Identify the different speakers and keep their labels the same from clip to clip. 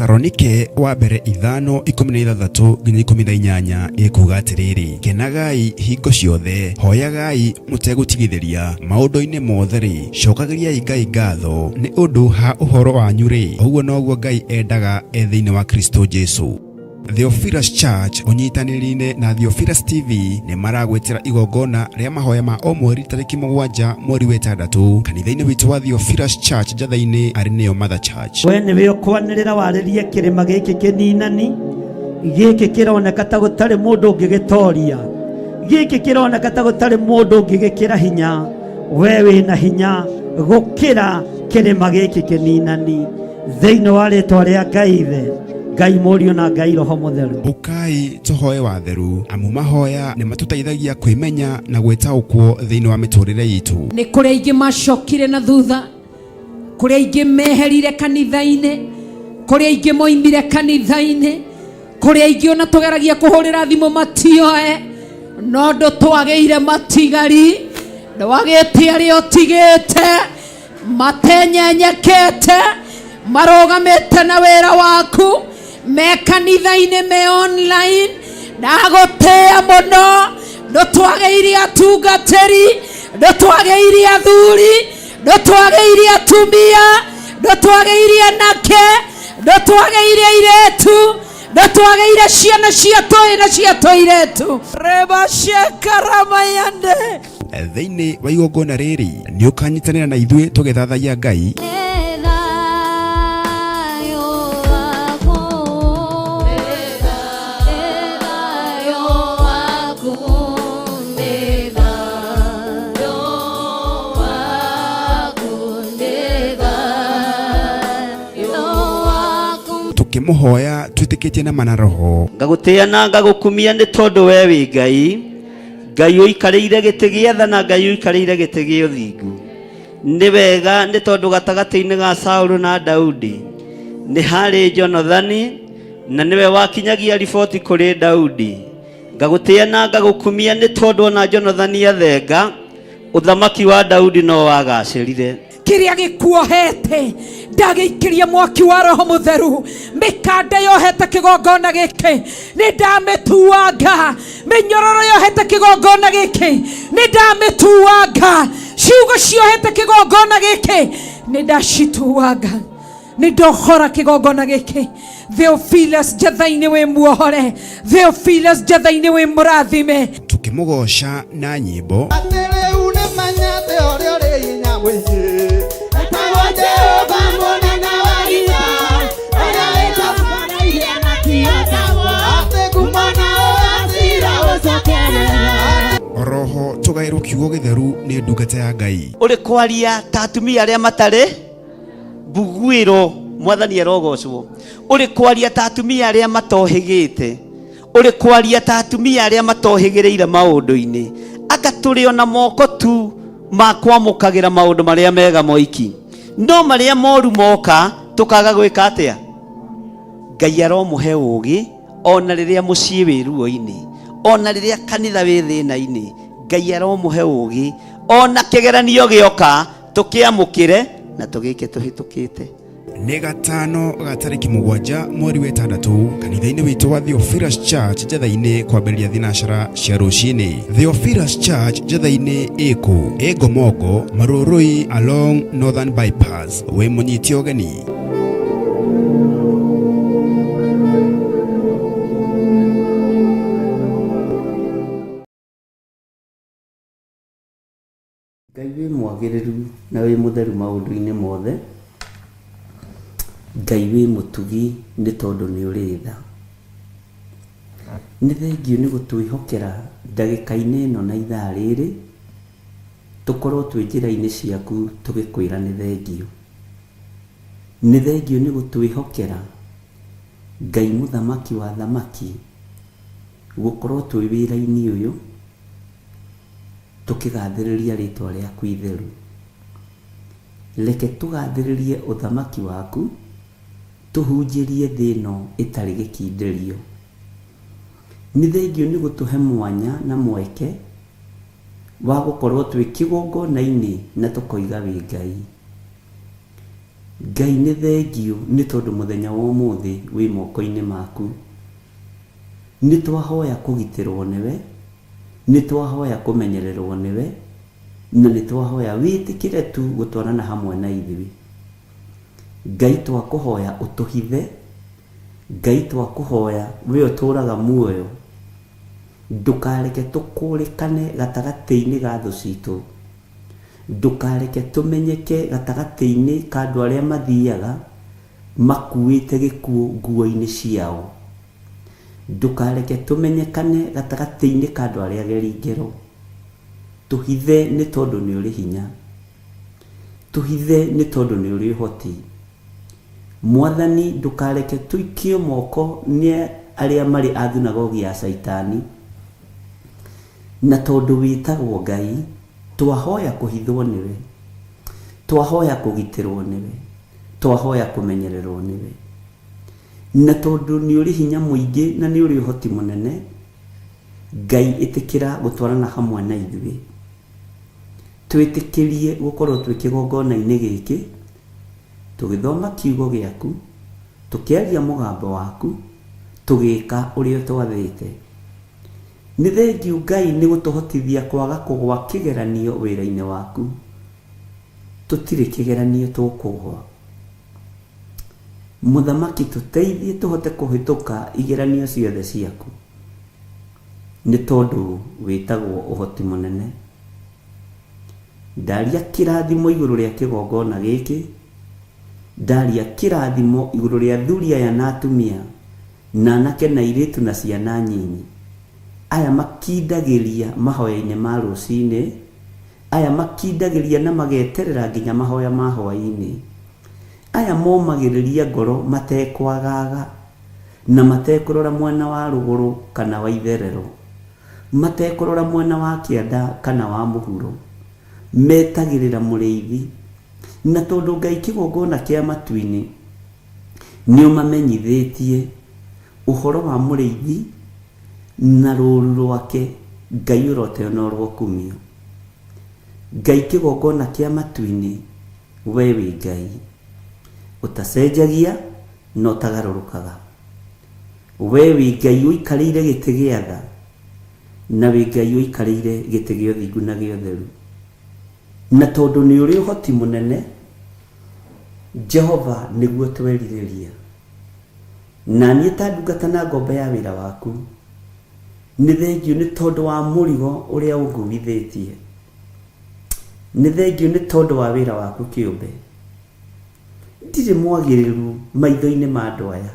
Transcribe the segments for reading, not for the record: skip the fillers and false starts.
Speaker 1: Thesalonike wa mbere 5:16-18 ikuga atiriri, kenagai hingo ciothe, hoyagai mutegutigithiria, maundu-ini mothe ri, cokagiriai Ngai ngatho ni undu ha uhoro wanyu ri, uguo noguo Ngai endaga thiini wa Kristo Jesu. Theophilus Church unyitanirine na Theophilus TV ni maragwetera igongona ria mahoya ma o mweri tariki 7 mweri wa 6 kanitha-ini witu wa Theophilus Church Njatha-ini ari niyo Mother Church.
Speaker 2: We niwe ukwanirira waririe kirima giki kininani giki kironeka ta gutari mundu ungigitoria, giki kironeka ta gutari mundu ungigikira hinya. We wina hinya gukira kirima giki kininani thiini wa ritwa ria Ngai Ithe, Ngai Mũriũ na Ngai Roho Mũtheru.
Speaker 1: Ukai tuhoe watheru, amu mahoya ni matutaithagia kwimenya na gwetaũkwo thiini wa miturire yitu.
Speaker 3: Ni kuri aingi macokire na thutha, kuri aingi meherire kanitha-ini, kuri aingi moimire kanitha-ini, kuri aingi ona tugeragia kuhurira thimu matioe, no ndo twageire matigari, ndwagite ari otigite, matenyenyekete, marogamete na wera waku, me kanitha-ini me online, ndagutea muno, ndo twageire atungatiri, ndo twageire athuri, ndo twageire atumia, ndo twageire anake, ndo twageire airetu, ndo twageire ciana cia toi na cia toiretu. Reba shekarama yande
Speaker 1: thiini wa igongona riri ni ukanyitanira na ithuĩ tũgĩthathaiya Ngai. Tukimuhoya twitikitie na mana roho.
Speaker 2: Ngagutia na ngagukumia ni tondu we wi Ngai, Ngai uikarĩire gĩtĩ gĩa tha na Ngai uikarĩire gĩtĩ gĩa ũthingu. Ni wega ni tondu gatagati-inĩ ga Saũlũ na Daudi ni harĩ Jonathani, na niwe wakinyagia riboti kũrĩ Daudi. Ngagutia na ngagukumia ni tondu na Jonathani athenga, uthamaki wa Daudi no wagacĩrire.
Speaker 3: Kiria gikuohete ndagiikiria mwaki wa Roho Mutheru, mikanda yohete kigongona giki ni ndamituanga, minyororo yohete kigongona giki ni ndamituanga, ciugo ciohete kigongona giki ni ndacituanga, ni ndohora kigongona giki. Theophilus Njatha-ini wi muohore, Theophilus Njatha-ini wi murathime.
Speaker 1: Tukimugoca na nyimbo Roho tugairwo kiugo githeru ni ndungata ya Ngai.
Speaker 2: Uri kwaria ta atumia aria matari mbuguiro, Mwathani arogocwo. Uri kwaria ta atumia aria matohigite, uri kwaria ta atumia aria matohigireire maundu-ini, anga turi ona moko tu makwamukagira maundu maria mega moiki, no maria moru moka tukaga gwika atia. Ngai aromuhe ugi ona riria mucii wi ruo-ini, ona riria kanitha wi thina-ini, Ngai aromuhe ugi ona kigeranio gioka tukiamukire na tugike tuhitukite.
Speaker 1: Ni gatano gatariki 7 mweri wa 6 kanitha-ini witu wa Theophilus Church Njatha-ini kwambĩrĩria thinacara cia rũcinĩ. Theophilus Church Njatha-ini iku Gomongo Marũrũi along Northern Bypass. We munyiti ũgeni.
Speaker 2: Ngai wĩ mwagĩrĩru na wĩ mũtheru maũndũ-inĩ mothe. Ngai wĩ mũtugi nĩ tondũ nĩ ũrĩ tha. Nĩ thengiũ nĩ gũtwĩhokera ndagĩka-inĩ ĩno na ithaa rĩrĩ tũkorwo twĩ njĩra-inĩ ciaku tũgĩkwĩra nĩ thengiũ. Nĩ thengiũ nĩ gũtwĩhokera Ngai mũthamaki wa thamaki gũkorwo twĩ wĩra-inĩ ũyũ tukigathĩrĩria rĩtwa rĩaku itheru. Reke tũgathĩrĩrie ũthamaki waku, tuhunjĩrie thĩ ĩno ĩtarĩ gĩkindĩrio. Nĩ thengiũ nĩ gũtũhe mwanya na mweke wa gũkorwo twĩ kĩgongona-inĩ na tũkoiga wĩ Ngai. Ngai nĩ thengio nĩ tondũ mũthenya wa ũmũthĩ wĩ moko-inĩ maku. Nĩ twahoya kũgitĩrwo nĩwe, nĩ twahoya kũmenyererwo nĩwe, na nĩ twahoya wĩtĩkĩre tu gũtwarana hamwe na ithuĩ. Ngai twakũhoya ũtũhithe, Ngai twakũhoya we ũtũũraga muoyo, ndũkareke tũkũrĩkane gatagatĩ-inĩ ga thũ citũ, ndũkareke tũmenyeke gatagatĩ-inĩ ka andũ arĩa mathiaga makuĩte gĩkuũ nguo-inĩ ciao, ndũkareke tũmenyekane gatagatĩ-inĩ ka andũ arĩa ageri ngero. Tũhithe nĩ tondũ nĩ ũrĩ hinya, tũhithe nĩ tondũ nĩ ũrĩ ũhoti. Mwathani ndũkareke tũikio moko nĩ arĩa marĩ a thunagogi ya Saitani, na tondũ wĩtagwo Ngai twahoya kũhithwo nĩwe, twahoya kũgitĩrwo nĩwe, twahoya kũmenyererwo nĩwe. Na tondũ nĩ ũrĩ hinya mũingĩ na nĩ ũrĩ ũhoti mũnene, Ngai ĩtĩkĩra gũtwarana hamwe na ithuĩ. Twĩtĩkĩrie gũkorwo twĩ kĩgongona-inĩ gĩkĩ, tũgĩthoma kiugo gĩaku, tũkĩaria mũgambo waku, tũgĩka ũrĩa twathĩte. Nĩ thengiũ Ngai nĩ gũtũhotithia kwaga kũgwa kĩgeranio wĩra-inĩ waku. Tũtirĩ kĩgeranio tũkũgwa. Mũthamaki tũteithie tũhote kũhĩtũka igeranio ciothe ciaku, nĩ tondũ wĩtagwo ũhoti mũnene. Ndaria kĩrathimo igũrũ rĩa kĩgongona gĩkĩ, ndaria kĩrathimo igũrũ rĩa athuri aya na atumia, na anake na airĩtu na ciana nyinyi, aya makindagĩria mahoya-inĩ ma rũcinĩ, aya makindagĩria na mageterera nginya mahoya ma hwaĩ-inĩ, aya momagĩrĩria ngoro matekwagaga na matekũrora mwena wa rũgũrũ kana wa itherero, matekũrora mwena wa kĩanda kana wa mũhuro, metagĩrĩra mũrĩithi. Na tondũ Ngai kĩgongona kĩa matu-inĩ nĩ ũmamenyithĩtie ũhoro wa mũrĩithi na rũũru rwake, Ngai ũroteonorwo kumio. Ngai kĩgongona kĩa matu-inĩ, we wĩ Ngai ũtacenjagia na ũtagarũrũkaga. We wĩ Ngai ũikarĩire gĩtĩ gĩa tha, na wĩ Ngai ũikarĩire gĩtĩ gĩa ũthingu na gĩa ũtheru. Na tondũ nĩ ũrĩ ũhoti mũnene, Jehova nĩguo twerirĩria. Na niĩ ta ndungata na ngombo ya wĩra waku, nĩ thengiũ nĩ tondũ wa mũrigo ũrĩa ũnguithĩtie, nĩ thengiũ nĩ tondũ wa wĩra waku kĩũmbe. Ndirĩ mwagĩrĩru maitho-inĩ ma andũ aya,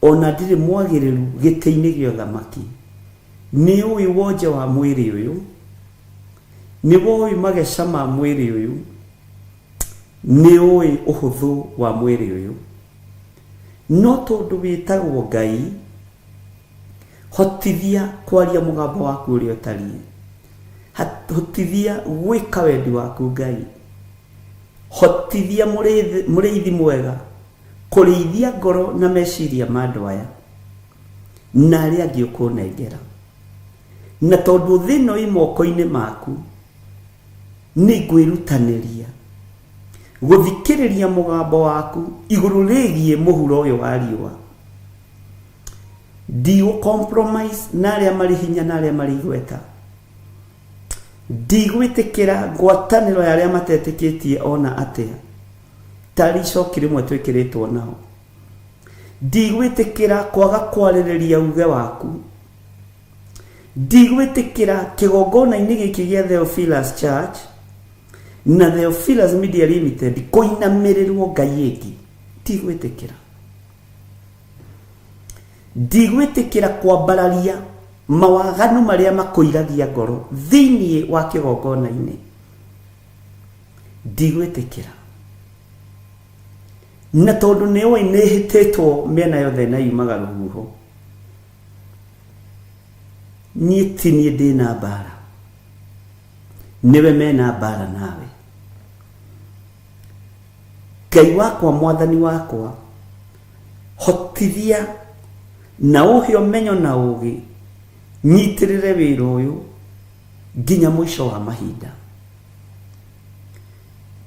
Speaker 2: ona ndirĩ mwagĩrĩru gĩtĩ-inĩ gĩa ũthamaki. Nĩ ũĩ wonje wa mwĩrĩ ũyũ, nĩ ũĩ mageca ma mwĩrĩ ũyũ, nĩ ũĩ ũhũthũ wa mwĩrĩ ũyũ. No tondũ wĩtagwo Ngai, hotithia kwaria mũgambo waku ũrĩa ũtariĩ, hotithia gwĩka wendi waku Ngai, hotithia mũrĩithi mwega kũrĩithia ngoro na meciria ma andũ aya na arĩa angĩ ũkũnengera. Na tondũ thĩno ĩ moko-inĩ maku, nĩ ngwĩrutanĩria gũthikĩrĩria mũgambo waku igũrũ rĩgiĩ mũhuro ũyũ wa riũa. Ndigũ-compromise na arĩa marĩ hinya na arĩa marĩ igweta. Ndigwĩtĩkĩra ngwatanĩro ya arĩa matetĩkĩtie ona atĩa, tarĩ icoki rĩmwe twĩkĩrĩtwo nao. Ndigwĩtĩkĩra kwaga kwarĩrĩria uge waku. Ndigwĩtĩkĩra kĩgongona-inĩ gĩkĩ gĩa Theophilus Church na Theophilus Media Limited kũinamĩrĩrwo Ngai ĩngĩ. Ndigwĩtĩkĩra. Ndigwĩtĩkĩra kwambararia mawaganu marĩa makũiragia ngoro thĩinĩ wa kĩgongona-inĩ. Ndigwĩtĩkĩra. Na tondũ nĩ ũĩ nĩ hĩtĩtwo mĩena yothe na yumaga rũhuho, niĩ ti niĩ ndĩna mbara, nĩwe mena mbara nawe. Ngai wakwa, Mwathani wakwa, hotithia na ũhe ũmenyo na ũũgĩ, nyitĩrĩre wĩra ũyũ nginya mũico wa mahinda.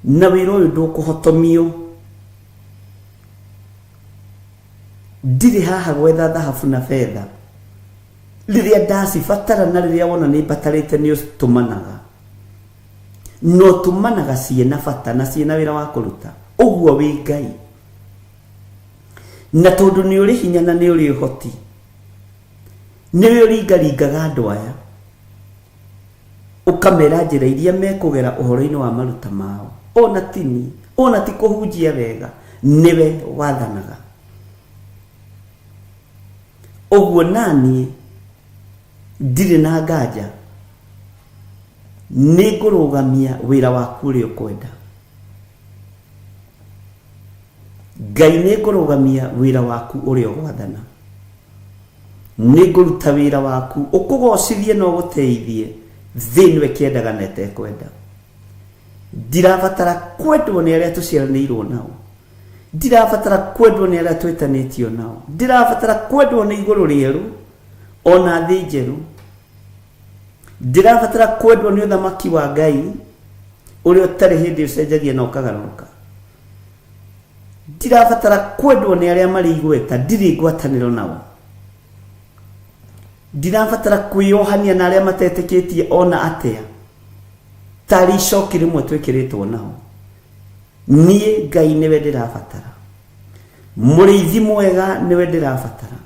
Speaker 2: na wĩra ũyũ ndũkũhotomio. Ndirĩ haha gwetha thahabu na fedha. Rĩrĩa ndacibatara na rĩrĩa wona nĩ mbatarĩte nĩ ũtũmanaga. No tũmanaga ciĩna bata na ciĩna wĩra wa kũruta. Ũguo wĩ Ngai. Na tondũ nĩ ũrĩ hinya na nĩ ũrĩ ũhoti, nĩwe ũringaringaga andũ aya, ũkamera njĩra iria mekũgera ũhoro-inĩ wa maruta mao. Ona tini, ona ti kũhunjia wega, nĩwe wathanaga. Ũguo naniĩ ndirĩ na nganja, nĩ ngũrũgamia wĩra waku ũrĩa ũkwenda. Ngai nĩ ngũrũgamia wĩra waku ũrĩa ũgwathana. Nĩ ngũruta wĩra waku ũkũgocithie na ũgũteithie thĩinĩ we kĩendaga na etekwenda. Ndirabatara kwendwo nĩ arĩa tũciaranĩirwo nao. Ndirabatara kwendwo nĩ arĩa twĩtanĩtio nao. Ndirabatara kwendwo nĩ igũrũ rĩerũ ona thĩ njerũ. Ndirabatara kwendwo nĩ ũthamaki wa Ngai ũrĩa ũtarĩ hĩndĩ ũcenjagia na ũkagarũrũka. Ndirabatara kwendwo nĩ arĩa marĩ igweta, ndirĩ ngwatanĩro nao. Ndirabatara kwĩyohania na arĩa matetĩkĩtie ona atĩa, tarĩ icoki rĩmwe twĩkĩrĩtwo nao. Niĩ Ngai nĩwe ndĩrabatara. Mũrĩithi mwega nĩwe ndĩrabatara.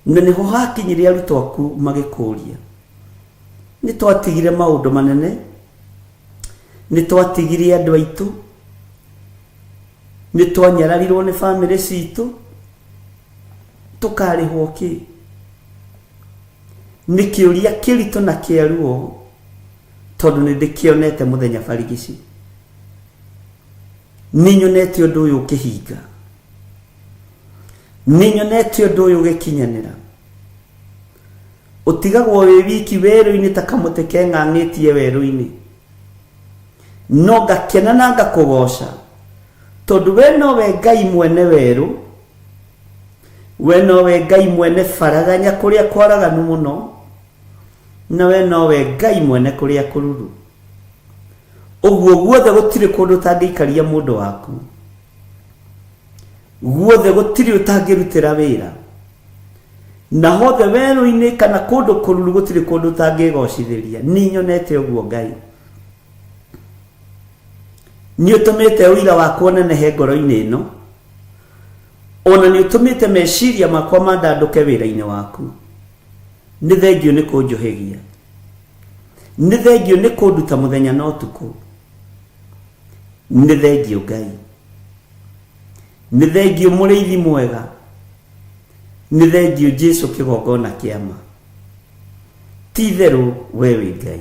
Speaker 2: Na nĩho hakinyire arutwo aku magĩkũria. Nĩ twatigire maũndũ manene, nĩ twatigire andũ aitũ, nĩ twanyararirwo nĩ bamĩrĩ citũ, tũkarĩhwo kĩ? Nĩ kĩũria kĩritũ na kĩaruo, tondũ nĩ ndĩkĩonete mũthenya barigici. Nĩ nyonete ũndũ ũyũ ũkĩhinga. Nĩ nyonete ũndũ ũyũ ũgĩkinyanĩra. Ũtigagwo wĩ wiki werũ-inĩ ta kamũtĩ keng'ang'ĩtie werũ-inĩ. No ngakena na ngakũgoca, tondũ we nowe Ngai mwene werũ, we nowe Ngai mwene faraganya kũrĩa kwaraganu mũno, na we nowe Ngai mwene kũrĩa kũruru. Ũguo guothe gũtirĩ kũndũ ũtangĩikaria mũndũ waku. Guothe gũtirĩ ũtangĩrutĩra wĩra. Na hothe werũ-inĩ kana kũndũ kũruru gũtirĩ kũndũ ũtangĩgocithĩria. Nĩ nyonete ũguo Ngai. Nĩ ũtũmĩte ũira wakwa ũnenehe ngoro-inĩ ĩno, ona nĩ ũtũmĩte meciria makwa mandandũke wĩra-inĩ waku. Nĩ thengio nĩ kũnjohegia. Nĩ thengio nĩ kũnduta mũthenya na ũtukũ. Nĩ thengio Ngai. Nĩ thengio mũrĩithi mwega. Nĩ thengio Jesũ kĩgongona kĩa ma. Ti itherũ we wĩ Ngai.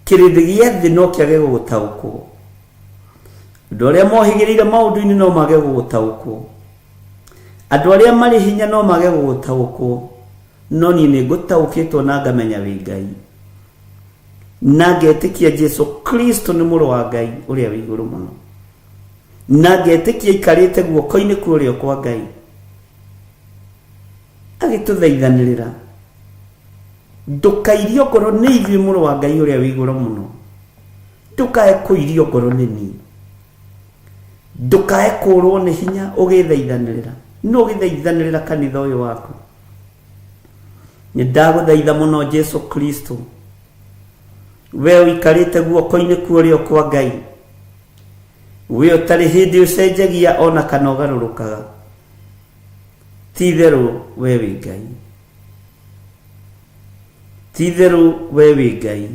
Speaker 2: Kĩrĩndĩ gĩa thĩ no kĩage gũgũtaũkwo. Andũ arĩa mohĩgĩrĩire maũndũ-inĩ no mage gũgũtaũkwo. Andũ arĩa marĩ hinya no mage gũgũtaũkwo. No niĩ nĩ ngũtaũkĩtwo na ngamenya wĩ Ngai. Na ngetĩkia Jesũ Kristo nĩ mũrũ wa Ngai ũrĩa wĩ igũrũ mũno. Na ngetĩkia aikarĩte guoko-inĩ kũrĩa kwa Ngai, agĩtũthaithanĩrĩra. Ndũkairio ngoro nĩ ithuĩ mũrũ wa Ngai ũrĩa wĩ igũrũ mũno. Ndũkae kũirio ngoro nĩ niĩ. Ndũkae kũrwo nĩ hinya ũgĩthaithanĩrĩra. No ũgĩthaithanĩrĩra kanitha ũyũ waku. Nĩ ndagũthaitha mũno Jesũ Kristo, we ũikarĩte guoko-inĩ kũrĩa kwa Ngai, we ũtarĩ hĩndĩ ũcenjagia ona kana ũgarũrũkaga. Ti itherũ we wĩ Ngai. Ti itherũ we wĩ Ngai.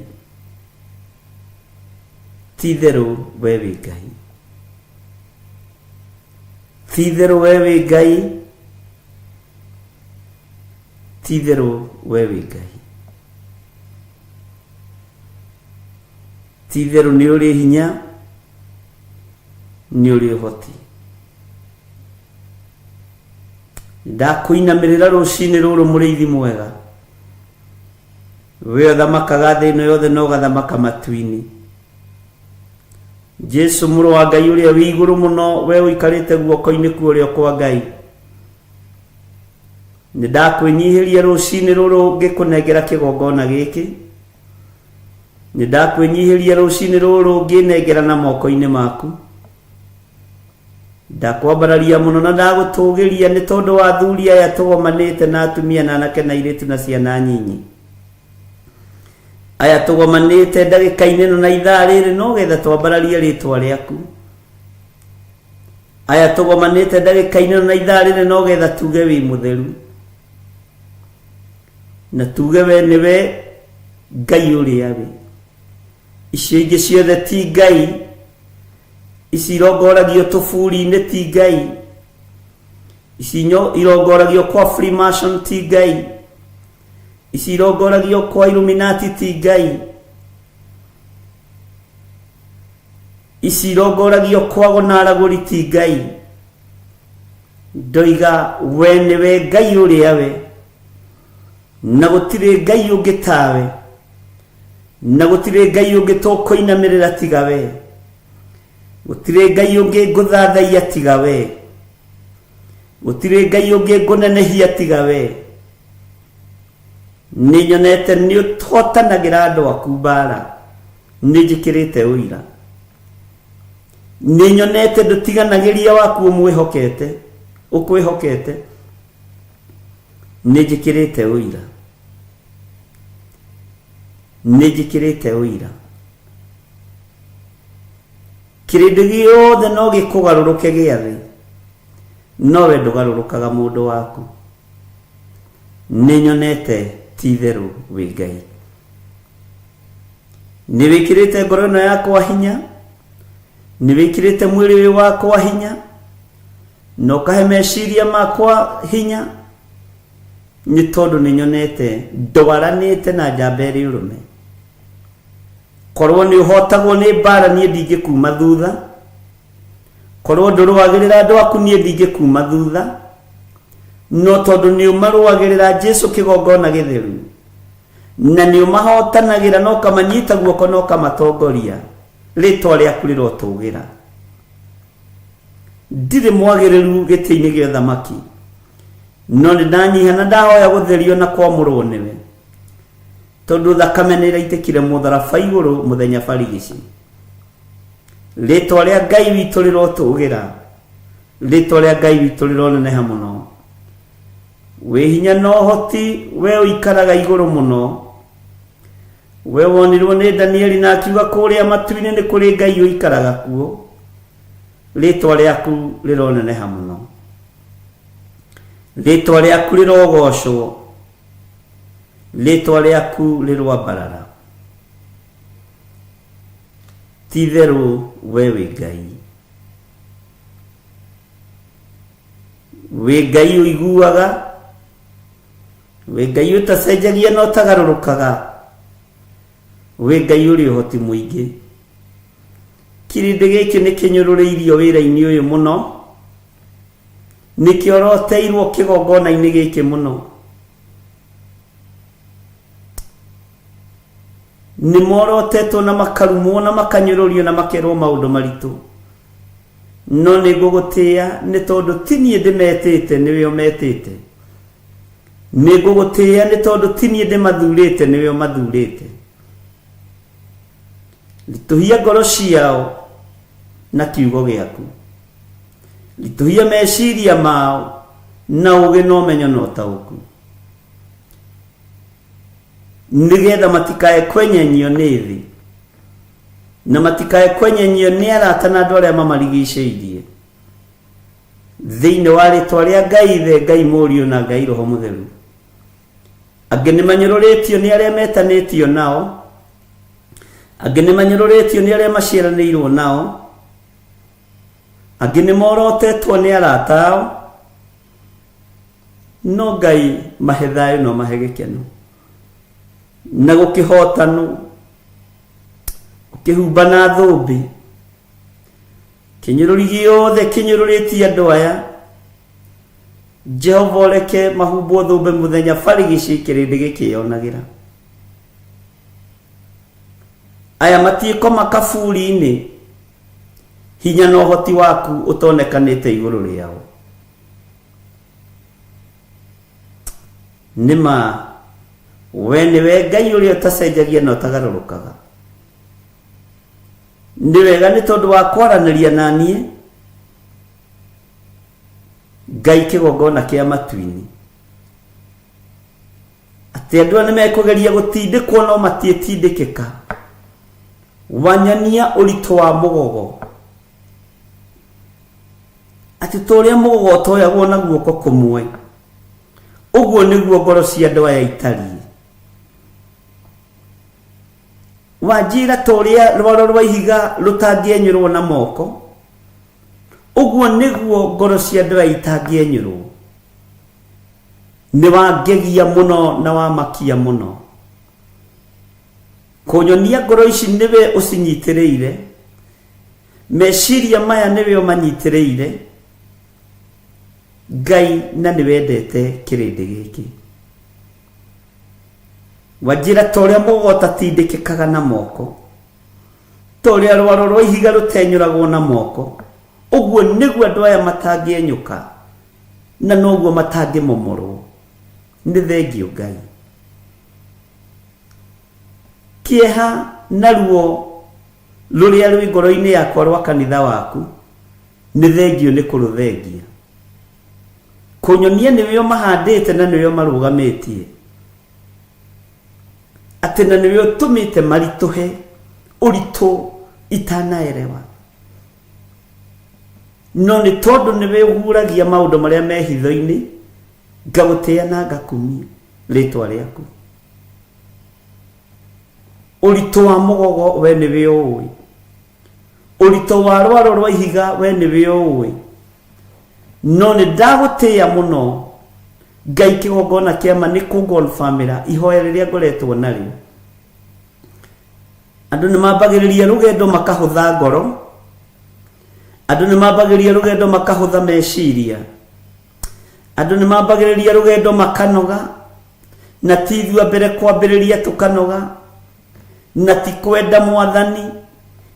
Speaker 2: Ti itherũ we wĩ Ngai. Ti itherũ we wĩ Ngai. Ti itherũ we wĩ Ngai. Ti itherũ nĩ ũrĩ hinya, nĩ ũrĩ ũhoti. Ndakũinamĩrĩra rũcinĩ rũrũ mũrĩithi mwega. We ũthamakaga thĩ ĩno yothe na ũgathamaka matu-inĩ. Jesũ mũrũ wa Ngai ũrĩa wĩ igũrũ mũno, we ũikarĩte guoko-inĩ kũrĩa kwa Ngai. Nĩ ndakwĩnyihĩria rũcinĩ rũrũ ngĩkũnengera kĩgongona gĩkĩ, nĩ ndakwĩnyihĩria rũcinĩ rũrũ ngĩnengera na moko-inĩ maku. Ndakwambararia mũno na ndagũtũgĩria nĩ tondũ wa athuri aya tũgomanĩte na atumia na anake na airĩtu na ciana nyinyi. Aya tũgomanĩte ndagĩka-inĩ ĩno na ithaa rĩrĩ no getha twambararie rĩtwa rĩaku. Aya tũgomanĩte ndagĩka-inĩ ĩno na ithaa rĩrĩ no getha tuge wĩ mũtheru. Na tuge we nĩwe Ngai ũrĩa wĩ. Icio ingĩ ciothe ti Ngai. Ici irongoragio tũburi-inĩ ti Ngai. Ici irongoragio kwa Freemason ti Ngai. Ici irongoragio kwa Illuminati ti Ngai. Ici irongoragio kwa gonaragũri ti Ngai. Ndoiga we nĩwe Ngai ũrĩa we. Na gũtirĩ Ngai ũngĩ tawe. Na gũtirĩ Ngai ũngĩ tũkũinamĩrĩra tiga we. Gũtirĩ Ngai ũngĩ ngũthathaiya tiga we. Gũtirĩ Ngai ũngĩ ngũnenehia tiga we. Nĩ nyonete nĩ ũhotanagĩra andũ aku mbara. Nĩ njĩkĩrĩte ũira. Nĩ nyonete ndũtiganagĩria waku ũkwĩhokete. Nĩ njĩkĩrĩte ũira. Nĩ njĩkĩrĩte ũira. Kĩrĩndĩ gĩothe no gĩkũgarũrũke gĩathĩ. No we ndũgarũrũkaga mũndũ waku. Nĩ nyonete ti therũ wĩ Ngai. Nĩ wĩkĩrĩte ngoro ĩno yakwa hinya. Nĩ wĩkĩrĩte mwĩrĩ ũyũ wakwa hinya. Na ũkahe meciria makwa hinya. Nĩ tondũ nĩ nyonete ndwaranĩte na njamba ĩrĩ ũrũme. Korwo nĩ ũhotagwo nĩ mbara niĩ ndingĩkuma thutha. Korwo ndũrũagĩrĩra andũ aku niĩ ndingĩkuma thutha. No tondũ nĩ ũmarũagĩrĩra Jesũ kĩgongona gĩtheru. Na nĩ ũmahotanagĩra no kamanyita guoko no kamatongoria. Rĩtwa rĩaku rĩrotũgĩra. Ndirĩ mwagĩrĩru gĩtĩ-inĩ gĩa ũthamaki. No nĩ ndanyiha na ndahoya gũtherio na kwamũrwo nĩwe. Tondũ thakame nĩ ĩraitĩkire mũtharaba igũrũ mũthenya barigici. Rĩtwa rĩa Ngai witũ rĩrotũgĩra. Rĩtwa rĩa Ngai witũ rĩroneneha mũno. Wĩ hinya na ũhoti we ũikaraga igũrũ mũno. We wonirwo nĩ Danieli na akiuga kũrĩa matu-inĩ nĩ kũrĩ Ngai ũikaraga kuo. Rĩtwa rĩaku rĩroneneha mũno. Rĩtwa rĩaku rĩrogocwo. Rĩtwa rĩaku rĩrwambarara. Ti therũ we wĩ Ngai. Wĩ Ngai ũiguaga. Wĩ Ngai ũtacenjagia na ũtagarũrũkaga. Wĩ Ngai ũrĩ ũhoti mũingĩ. Kĩrĩndĩ gĩkĩ nĩ kĩnyũrũrĩirio wĩra-inĩ ũyũ mũno. Nĩkĩo roteirwo kĩgongona-inĩ gĩkĩ mũno. Nĩ morotetwo na makarumwo na makanyũrũrio na makerwo maũndũ maritũ. No nĩ ngũgũtĩĩa nĩ tondũ ti niĩ ndĩmetĩte nĩwe ũmetĩte. Nĩ ngũgũtĩĩa nĩ tondũ ti niĩ ndĩmathurĩte nĩwe ũmathurĩte. Ritũhia ngoro ciao na kiugo gĩaku. Ritũhia meciria mao na ũgĩ na ũmenyo na ũtaũku. Nĩgetha matikae kwenyenyio nĩ thĩ. Na matikae kwenyenyio nĩ arata na andũ arĩa mamarigicĩirie. Thĩinĩ wa rĩtwa rĩa Ngai Ithe, Ngai Mũriũ na Ngai Roho Mũtheru. Angĩ nĩ manyũrũrĩtio nĩ arĩa metanĩtio nao. Angĩ nĩ manyũrũrĩtio nĩ arĩa maciaranĩirwo nao. Angĩ nĩ morotetwo nĩ arata ao. No Ngai mahe thayũ no mahe gĩkeno. Na gũkĩhotanwo. Gũkĩhumba na thũmbĩ. Kĩnyũrũri gĩothe kĩnyũrũrĩtie andũ aya. Jehova ũreke mahumbwo thũmbĩ mũthenya barigici kĩrĩndĩ gĩkĩyonagĩra. Aya matiĩkoma kaburi-inĩ. Hinya na ũhoti waku ũtonekanĩte igũrũ rĩao. Nĩma we nĩwe Ngai ũrĩa ũtacenjagia na ũtagarũrũkaga. nĩ wega nĩ tondũ wa kwaranĩria na niĩ Ngai kĩgongona kĩa matu-inĩ atĩ andũ nĩ mekũgeria gũtindĩkwo no matiĩtindĩkĩka wanyonia ũritũ wa mũgogo atĩ tũrĩa mũgogo ũtoyagwo na guoko kũmwe ũguo nĩguo ngoro cia andũ aya itariĩ wanjĩra tũrĩa rwaro rwa ihiga rũtangĩenyũrwo na moko ũguo nĩguo ngoro cia andũ aya itangĩenyũrwo nĩ wangegia mũno na wamakia mũno kũnyonia ngoro ici nĩwe ũcinyitĩrĩire meciria maya nĩwe ũmanyitĩrĩire Ngai na nĩwendete kĩrĩndĩ gĩkĩ wanjĩra torĩa mũgogo ũtatindĩkĩkaga na moko torĩa rwaro rwa ihiga rũtenyũragwo na moko ũguo nĩguo andũ aya matangĩenyũka na noguo matangĩmomorwo nĩ thengio Ngai kĩeha naruo rũrĩa rwĩ ngoro-inĩ yakwa rwa kanitha waku nĩ thengio nĩ kũrũthengia kũnyonia nĩwe mahandĩte na nĩwe marũgamĩtie atĩ na nĩwe ũtũmĩte maritũhe ũritũ itanaerewa no nĩ tondũ nĩwe ũhuragia maũndũ marĩa me hitho-inĩ ngagũtĩa na ngakumia rĩtwa rĩaku ũritũ wa mũgogo we nĩwe ũĩ ũritũ wa rwaro rwa ihiga we nĩwe ũĩ no nĩ ndagũtĩa mũno Ngai kĩgongona kĩama nĩ kũngonfamĩra ihoya rĩrĩa ngoretwo narĩo andũ nĩ mambagĩrĩria rũgendo makahũtha ngoro andũ nĩ mambagĩrĩria rũgendo makahũtha meciria andũ nĩ mambagĩrĩria rũgendo makanoga na ti ithuĩ mbere kwambĩrĩria tũkanoga na ti kwenda Mwathani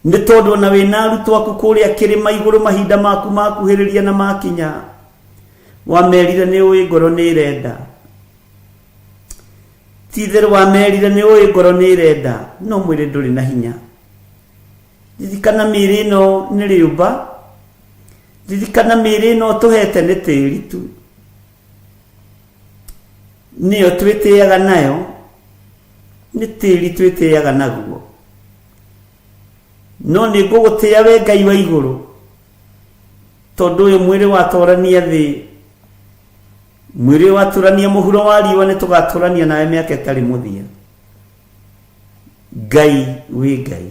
Speaker 2: nĩ tondũ na wĩna arutwo aku kũrĩa kĩrĩma igũrũ mahinda maku makuhĩrĩria na makinya wamerire nĩ ũĩ ngoro nĩ irenda ti itherũ wamerire nĩ ũĩ ngoro nĩ irenda no mwĩrĩ ndũrĩ na hinya ririkana mĩĩrĩ ĩno nĩ rĩũmba ririkana mĩĩrĩ ĩno tũhete nĩ tĩĩri tu nĩyo twĩtĩaga nayo nĩ tĩĩri twĩtĩaga naguo no nĩ ngũgũtĩa we Ngai wa igũrũ tondũ ũyũ mwĩrĩ watorania thĩ mwĩrĩ waturania mũhuro wa riũa nĩ tũgatũrania nawe mĩaka ĩtarĩ mũthia Ngai wĩ Ngai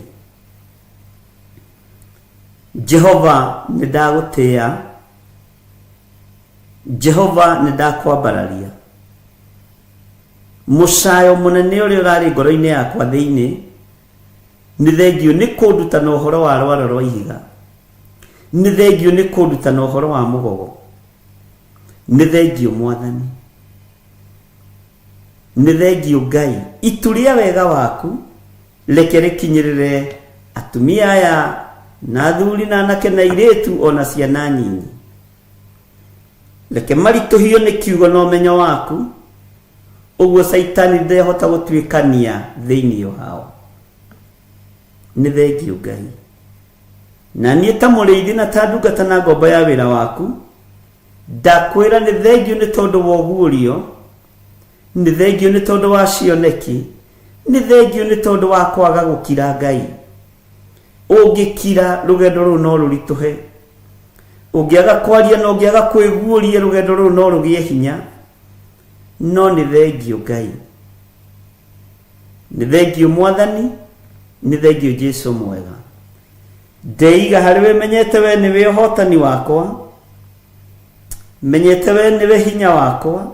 Speaker 2: Jehova nĩ ndagũtĩa Jehova nĩ ndakwambararia mũcayo mũnene ũrĩa ũrarĩ ngoro-inĩ yakwa thĩinĩ nĩ thengio nĩ kũnduta na ũhoro wa rwaro rwa ihiga nĩ thengio nĩ kũnduta na ũhoro wa mũgogo nĩ thengio Mwathani nĩ thengio Ngai itu rĩa wega waku reke rĩkinyĩrĩre atumia aya na athuri na anake na airĩtu ona ciana nyinyi reke maritũhio nĩ kiugo na ũmenyo waku ũguo Saitani ndehota gũtuĩkania thĩinĩ wao nĩ thengio Ngai na niĩ ta mũrĩithi na ta ndungata na ngombo ya wĩra waku ndakwĩra nĩ thengio nĩ tondũ wa ũguũrio nĩ thengio nĩ tondũ wa cioneki nĩ thengio nĩ tondũ wa kwaga gũkira Ngai ũngĩkira rũgendo rũu no rũritũhe ũngĩaga kwaria na ũngĩaga kwĩguũria rũgendo rũu no rũgĩe hinya no nĩ thengio Ngai nĩ thengio Mwathani nĩ thengio Jesũ mwega ndeiga harĩ we menyete we nĩwe ũhotani wakwa menyete we nĩwe hinya wakwa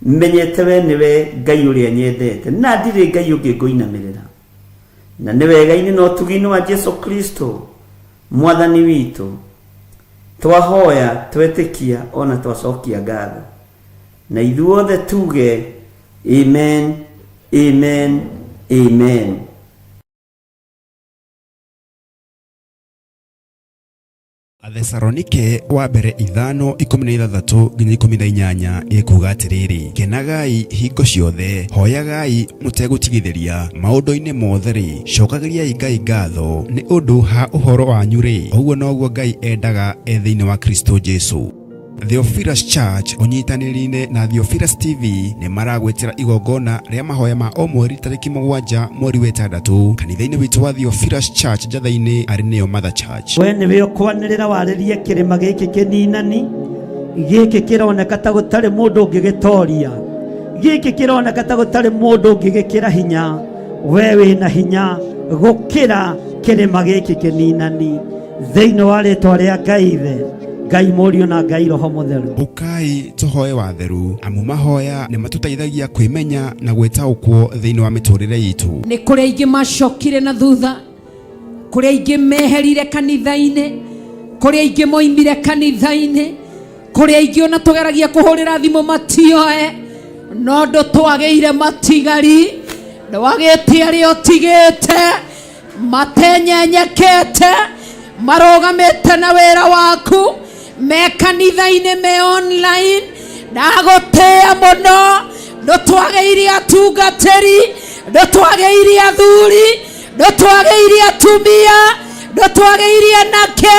Speaker 2: menyete we nĩwe Ngai ũrĩa nyendete na ndirĩ Ngai ũngĩ ngũinamĩrĩra na nĩ wega-inĩ na ũtugi-inĩ wa Jesũ Kristo Mwathani witũ twahoya twetĩkia ona twacokia ngatho na ithuothe tuge amen amen amen.
Speaker 1: Athesalonike wa mbere 5:16 nginya 18 ikuga atiriri, kenagai hingo ciothe, hoyagai mutegutigithiria, maundu-ini mothe ri, cokagiriai Ngai ngatho ni undu ha uhoro wanyu ri, uguo noguo Ngai endaga thiini wa Kristo Jesu. Theophilus Church unyitanirine na Theophilus TV ni maragwetera igongona ria mahoya ma o mweri tariki 7 mweri wa 6 kanitha-ini witu wa Theophilus Church njatha-ini ari niyo Mother Church.
Speaker 2: We niwe ukwanirira waririe kirima giki kininani giki kironeka ta gutari mundu ungigitoria, giki kironeka ta gutari mundu ungigikira hinya. We wina hinya gukira kirima giki kininani thiini wa ritwa ria Ngai Ithe, Ngai Mũriũ na Ngai Roho Mũtheru.
Speaker 1: Ukai tuhoe watheru, amu mahoya ni matutaithagia kwimenya na gwetaũkwo thiini wa miturire yitu.
Speaker 3: Ni kuri aingi macokire na thutha, kuri aingi meherire kanitha-ini, kuri aingi moimire kanitha-ini, kuri aingi ona tugeragia kuhurira thimu matioe, no ndo twageire matigari, ndwagite aria utigite, matenyenyekete, marogamite na wira waku, me kanitha-ini me online, ndagutia muno, ndo twageire atungatiri, ndo twageire athuri, ndo twageire atumia, ndo twageire anake,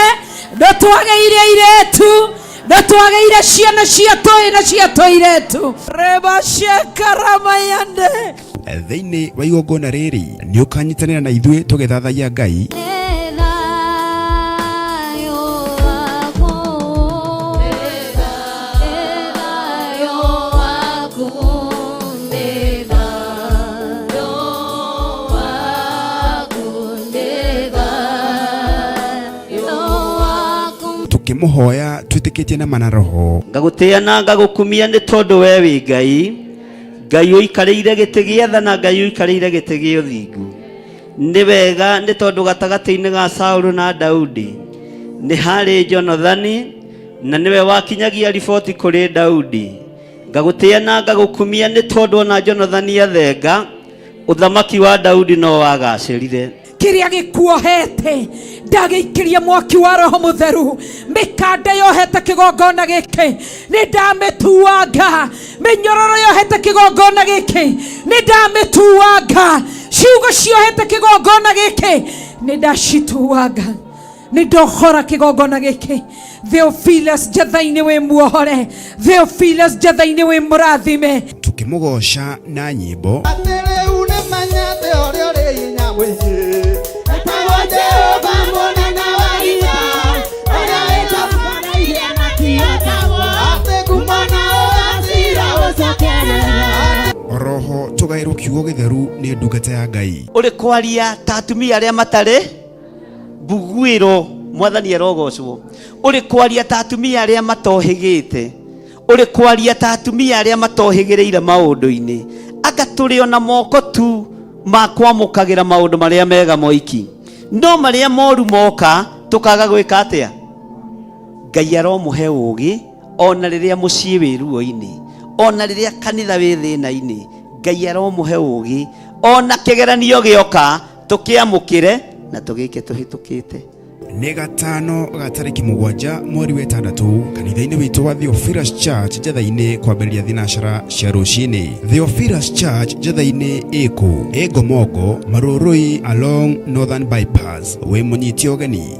Speaker 3: ndo twageire airetu, ndo twageire ciana cia tũĩ na cia tũirĩtu. Reba shekaramayande
Speaker 1: Thiini wa igongona riri ni ukanyitanira na ithuĩ tũgĩthathaiya Ngai. Tukimuhoya twitikitie na mana roho,
Speaker 2: ngagutia na ngagukumia ni tondu we wi Ngai, Ngai uikarĩire gĩtĩ gĩa tha na Ngai uikarĩire gĩtĩ gĩa ũthingu. Ni wega ni tondu gatagati-inĩ ga Saũlũ na Daudi ni harĩ Jonathani, na niwe wakinyagia riboti kũrĩ Daudi. Ngagutia na ngagukumia ni tondu ona Jonathani athenga, uthamaki wa Daudi no wagacĩrire.
Speaker 3: kiria gikuohete ndagiikiria mwaki wa Roho Mutheru, mikanda yohete kigongona giki ni ndamituanga, minyororo yohete kigongona giki ni ndamituanga, ciugo ciohete kigongona giki ni ndacituanga, ni ndohora kigongona giki. Theophilus njatha-ini wi muohore, Theophilus njatha-ini wi murathime.
Speaker 1: Tukimugoca na nyimbo oroho tugairwo kiugo githeru ni ndungata ya Ngai.
Speaker 2: Uri kwaria ta atumia aria matari mbuguiro, Mwathani arogocwo. Uri kwaria ta atumia aria matohigite, uri kwaria ta atumia aria matohigireire maundu-ini, anga turi ona moko tu makwamukagira maundu maria mega moiki, no maria moru moka tukaga gwika atia. Ngai aromuhe ugi ona riria mucii wi ruo-ini, ona riria kanitha wi thina-ini, Ngai aromuhe ugi ona kigeranio gioka tukiamukire na tugike tuhitukite.
Speaker 1: Ni gatano ga tariki 7 mweri wa 6 kanitha-ini witu wa Theophilus Church njatha-ini kwambĩrĩria thinacara cia rũcinĩ. Theophilus Church njatha-ini iku Gomongo Marũrũi along Northern Bypass. Wi mũnyiti ũgeni.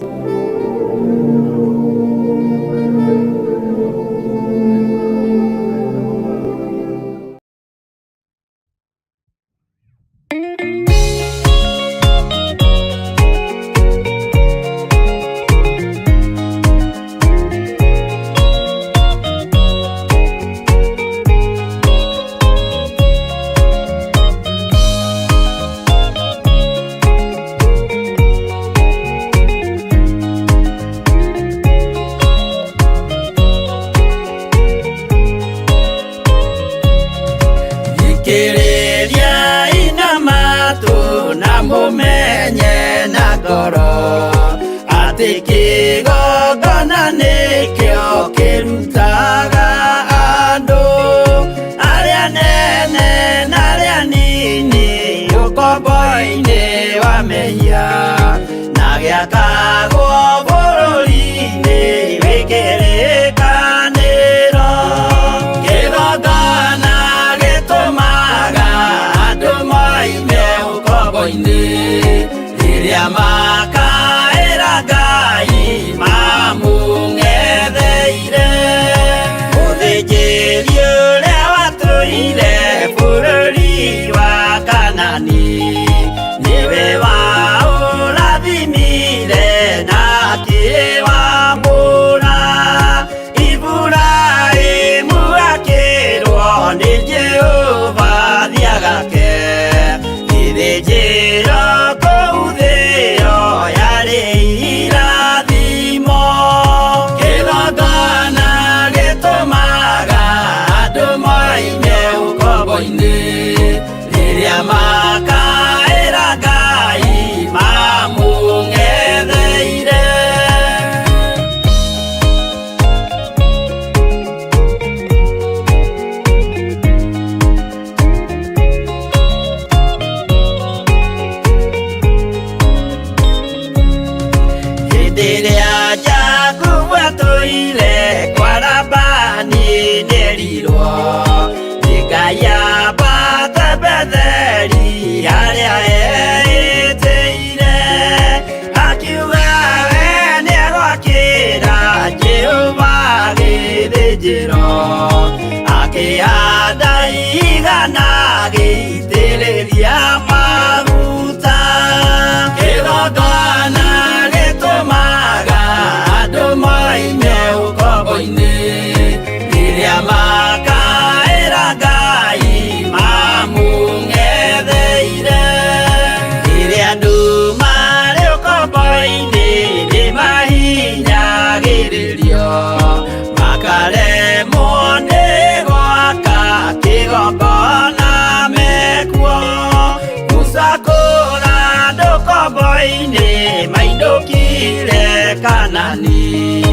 Speaker 2: Kanani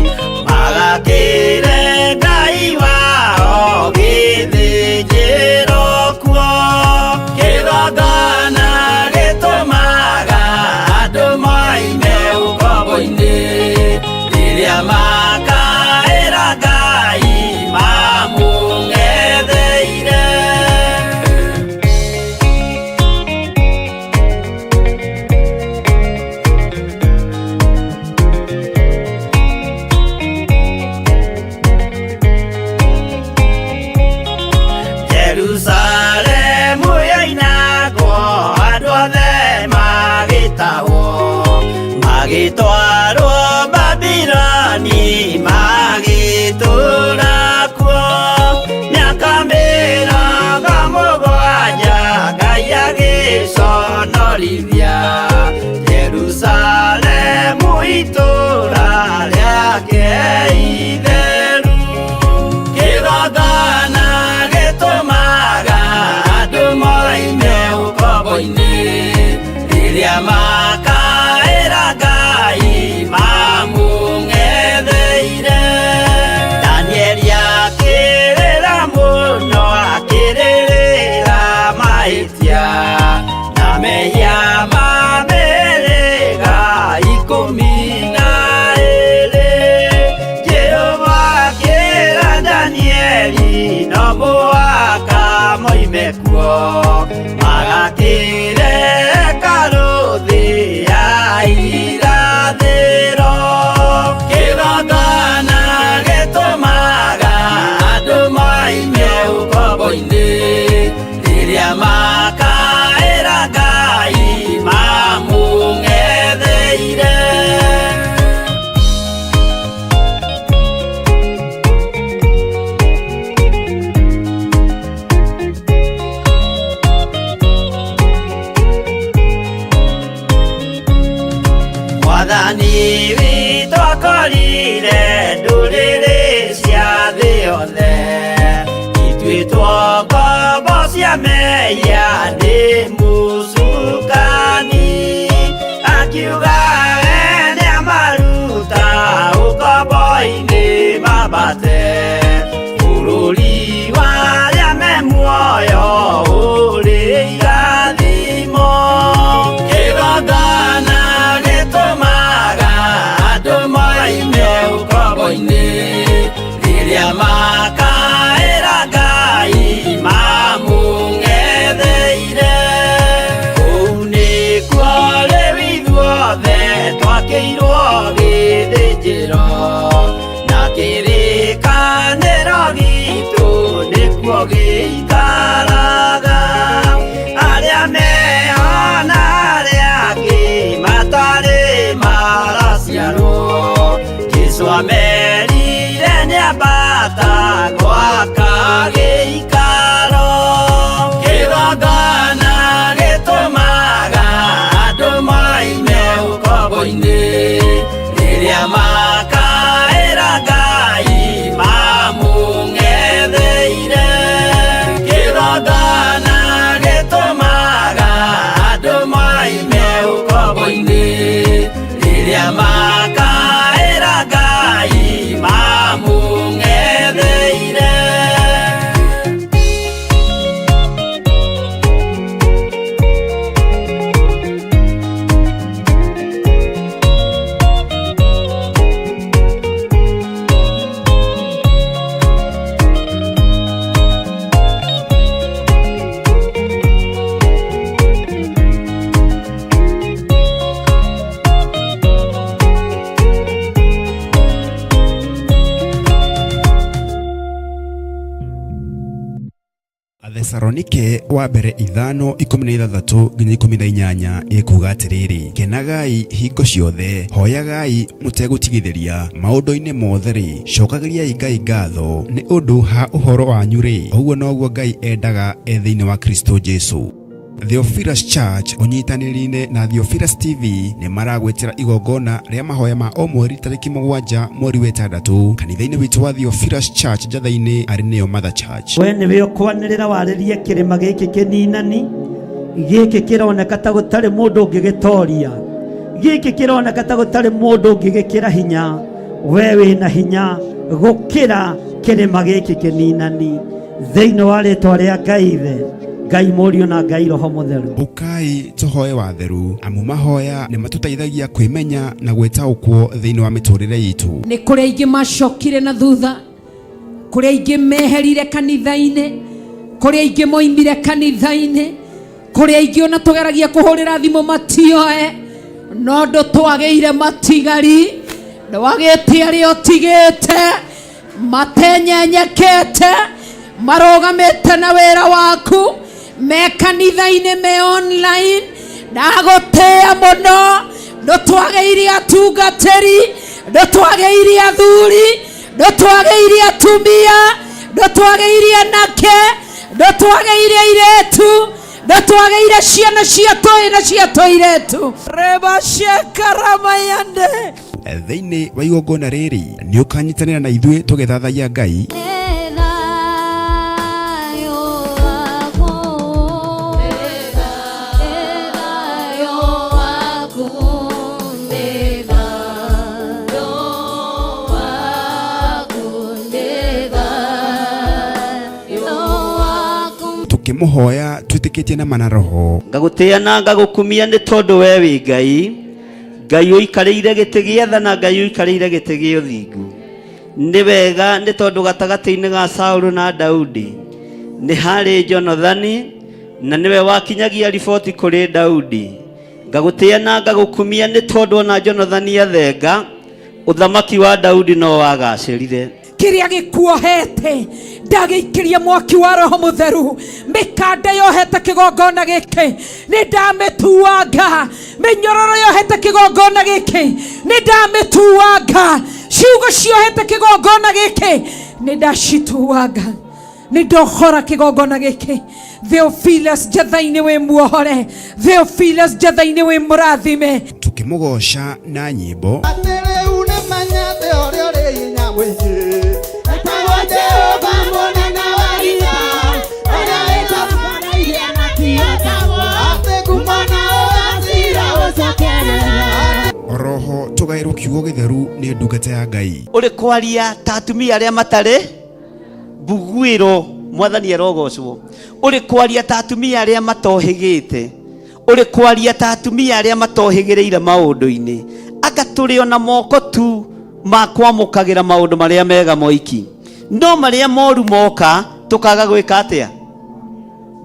Speaker 2: magakire Ngai wao githĩnjĩro kuo kĩgongona gĩtũmaga andũ moime ũkombo-inĩ rĩrĩa makaĩra Ngai mamũng'etheire. Jerusalemu yainagwo andũ othe magĩtahwo magĩtwarwo Babuloni magĩtũũra kuo mĩaka mĩrongo mũgwanja Ngai agĩconorithia Jerusalemu itũũra rĩake itheru. Kĩgongona gĩtũmaga andũ moime ũkombo-inĩ rĩrĩa makaĩra Ngai mamũng'etheire. Danieli akĩrĩra mũno akĩrĩrĩra mahĩtia na mehia ma mĩhĩrĩga 12. Jehova akĩra Danieli no mũhaka moime kuo magakĩre hekarũ ya irathĩro. Kĩgongona gĩtũmaga andũ moime ũkombo-inĩ rĩrĩa makaĩra Ngai mamũng'etheire. Mwathani witũ akorire ndũrĩrĩ cia thĩ yothe ituĩtwo ngombo cia mehia nĩ mũcukani, akiuga we nĩamaruta ũkombo-inĩ mambate bũrũri wa arĩa me muoyo ũrĩ irathimo. Kĩgongona gĩtũmaga andũ moime ũkombo-inĩ rĩrĩa makaĩra Ngai mamũng'etheire. Kũu nĩkuo rĩu ithuothe twakĩirwo gĩthĩnjĩro na kĩrĩkanĩro gitũ nĩkuo gĩikaraga. Arĩa meho na arĩa angĩ matarĩ maraciarwo Jesũ amerire nĩambata gwaka gĩikaro. Kĩgongona gĩtũmaga andũ moime ũkombo-inĩ rĩrĩa makaĩra Ngai mamũng'etheire. Kĩgongona gĩtũmaga andũ moime ũkombo-inĩ rĩrĩa makaĩra Ngai mamũng'etheire.
Speaker 1: Athesalonike wa mbere 5:16 nginya 18 ikuga atiriri, kenagai hingo ciothe, hoyagai mutegũtigithĩria, maũndũ-inĩ mothe ri cokagĩriai Ngai ngatho nĩ ũndũ ha ũhoro wanyu ri, ũguo noguo Ngai endaga thĩinĩ wa Kristo Jesu. Theophilus Church unyitanĩri-inĩ na Theophilus TV nĩ maragwetera igongona rĩa mahoya ma o mweri tarĩki 7 mweri wa 6 kanitha-inĩ witũ wa Theophilus Church Njatha-inĩ arĩ nĩyo Mother Church.
Speaker 4: We nĩwe ũkwanĩrĩra warĩrie kĩrĩma gĩkĩ kĩninani gĩkĩ kĩroneka ta gũtarĩ mũndũ ũngĩgĩtoria, giki kironeka ta gutari mundu ngigikira hinya we wina hinya gukira kirima giki kininani thiini wa ritwa ria Ngai Ithe Ngai Mũriũ na Ngai Roho Mũtheru.
Speaker 1: Ukai tuhoe watheru amu mahoya ni matutaithagia kwimenya na gwetaũkwo thiini wa miturire itu.
Speaker 3: Ni kuri aingi macokire na thutha, kuri aingi meherire kanitha-ini, kuri aingi moimire kanitha-ini, kuri aingi ona tugeragia kuhurira thimu matioe, no ndo twageire matigari, ndwagite aria utigite, matenyenyekete, marogamite na wira waku, me kanitha-ini me online, ndagutia muno, ndo twageire atungatiri, ndo twageire athuri, ndo twageire atumia, ndo twageire anake, ndo twageire airetu, ndo twageire ciana cia toi na cia toiretu reba shekarama yande
Speaker 1: thiini wa igongona riri ni ukanyitanira na ithuĩ tũgĩthathaiya Ngai tukimuhoya twitikitie na mana roho
Speaker 2: ngagutia na ngagukumia ni tondu we wi Ngai Ngai uikarĩire gĩtĩ gĩa tha na Ngai uikarĩire gĩtĩ gĩa ũthingu ni wega ni tondu gatagati-inĩ ga Saũlũ na Daudi ni harĩ Jonathani na niwe wakinyagia riboti kũrĩ Daudi ngagutia na ngagukumia ni tondu na Jonathani athenga uthamaki wa Daudi no wagacĩrire
Speaker 3: kiria gikuohete ndagiikiria mwaki wa Roho Mutheru mikanda yohete kigongona giki ni ndamituanga minyororo yohete kigongona giki ni ndamituanga ciugo ciohete kigongona giki ni ndacituanga ni ndohora kigongona giki Theophilus jathaini we muohore Theophilus jathaini we murathime
Speaker 1: tukimugoca na nyimbo Roho tugairwo kiugo githeru ni ndungata ya Ngai
Speaker 2: uri kwaria ta atumia aria matari mbuguiro mwathani arogocwo uri kwaria ta atumia aria matohigite uri kwaria ta atumia aria matohigireire maundu-ini anga turi ona moko tu makwamukagira maundu maria mega moiki no maria moru moka tukaga gwika atia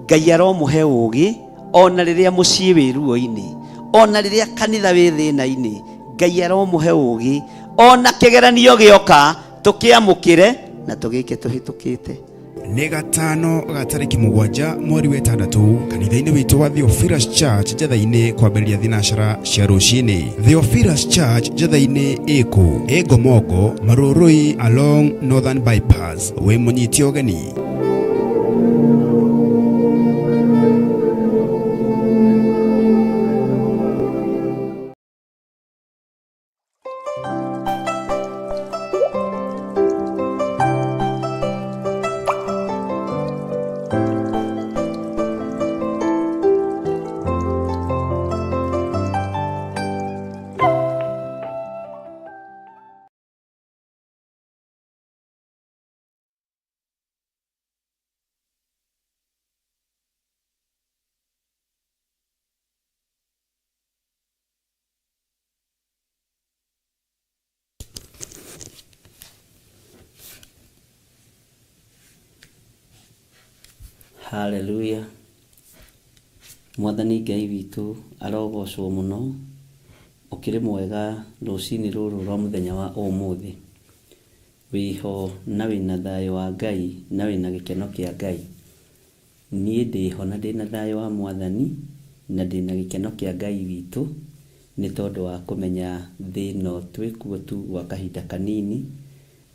Speaker 2: Ngai aromuhe ugi ona riria mucii wi ruo-ini ona riria kanitha wi thina-ini Ngai aromuhe ugi ona kigeranio gioka tukiamukire na tugike tuhitukite
Speaker 1: ni gatano ga tariki 7 mweri wa 6 kanitha-ini witu wa Theophilus Church jathaini kwambĩrĩria thinacara cia rũcinĩ Theophilus Church jathaini iku Gomongo Marũrũi along Northern Bypass we munyiti ogeni
Speaker 2: Hallelujah. Mwathani Ngai witu arogocwo muno ukiri mwega rucini ruru rwa muthenya wa umuthi wiho na wina thayo wa Ngai na wina gikeno kia Ngai nie ndiho na ndina thayo wa Mwathani na ndina gikeno kia Ngai witu ni tondu wa kumenya thino twikuo tu gwa kahinda kanini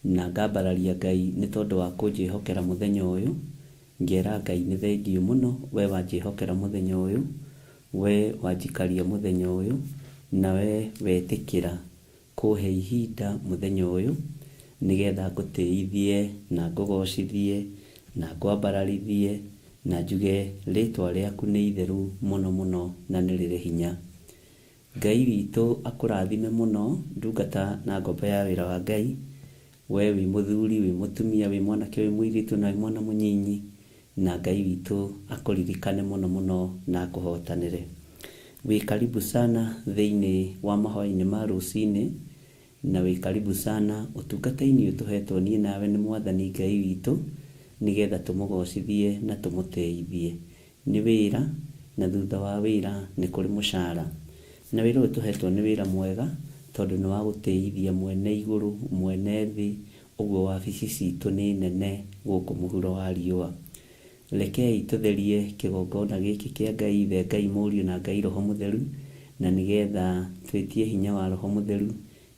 Speaker 2: na ngambararia Ngai ni tondu wa kunjihokera muthenya uyu ngera Ngai ni thengiũ muno we wanjihokera muthenya uyu we wanjikaria muthenya uyu na we wetikira kuhe ihinda muthenya uyu nigetha ngũtĩithie na ngũgocithie na ngwambararithie na njuge rĩtwa rĩaku nĩ itheru muno muno na nĩ rĩrĩ hinya
Speaker 5: Ngai witũ akũrathime mũno ndungata na ngombo ya wĩra wa Ngai, we wĩ mũthuri, wĩ mũtumia, wĩ mwanake, wĩ mũirĩtu na wĩ mwana mũnyinyi, na Ngai witũ akũririkane mũno mũno na akũhotanĩre. Wĩ karibu sana thĩinĩ wa mahoya-inĩ ma rũcinĩ, na wĩ karibu sana ũtungata-inĩ ũtũhetwo niĩ nawe nĩ Mwathani Ngai witũ, nĩgetha tũmũgocithie na tũmũteithie. Nĩ wĩra, na thutha wa wĩra nĩ kũrĩ mũcara, na wĩra ũyũ tũhetwo nĩ wĩra mwega, tondũ nĩ wa gũteithia mwene igũrũ, mwene thĩ, ũguo wabici citũ nĩ nene gũkũ mũhuro wa riũa. Rekei tũtherie kĩgongona gĩkĩ kĩa Ngai Ithe, Ngai Mũriũ na Ngai Roho Mũtheru, na nĩgetha twĩtie hinya wa Roho Mũtheru,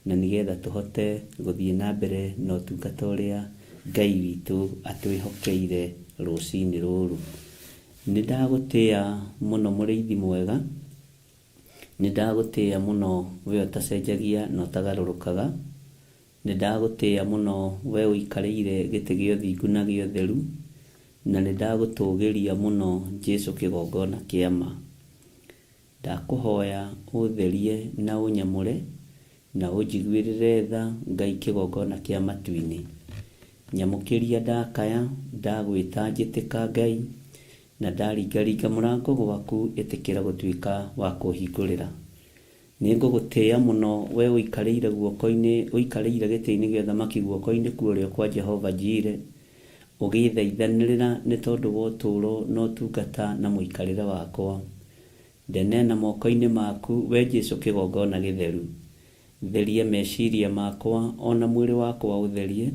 Speaker 5: na nĩgetha tũhote gũthiĩ na mbere na ũtungata ũrĩa Ngai witũ atwĩhokeire rũcinĩ rũrũ. Nĩ ndagũtĩĩa mũno mũrĩithi mwega, nĩ ndagũtĩĩa mũno we ũtacenjagia na ũtagarũrũkaga, nĩ ndagũtĩĩa mũno we ũikarĩire gĩtĩ gĩa ũthingu na gĩa ũtheru, na nĩ ndagũtũgĩria mũno Jesũ kĩgongona kĩa ma. Ndakũhoya ũtherie na ũnyamũre na ũnjiguĩrĩre tha Ngai kĩgongona kĩa matu-inĩ. Nyamũkĩria ndakaya, ndagwĩta njĩtĩka Ngai, na ndaringaringa mũrango gwaku ĩtĩkĩra gũtuĩka wa kũhingũrĩra. Nĩ ngũgũtĩĩa mũno we ũikarĩire guoko-inĩ, ũikarĩire gĩtĩ-inĩ gĩa ũthamaki guoko-inĩ kuo kwa Jehova Jireh, ũgĩthaithanĩrĩra nĩ tondũ wa ũtũũro na ũtungata na mũikarĩre wakwa. Ndenena moko-inĩ maku we Jesũ kĩgongona gĩtheru. Theria meciria makwa ona mwĩrĩ wakwa ũtherie,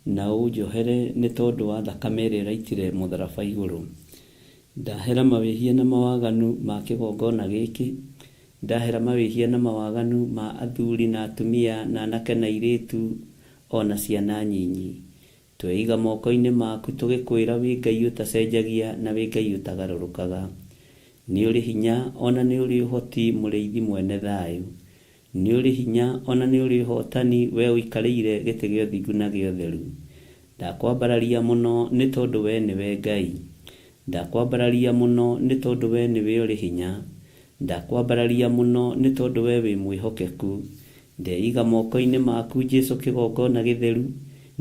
Speaker 5: na ũnjohere nĩ tondũ wa thakame ĩrĩa ĩraitire mũtharaba igũrũ. Ndahera mawĩhia na mawaganu ma kĩgongona gĩkĩ, ndahera mawĩhia na mawaganu ma athuri na atumia na anake na airĩtu ona ciana nyinyi. Tweiga moko-inĩ maku tũgĩkwĩra wĩ Ngai ũtacenjagia na wĩ Ngai ũtagarũrũkaga. Nĩ ũrĩ hinya ona nĩ ũrĩ ũhoti mũrĩithi mwene thayũ. Nĩ ũrĩ hinya ona nĩ ũrĩ ũhotani we ũikarĩire gĩtĩ gĩa ũthingu na gĩa ũtheru. Ndakwambararia mũno nĩ tondũ we nĩwe Ngai. Ndakwambararia mũno nĩ tondũ we nĩwe ũrĩ hinya. Ndakwambararia mũno nĩ tondũ we wĩ mwĩhokeku. Ndeiga moko-inĩ maku Jesũ kĩgongona gĩtheru,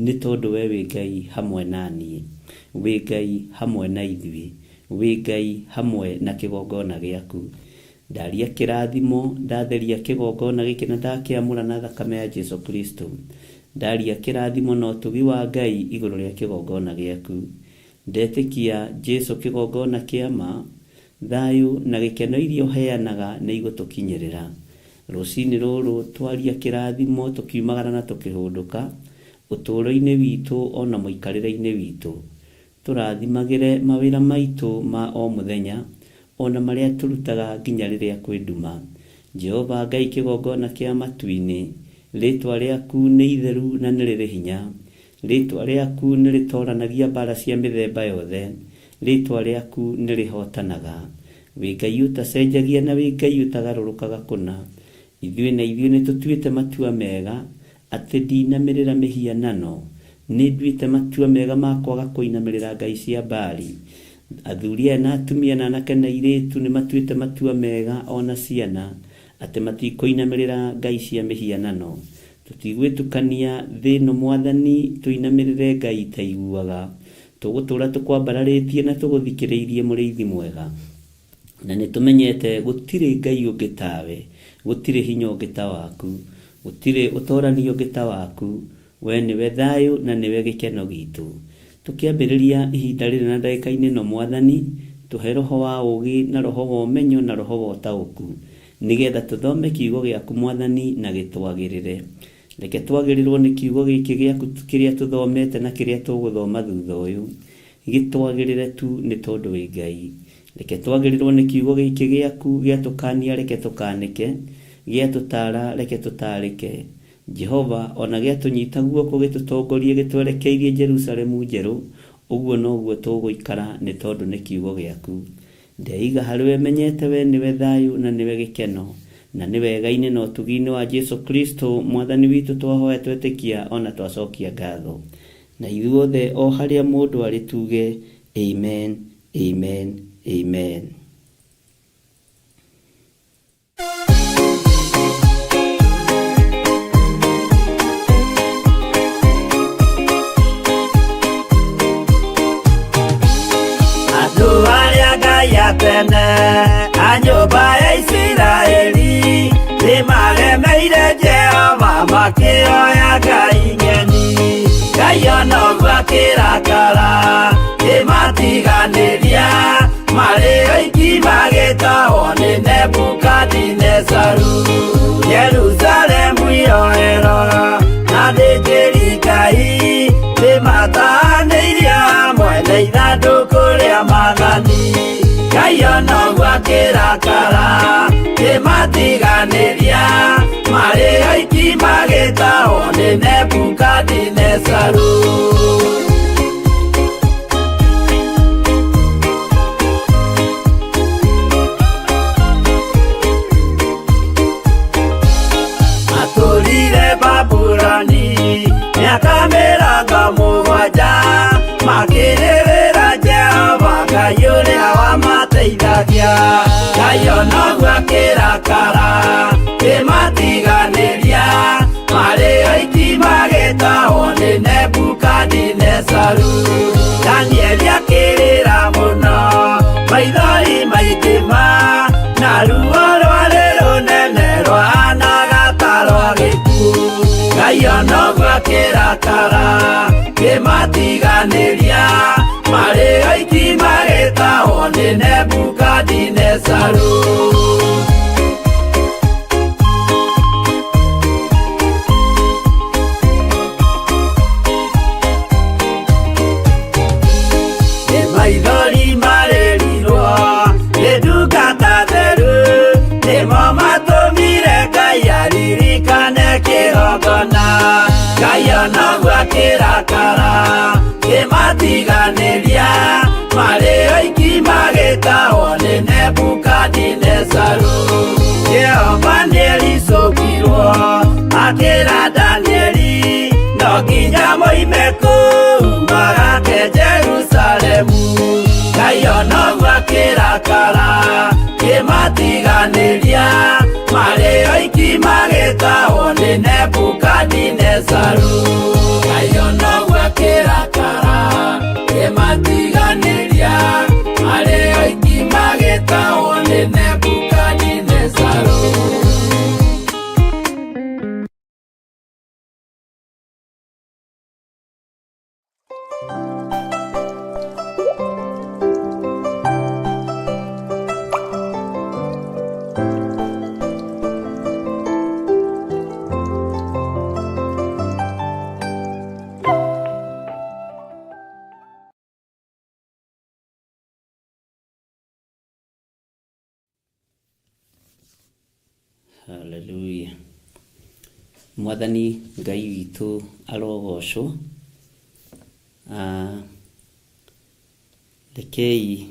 Speaker 5: nĩ tondũ we wĩ Ngai hamwe na niĩ, wĩ Ngai hamwe na ithuĩ, wĩ Ngai hamwe na kĩgongona gĩaku. Ndaria kĩrathimo, ndatheria kĩgongona gĩkĩ na ndakĩamũra na thakame ya Jesũ Kristo. Ndaria kĩrathimo na ũtugi wa Ngai igũrũ rĩa kĩgongona gĩaku. Ndetĩkia Jesũ kĩgongona kĩa ma, thayũ na gĩkeno iria ũheanaga nĩ igũtũkinyĩrĩra. Rũcinĩ rũrũ twaria kĩrathimo tũkiumagara na tũkĩhũndũka, ũtũũro-inĩ witũ ona mũikarĩre-inĩ witũ. Tũrathimagĩre mawĩra maitũ ma o mũthenya, ona marĩa tũrutaga nginya rĩrĩa kwĩ nduma. Jehova Ngai kĩgongona kĩa matu-inĩ, rĩtwa rĩaku nĩ itheru na nĩ rĩrĩ hinya. Rĩtwa rĩaku nĩ rĩtoranagia mbara cia mĩthemba yothe. Rĩtwa rĩaku nĩ rĩhotanaga. Wĩ Ngai ũtacenjagia na wĩ Ngai ũtagarũrũkaga kũna. Ithuĩ nĩ tũtuĩte matua mega atĩ ndinamĩrĩra mĩhianano. Nĩ nduĩte matua mega ma kwaga kũinamĩrĩra ngai cia Baali. Athuri aya na atumia na anake na airĩtu nĩ matuĩte matua mega ona ciana atĩ matikũinamĩrĩra ngai cia mĩhianano. Tũtigwĩtukania thĩ ĩno Mwathani tũinamĩrĩre ngai itaiguaga. Tũgũtũũra tũkwambararĩtie na tũgũthikĩrĩirie mũrĩithi mwega. Na nĩ tũmenyete gũtirĩ Ngai ũngĩ tawe, gũtirĩ hinya ũngĩ ta waku, gũtirĩ ũtorani ũngĩ ta waku. We nĩwe thayũ na nĩwe gĩkeno gitũ. Tũkĩambĩrĩria ihinda rĩrĩ na ndagĩka-inĩ ĩno Mwathani, tũhe roho wa ũũgĩ na roho wa ũmenyo na roho wa ũtaũku, nĩgetha tũthome kiugo gĩaku Mwathani na gĩtwagĩrĩre. Reke twagĩrĩrwo nĩ kiugo gĩkĩ gĩaku kĩrĩa tũthomete na kĩrĩa tũgũthoma thutha ũyũ. Gĩtwagĩrĩre tu nĩ tondũ wĩ Ngai. Reke twagĩrĩrwo nĩ kiugo gĩkĩ gĩaku, gĩatũkania reke tũkanĩke, gĩatũtaara reke tũtaarĩke. Jehova ona gĩatũnyita guoko gĩtũtongorie gĩtwerekeirie Jerusalemu njerũ, ũguo noguo tũgũikara nĩ tondũ nĩ kiugo gĩaku. Ndeiga harĩ we menyete we nĩwe thayũ na nĩwe gĩkeno, na nĩ wega-inĩ na ũtugi-inĩ wa Jesũ Kristo Mwathani witũ twahoya twetĩkia ona twacokia ngatho. Na ithuothe o harĩa mũndũ arĩ tuge amen, amen, amen.
Speaker 6: makene anyũmba ya Isiraeli nĩmaremeire Jehova makĩoya Ngai ng'eni. Ngai ona ũguo akĩrakara kĩmatiganĩria marĩ oiki magĩtahwo nĩ Nebukadinezaru. Jerusalemu iroero na thĩnjĩri Ngai nĩmatahanĩirio hamwe na ithandũkũ rĩa Mwathani. Ngai ona ũguo akĩrakara kĩmatiganĩria marĩ oiki magĩtahwo nĩ Nebukadinezaru. Atũrire Babuloni mĩaka mĩrongo mũgwanja makĩrĩrĩra Jehova Ngai ũrĩa wamateithagia. Ngai ona ũguo akĩrakara kĩmatiganĩria marĩ oiki magĩtahwo nĩ Nebukadinezaru. Danieli akĩrĩra mũno maithori maikĩma na ruo rwarĩ rũnene rwahanaga ta rwa gĩkuũ. Ngai ona ũguo akĩrakara kĩmatiganĩria marĩ oiki magĩtahwo nĩ Nebukadinezaru. Maithori marĩrirwo nĩ ndungata theru nĩmo matũmire Ngai aririkane kĩgongona. Ngai ona ũguo akĩrakara kĩmatiganĩria marĩ oiki magĩtahwo nĩ Nebukadinezaru. Jehova nĩericũkirwo akĩra Danieli no nginya moime kũu magake Jerusalemu. Ngai ona ũguo akĩrakara kĩmatiganĩria marĩ oiki magĩtahwo nĩ Nebukadinezaru. Ngai ona ũguo akĩrakara kĩmatiganĩria marĩ oiki magĩtahwo nĩ Nebukadinezaru.
Speaker 5: Hallelujah. Mwathani Ngai witũ arogocwo. Rekei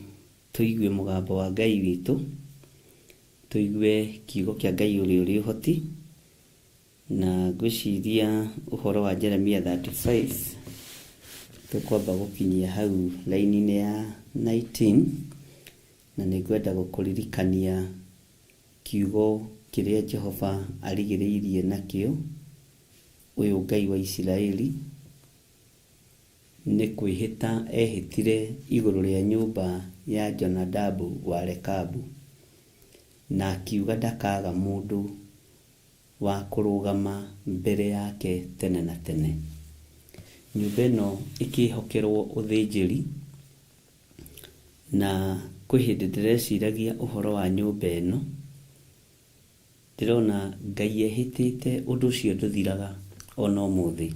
Speaker 5: tũigue mũgambo wa Ngai witũ, tũigue kiugo kĩa Ngai ũrĩa ũrĩ ũhoti, na ngwĩciria ũhoro wa Jeremia 35 tũkwamba gũkinyia hau laini-inĩ ya 19, na nĩngwenda gũkũririkania kiugo kĩrĩa Jehova arigĩrĩirie nakĩo ũyũ Ngai wa Isiraeli nĩ kwĩhĩta ehĩtire igũrũ rĩa nyũmba ya Jonadabu wa Rekabu, na akiuga ndakaga mũndũ wa kũrũgama mbere yake tene na tene. Nyũmba ĩno ĩkĩhokerwo ũthĩnjĩri, na kwĩ hĩndĩ ndĩreciragia ũhoro wa nyũmba ĩno ndĩrona Ngai ehĩtĩte ũndũ ũcio ndũthiraga ona ũmũthĩ.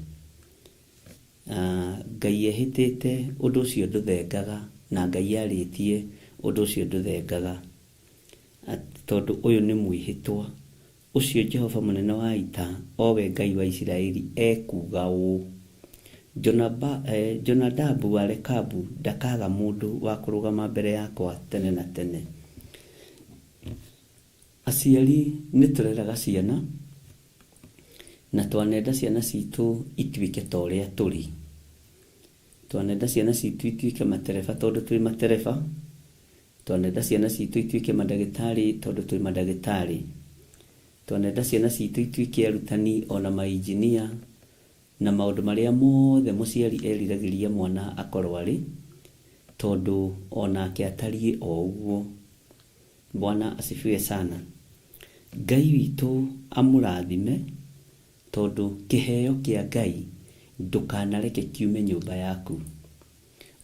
Speaker 5: Ngai ehĩtĩte ũndũ ũcio ndũthengaga, na Ngai arĩtie ũndũ ũcio ndũthengaga, tondũ ũyũ nĩ mwĩhĩtwa ũcio Jehova mũnene wa ita, owe Ngai wa Isiraeli ekuga ũũ: Jonadabu wa Rekabu ndakaga mũndũ wa kũrũgama mbere yakwa tene na tene. Aciari nĩ tũreraga ciana na twanenda ciana citũ ituĩke ta ũrĩa tũrĩ. Twanenda ciana citũ ituĩke matereba tondũ twĩ matereba. Twanenda ciana citũ ituĩke mandagĩtarĩ tondũ twĩ mandagĩtarĩ. Twanenda ciana citũ ituĩke arutani ona mainjinia na maũndũ marĩa mothe mũciari eriragĩria mwana akorwo arĩ, tondũ onake atariĩ o ũguo. Bwana asifiwe sana. Ngai witũ amũrathime, tondũ kĩheo kĩa Ngai ndũkanareke kiume nyũmba yaku.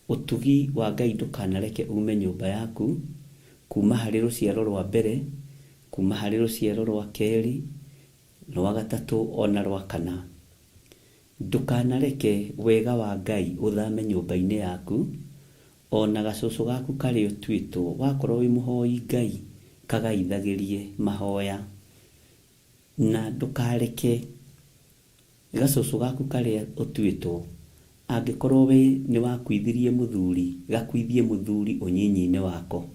Speaker 5: Ũtugi wa Ngai ndũkanareke ume nyũmba yaku, kuma harĩ rũciaro rwa mbere, kuma harĩ rũciaro rwa kerĩ, rwa gatatũ ona rwa kana. Ndũkanareke wega wa Ngai ũthame nyũmba-inĩ yaku, ona gacũcũ gaku karĩ ũtuĩtwo, wakorwo wĩ mũhoi Ngai kagaithagĩrie mahoya. Na ndũkareke gacũcũ gaku karĩa ũtuĩtwo, angĩkorwo we nĩ wakuithirie mũthuri, gakuithie mũthuri ũnyinyi-inĩ wako.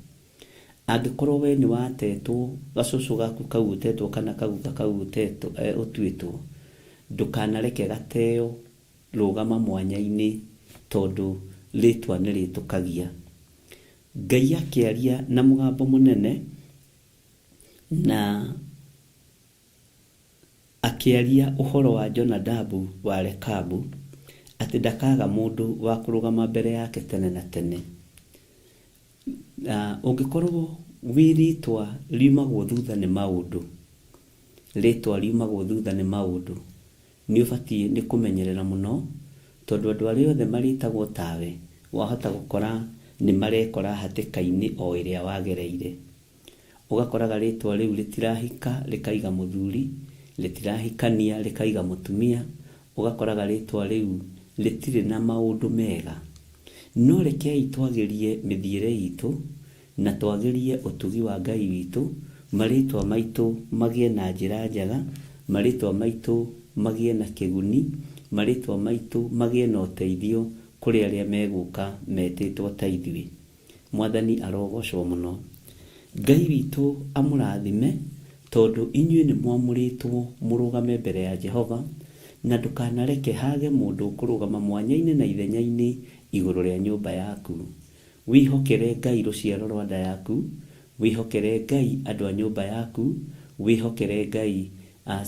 Speaker 5: Angĩkorwo we nĩ watetwo, gacũcũ gaku kau ũtetwo kana kaguka kau ũtuĩtwo, ndũkanareke gateo, rũgama mwanya-inĩ, tondũ rĩtwa nĩ rĩtũkagia. Ngai akĩaria na mũgambo mũnene, na akĩaria ũhoro wa Jonadabu wa Rekabu, atĩ ndakaga mũndũ wa kũrũgama mbere yake tene na tene. Ũngĩkorwo wĩ rĩtwa riumagwo thutha nĩ maũndũ, rĩtwa riumagwo thutha nĩ maũndũ, nĩ ũbatiĩ nĩ kũmenyerera mũno, tondũ andũ arĩa othe marĩtagwo tawe, wahota gũkora nĩ marekora hatĩka-inĩ o ĩrĩa wagereire. Ũgakoraga rĩtwa rĩu rĩtirahika rĩkaiga mũthuri, rĩtirahikania rĩkaiga mũtumia, ũgakoraga rĩtwa rĩu rĩtirĩ na maũndũ mega. No rekei twagĩrie mĩthiĩre itũ, na twagĩrie ũtugi wa Ngai witũ, marĩtwa maitũ magĩe na njĩra njega, marĩtwa maitũ magĩe na kĩguni, marĩtwa maitũ magĩe na ũteithio kũrĩ arĩa megũka metĩtwo ta ithuĩ. Mwathani arogocwo mũno. Ngai witũ amũrathime, tondũ inyuĩ nĩ mwamũrĩtwo mũrũgame mbere ya Jehova, na ndũkanareke hage mũndũ kũrũgama mwanya-inĩ na ithenya-inĩ igũrũ rĩa nyũmba yaku. Wĩhokere Ngai rũciaro rwa nda yaku, wĩhokere Ngai andũ a nyũmba yaku, wĩhokere Ngai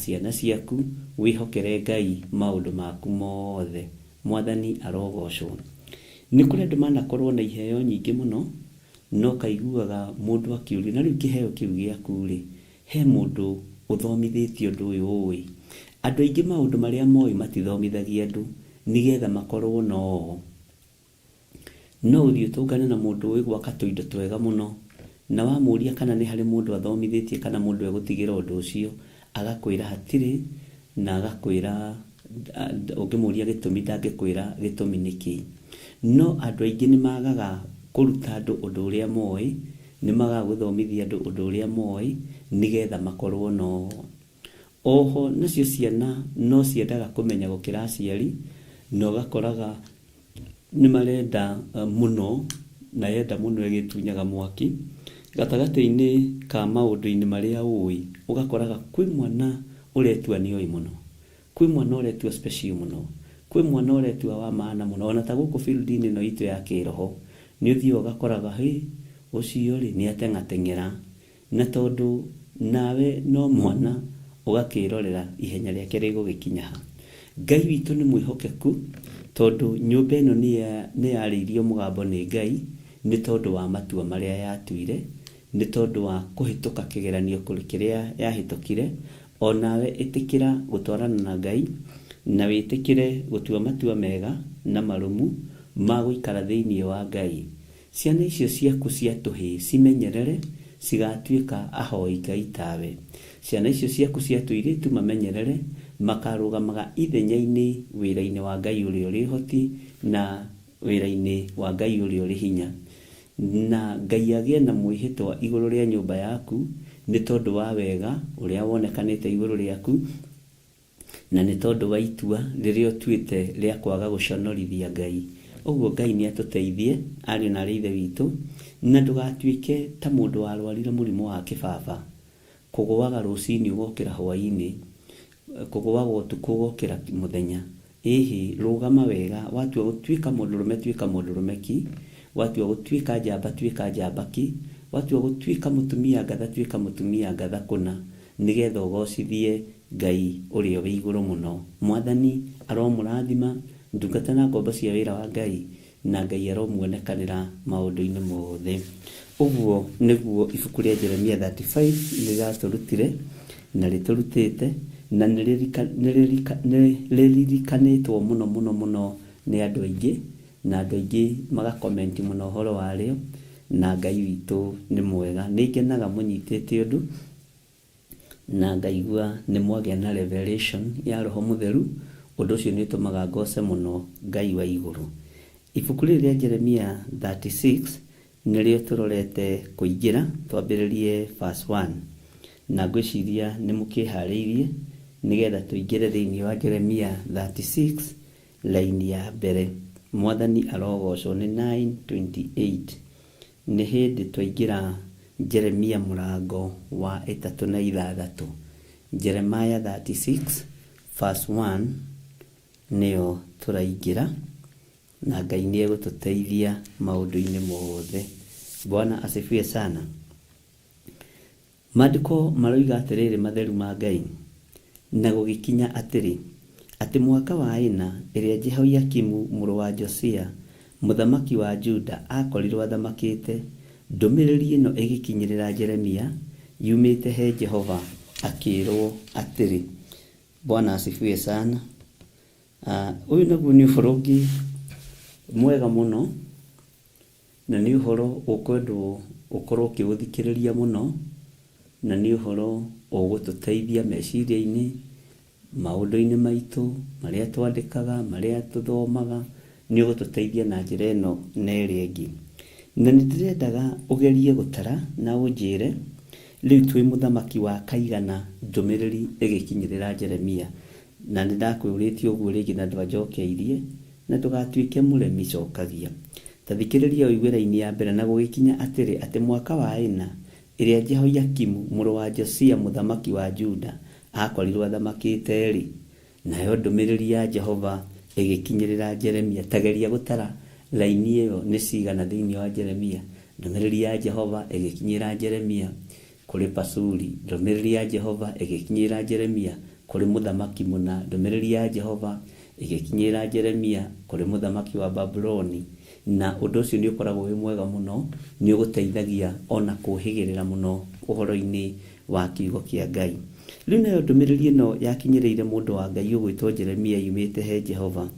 Speaker 5: ciana ciaku, wĩhokere Ngai maũndũ maku mothe. Mwathani arogocwo. Nĩ kũrĩ andũ manakorwo na iheo nyingĩ mũno, no kaiguaga mũndũ akĩũria, na rĩu kĩheo kĩu gĩaku-rĩ, he mũndũ ũthomithĩtie ũndũ ũyũ ũĩ? Andũ aingĩ maũndũ marĩa moĩ matithomithagia andũ, nĩgetha makorwo na ũhoro. No ũthiĩ ũtũngane na mũndũ ũĩ gwaka tũindo twega mũno, na wamũria kana nĩ harĩ mũndũ athomithĩtie kana mũndũ egũtigĩra ũndũ ũcio, agakwĩra hatirĩ, na agakwĩra, ũngĩmũria gĩtũmi ndangĩkwĩra gĩtũmi nĩkĩ. No andũ aingĩ nĩ magaga kũruta andũ ũndũ ũrĩa moĩ, nĩ magaga gũthomithia andũ ũndũ ũrĩa moĩ, nĩgetha makorwo na ũhoro. Oho nacio ciana no ciendaga kũmenya gũkĩra aciari, na ũgakoraga nĩ marenda mũno, na yenda mũno ĩgĩtunyaga mwaki gatagatĩ-inĩ ka maũndũ-inĩ marĩa ũĩ. Ũgakoraga kwĩ mwana ũretua nĩ oĩ mũno, kwĩ mwana ũretua special mũno, kwĩ mwana ũretua wa maana mũno, ona ta gũkũ field-inĩ ĩno itũ ya kĩroho, nĩ ũthiĩ ũgakoraga ũcio-rĩ nĩ ateng'ateng'era, na tondũ nawe no mwana, ũgakĩrorera ihenya rĩake rĩgũgĩkinya ha. Ngai witũ nĩ mwĩhokeku, tondũ nyũmba ĩno nĩ yarĩirio mũgambo nĩ Ngai, nĩ tondũ wa matua marĩa yatuire, nĩ tondũ wa kũhĩtũka kĩgeranio kũrĩ kĩrĩa yahĩtũkire. Onawe ĩtĩkĩra gũtwarana na Ngai, na wĩtĩkĩre gũtua matua mega na marũmu ma gũikara thĩinĩ wa Ngai. Ciana icio ciaku cia tũhĩĩ cimenyerere, cigatuĩka ahoi Ngai tawe. Ciana icio ciaku cia tũirĩtu mamenyerere, makarũgamaga ithenya-inĩ wĩra-inĩ wa Ngai ũrĩa ũrĩ hoti, na wĩra-inĩ wa Ngai ũrĩa ũrĩ hinya. Na Ngai agĩe na mwĩhĩtwa igũrũ rĩa nyũmba yaku, nĩ tondũ wa wega ũrĩa wonekanĩte igũrũ rĩaku, na nĩ tondũ wa itua rĩrĩa ũtuĩte rĩa kwaga gũconorithia Ngai. Ũguo Ngai nĩ atũteithie, ariũ na ithe witũ, na ndũgatuĩke ta mũndũ warwarire mũrimũ wa kĩbaba, kũgũaga rũcinĩ ũgokĩra hwaĩ-inĩ, kũgũaga ũtukũ ũgokĩra mũthenya. Ĩhĩ, rũgama wega, watua gũtuĩka mũndũrũme tuĩka mũndũrũmeki, watua gũtuĩka njamba tuĩka njambaki, watua gũtuĩka mũtumia ngatha tuĩka mũtumia ngatha kũna, nĩgetha ũgocithie Ngai ũrĩa wĩ igũrũ mũno. Mwathani aromũrathima, ndungata na ngombo cia wĩra wa Ngai, na Ngai aromuonekanĩra maũndũ-inĩ mothe. Ũguo nĩguo ibuku rĩa Jeremia 35 rĩratũrutire na rĩtũrutĩte na nĩrĩririkanĩtwo mũno nĩ andũ aingĩ, na andũ aingĩ magakomenti mũno ũhoro warĩo, na Ngai witũ nĩ mwega. Nĩngenaga mũnyitĩte ũndũ na ngaigua nĩ mwagĩa na revelation ya Roho Mũtheru. Ũndũ ũcio nĩ ũtũmaga ngoce mũno Ngai wa igũrũ. Ibuku rĩrĩ rĩa Jeremia 36 nĩrĩo tũrorete kũingĩra, twambĩrĩrie verse 1, na ngwĩciria nĩ mũkĩharĩirie nĩgetha tũingĩre thĩinĩ wa Jeremia 36 laini ya mbere. Mwathani arogocwo. Nĩ 9:28 nĩ hĩndĩ twaingĩra Jeremia mũrango wa 36. Jeremiah 36 verse 1 nĩyo tũraingĩra, na Ngai nĩ egũtũteithia maũndũ-inĩ mothe. Bwana asifiwe sana. Maandĩko maroiga atĩrĩrĩ, matheru ma Ngai, na gũgĩkinya atĩrĩ, atĩ mwaka wa 4 ĩrĩa Jehoiakimu mũrũ wa Josia mũthamaki wa Juda akorirwo athamakĩte, ndũmĩrĩri ĩno ĩgĩkinyĩrĩra Jeremia yumĩte he Jehova, akĩrwo atĩrĩ. Bwana asifiwe sana. Ũyũ naguo nĩ ũhoro ũngĩ mwega mũno, na nĩ ũhoro ũkwendwo ũkorwo ũkĩũthikĩrĩria mũno, na nĩ ũhoro ũgũtũteithia meciria-inĩ, maũndũ-inĩ maitũ marĩa twandĩkaga, marĩa tũthomaga, nĩ ũgũtũteithia na njĩra ĩno na ĩrĩa ĩngĩ. Na nĩ ndĩrendaga ũgerie gũtara na ũnjĩre rĩu twĩ mũthamaki wa kaigana ndũmĩrĩri ĩgĩkinyĩrĩra Jeremia. Na nĩ ndakwĩrĩtie ũguo rĩngĩ na ndwanjokeirie, na ndũgatuĩke mũremi cokagia. Ta thikĩrĩria ũigue raini ya mbere. Na gũgĩkinya atĩrĩ, atĩ mwaka wa 4 ĩrĩa Jehoiakimu mũrũ wa Josia mũthamaki wa Juda akorirwo athamakĩte rĩ, nayo ndũmĩrĩri ya Jehova ĩgĩkinyĩrĩra Jeremia. Tageria gũtara laini ĩyo nĩ cigana thĩinĩ wa Jeremia. Ndũmĩrĩri ya Jehova ĩgĩkinyĩra Jeremia kũrĩ Pasuri. Ndũmĩrĩri ya Jehova ĩgĩkinyĩra Jeremia kũrĩ mũthamaki mũna. Ndũmĩrĩri ya Jehova ĩgĩkinyĩra Jeremia kũrĩ mũthamaki wa Babuloni. Na ũndũ ũcio nĩ ũkoragwo wĩ mwega mũno, nĩ ũgũteithagia ona kũhĩgĩrĩra mũno ũhoro-inĩ wa kiugo kĩa Ngai. Rĩu nayo ndũmĩrĩri ĩno yakinyĩrĩire mũndũ wa Ngai ũgwĩtwo Jeremia yumĩte he Jehova.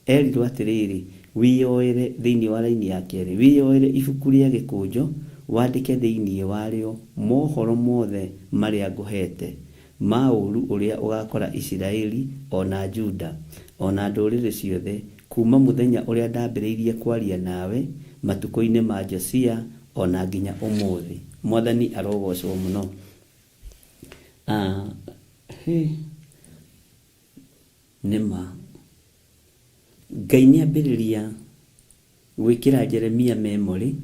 Speaker 5: Erirwo atĩrĩrĩ, wĩyoere thĩinĩ wa laini ya kerĩ, wĩyoere ibuku rĩa gĩkũnjo, wandĩke thĩinĩ warĩo mohoro mothe marĩa ngũhete, ma ũru ũrĩa ũgakora Isiraeli ona Juda ona ndũrĩrĩ ciothe, kuma mũthenya ũrĩa ndambĩrĩirie kwaria nawe matukũ-inĩ ma Josia ona nginya ũmũthĩ. Mwathani arogocwo mũno. Nĩma Ngai nĩambĩrĩria gwĩkĩra Jeremia memory,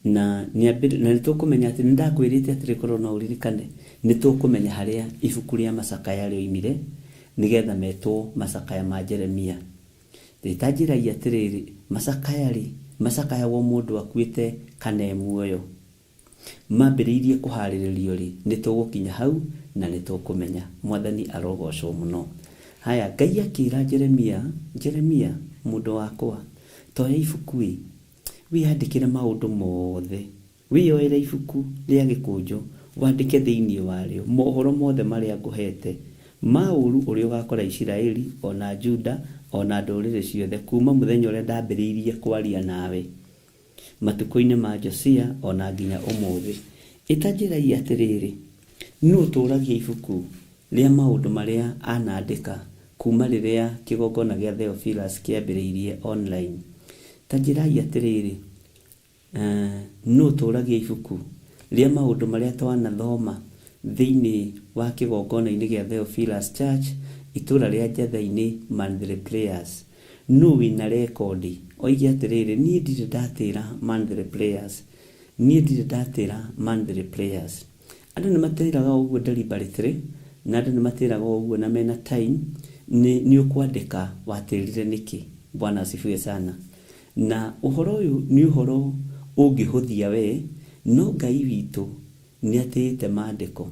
Speaker 5: na nĩtũkũmenya atĩ nĩndakwĩrĩte atĩrĩ, korwo no ũririkane, nĩtũkũmenya harĩa ibuku rĩa macakaya rĩoimire, nĩgetha metwo macakaya ma Jeremia. Rĩtanjĩragia atĩrĩrĩ, macakaya wa mũndũ akuĩte kana muoyo mambĩrĩirie kũharĩrĩrio rĩ, nĩtũgũkinya hau na nĩtũkũmenya. Mwathani arogocwo mũno. Haya, Ngai akĩra Jeremia mũndũ wakwa, toya ibuku wĩandĩkĩre maũndũ mothe, wĩyoere ibuku rĩa gĩkũnjo, wandĩke thĩinĩ warĩo mohoro mothe marĩa ngũhete, ma ũru ũrĩa ũgakora Isiraeli ona Juda ona ndũrĩrĩ ciothe, kuma mũthenya ũrĩa ndambĩrĩirie kwaria nawe matukũ-inĩ ma Josia ona nginya ũmũthĩ. Ĩtanjĩragia atĩrĩrĩ, nũ tũragia ibuku rĩa maũndũ marĩa anandĩka kuma rĩrĩa kĩgongona gĩa Theophilus kĩambĩrĩirie online. Tanjĩragia atĩrĩrĩ, nũ tũragia ibuku rĩa maũndũ marĩa twanathoma thĩinĩ wa kĩgongona-inĩ gĩa Theophilus Church itũra rĩa Njatha-inĩ monthly prayers. Nũ wĩna rekondi oige atĩrĩrĩ, niĩ ndirĩ ndatĩra monthly prayers, niĩ ndirĩ ndatĩra monthly prayers. Andũ nĩmatĩraga ũguo deliberately, na andũ nĩmatĩraga ũguo na mena time. Nĩ ũkwandĩka watĩrire nĩkĩ? Bwana asifiwe sana. Na ũhoro ũyũ nĩ ũhoro ũngĩhũthia we, no Ngai witũ nĩ atĩte maandĩko.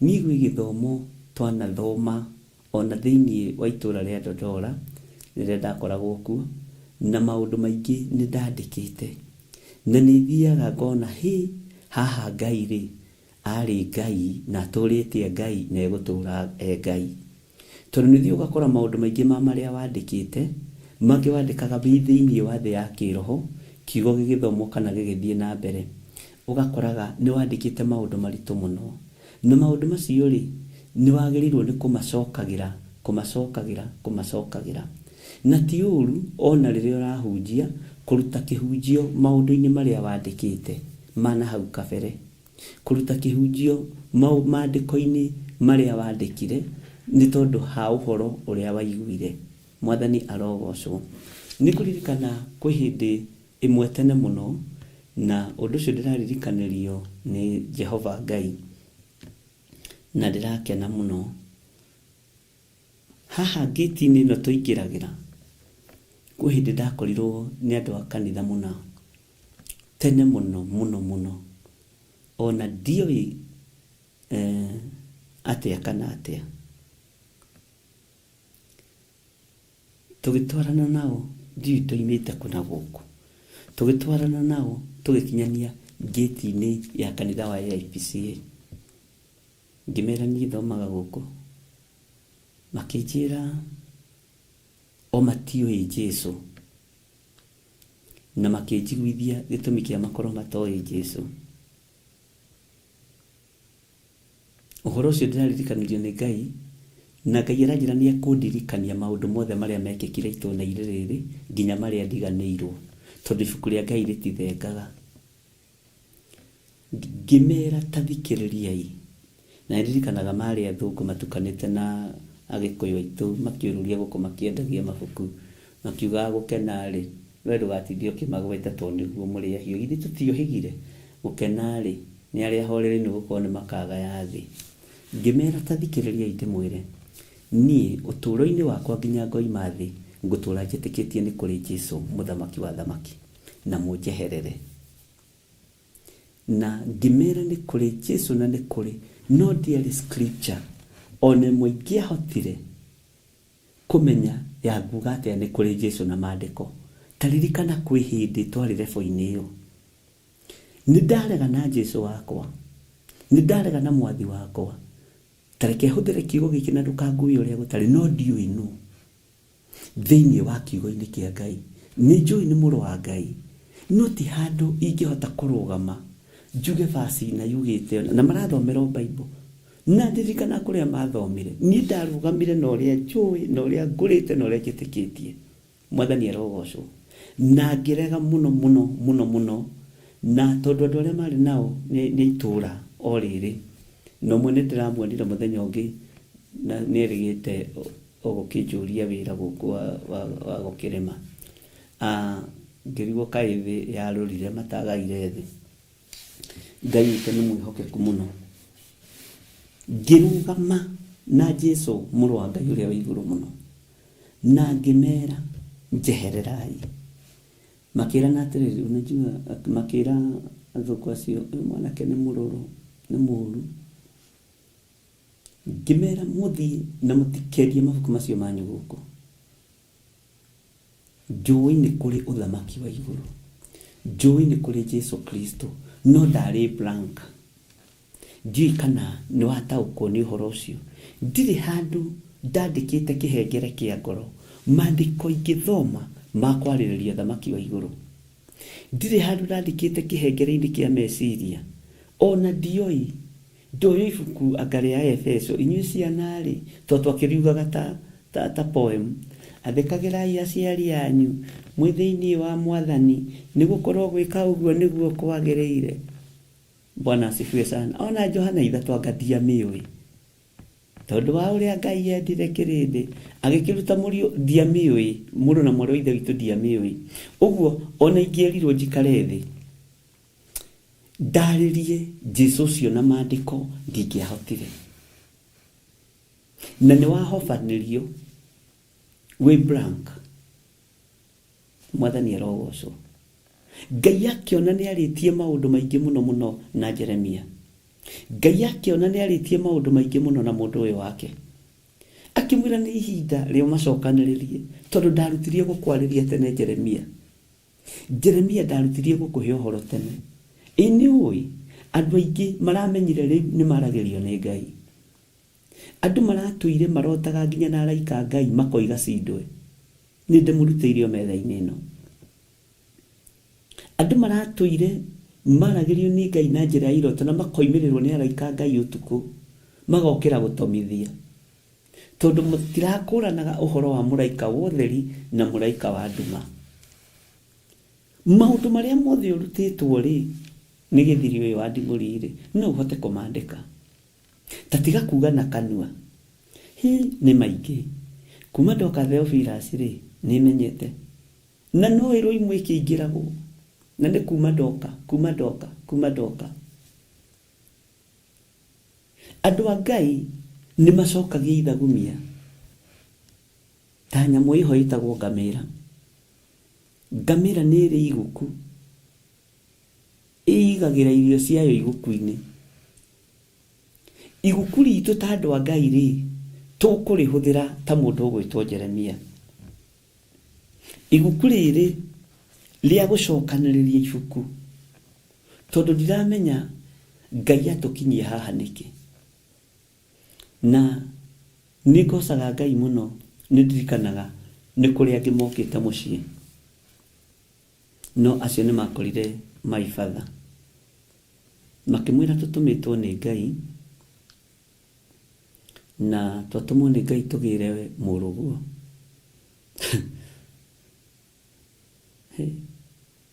Speaker 5: Niĩ gwĩ gĩthomo twanathoma ona thĩinĩ wa itũra rĩa Dodora rĩrĩa ndakoragwo kuo, na maũndũ maingĩ nĩ ndandĩkĩte. na nĩ thiaga ngona haha Ngai rĩ arĩ Ngai na atũrĩte Ngai na egũtũra Ngai. Tondũ nĩ thiĩ ũgakora maũndũ maingĩ marĩa wandĩkĩte mangĩ wandĩkaga thĩinĩ wa thĩ ya kĩroho, kiugo gĩgĩthomwo kana gĩgĩthiĩ na mbere, ũgakoraga nĩ wandĩkĩte maũndũ maritũ mũno, na maũndũ macio rĩ nĩ wagĩrĩirwo nĩ kũmacokagĩra. Na ti ũru ona rĩrĩa ũrahunjia kũruta kĩhunjio maũndũ-inĩ marĩa wandĩkĩte mana hau kabere, kũruta kĩhunjio maandĩko-inĩ marĩa wandĩkire nĩ tondũ ha ũhoro ũrĩa waiguire. Mwathani arogocwo. Nĩ kũririkana kwĩ hĩndĩ ĩmwe tene mũno, na ũndũ ũcio ndĩraririkanĩrio nĩ Jehova Ngai na ndĩrakena mũno. Haha gate-inĩ ĩno tũingĩragĩra, kwĩ hĩndĩ ndakorirwo nĩ andũ a kanitha mũna tene mũno, ona ndiũĩ atĩa kana atĩa. Tũgĩtwarana nao ndiũĩ tũimĩte kũ na gũkũ, tũgĩtwarana nao tũgĩkinyania gate-inĩ ya kanitha wa AIPCA. Ngĩmera niĩ thomaga gũkũ, makĩnjĩra o matiũĩ Jesũ na makĩnjiguithia gĩtũmi kĩa makorwo matoĩ Jesũ. Ũhoro ũcio ndĩraririkanirio nĩ Ngai, na Ngai aranjĩra nĩ ekũndirikania maũndũ mothe marĩa mekĩkire itũũra-inĩ rĩrĩ nginya marĩa ndiganĩirwo, tondũ ibuku rĩa Ngai rĩtithengaga. Ngĩmera ta thikĩrĩriai, na ndirikanaga marĩ athũngũ matukanĩte na Agĩkũyũ aitũ makĩũrũria gũkũ makĩendagia mabuku, makiugaga gũkena-rĩ we ndũgatindie ũkĩmagweta tondũ nĩguo mũrĩ ahiũ, githĩ tũtiohĩgire? Gũkena-rĩ nĩ arĩa ahoreri nĩ gũkorwo nĩ makagaya thĩ. Ngĩmera ta thikĩrĩriai ndĩmwĩre, niĩ ũtũũro-inĩ wakwa nginya ngoima thĩ ngũtũũra njĩtĩkĩtie nĩ kũrĩ Jesũ mũthamaki wa thamaki na mũnjeherere. Na ngĩmera nĩ kũrĩ Jesũ na nĩ kũrĩ no ndiarĩ scripture ona ĩmwe ingĩahotire kũmenya ya nguga atĩa nĩ kũrĩ Jesũ na maandĩko. Ta ririkana kwĩ hĩndĩ twarĩ revo-inĩ ĩyo, nĩ ndarega na Jesũ wakwa, nĩ ndarega na mwathi wakwa, ta reke hũthĩre kiugo gĩkĩ na ndũkangue ũrĩa gũtarĩ, no ndiũĩ nũ thĩinĩ wa kiugo-inĩ kĩa Ngai. Nĩ njũĩ nĩ mũrũ wa Ngai, no ti handũ ingĩhota kũrũgama njuge basi na yugĩte na marathomerwo Bible na ndirikana kũrĩa mathomire. Niĩ ndarũgamire na ũrĩa njũĩ na ũrĩa ngũrĩte na ũrĩa njĩtĩkĩtie. Mwathani arogocwo. Na ngĩrega mũno, na tondũ andũ arĩa marĩ nao nĩ itũũra o rĩrĩ, na ũmwe nĩ ndĩramuonire mũthenya ũngĩ na nĩ erĩgĩte ũgũkĩnjũria wĩra gũkũ wa gũkĩrĩma. Ngĩrigwo kaĩ thĩ yarũrire matagaire thĩ. Ngai witũ nĩ mwĩhokeku mũno. Ngĩrũgama na Jesũ mũrũ wa Ngai ũrĩa wĩ igũrũ mũno, na ngĩmera njehererai. Makĩrana atĩrĩrĩ, unajua, makĩra athũngũ acio mwanake nĩ mũrũrũ, nĩ mũũru. Ngĩmera mũthiĩ na mũtikerie mabuku macio manyu gũkũ. Njũĩ nĩ kũrĩ ũthamaki wa igũrũ, njũĩ nĩ kũrĩ Jesũ Kristo, no ndarĩ blank. Ndiũĩ kana nĩ wataũkwo nĩ ũhoro ũcio. Ndirĩ handũ ndandĩkĩte kĩhengere kĩa ngoro, maandĩko ingĩthoma ma kwarĩrĩria ũthamaki wa igũrũ. Ndirĩ handũ ndandĩkĩte kĩhengere-inĩ kĩa meciria, ona ndiũĩ ibuku anga rĩa Efeso. Inyuĩ ciana-rĩ, tondũ twakĩriugaga ta poem, athĩkagĩrai aciari anyu mwĩ thĩinĩ wa Mwathani, nĩ gũkorwo gwĩka ũguo nĩguo kwagĩrĩire. Bwana asifiwe sana. Ona Johana 3 anga ndiamĩũĩ, tondũ wa ũrĩa Ngai endire kĩrĩndĩ agĩkĩruta mũriũ, ndiamĩũĩ. Mũrũ na mwarĩ wa ithe witũ ndiamĩũĩ. Ũguo ona ingĩerirwo njikare thĩ ndarĩrie Jesũ ũcio na maandĩko ndingĩahotire. Na nĩ wahobanĩrio wĩ blank. Mwathani arogocwo. Ngai akĩona nĩ arĩtie maũndũ maingĩ mũno na Jeremia. Ngai akĩona nĩ arĩtie maũndũ maingĩ mũno na mũndũ ũyũ wake, akĩmwĩra nĩ ihinda rĩo macokanĩrĩrie, tondũ ndarutirie gũkwarĩria tene Jeremia. Jeremia ndarutirie gukuhe uhoro tene. Ini ui andu aingi maramenyire riu ni maragerio ni Ngai. Andu maratuire marotaga nginya na araika Ngai makoiga cindwe. Ni ndimurutiire metha-ini ino. Andu maratuire maragerio ni Ngai na njira ya iroto na makoimirirwo ni araika Ngai utuku magokira gutomithia. Tondu mutirakuranaga uhoro wa muraika wa utheri na muraika wa nduma. Maundu maria mothe urutitwo ri ni githiri uyu wa ndiguri ri no uhote kumandika. Tatiga kuga na kanua. Ni maingi. Kuma ndoka Theophilus ri ni menyete. Na no iro imwe kiingiragwo. Na ni kuma ndoka. Andu a Ngai ni macokagia ithagumia. Ta nyamu iho itagwo ngamira. Ngamira ni iri iguku. Igagira irio ciayo iguku-ini. Iguku ritu ta andu a Ngai ri tukurihuthira ta mundu ugwitwo Jeremia. Iguku riri ria gucokaniriria ibuku. Tondu ndiramenya Ngai atukinyie haha niki. Na nigocaga Ngai muno nindirikanaga ni kuri angi mokite mucii. No acio ni makorire my father. Makimwira tutumitwo ni Ngai. Na twatumwo ni Ngai tugire muruguo.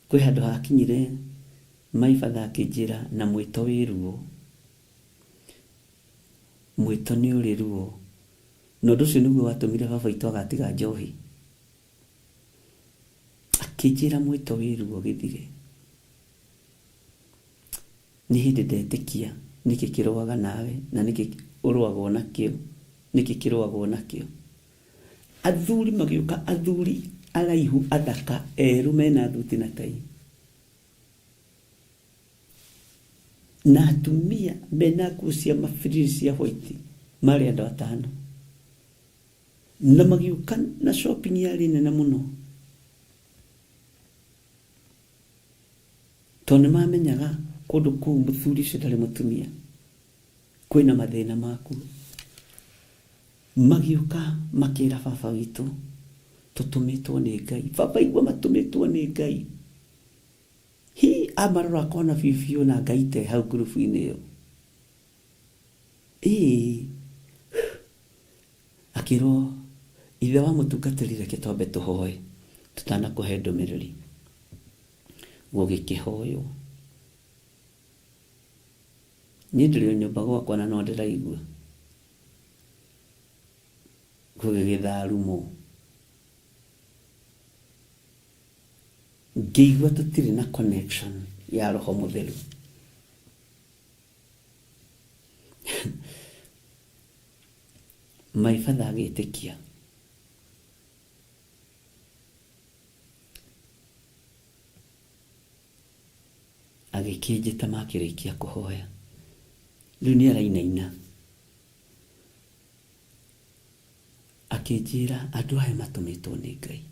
Speaker 5: Kwi handu hakinyire my father akijira na mwito wiruo. Mwito ni uri ruo. No nducio niguo watumire baba itu agatiga njohi. Akijira mwito wiruo githire. Ni hindi ndetikia niki kiroaga nawe na niki uruagwo nakio. Niki kiroagwo nakio. Athuri magiuka athuri araihu athaka eru mena thuti na tai. Na atumia mena kucia mabiriri cia white mari andu atano. Na magiuka na shopping yari nene muno. Tondu mamenyaga kundu kuu muthuri ucio ndari mutumia. Kwina mathina maku. Magiuka makira baba witu tutumitwo ni Ngai. Baba igua matumitwo ni Ngai. Amarora kona fifio na Ngai te hau grupu-ini iyo. Akiro ithe wa mutungatirire kitombe tuhoe tutana kuhe ndumiriri. Gugikihoyo. Ni ndiri nyumba gwakwa na no ndiraigua. Gugigitharumo. Ngĩigua tutire na connection ya roho mutheru. My father agĩtĩkia. Agĩkĩnjĩta makĩrĩkia kũhoya. Rĩu nĩ arainaina. Akĩnjĩra andũ aya matũmĩtwo nĩ Ngai.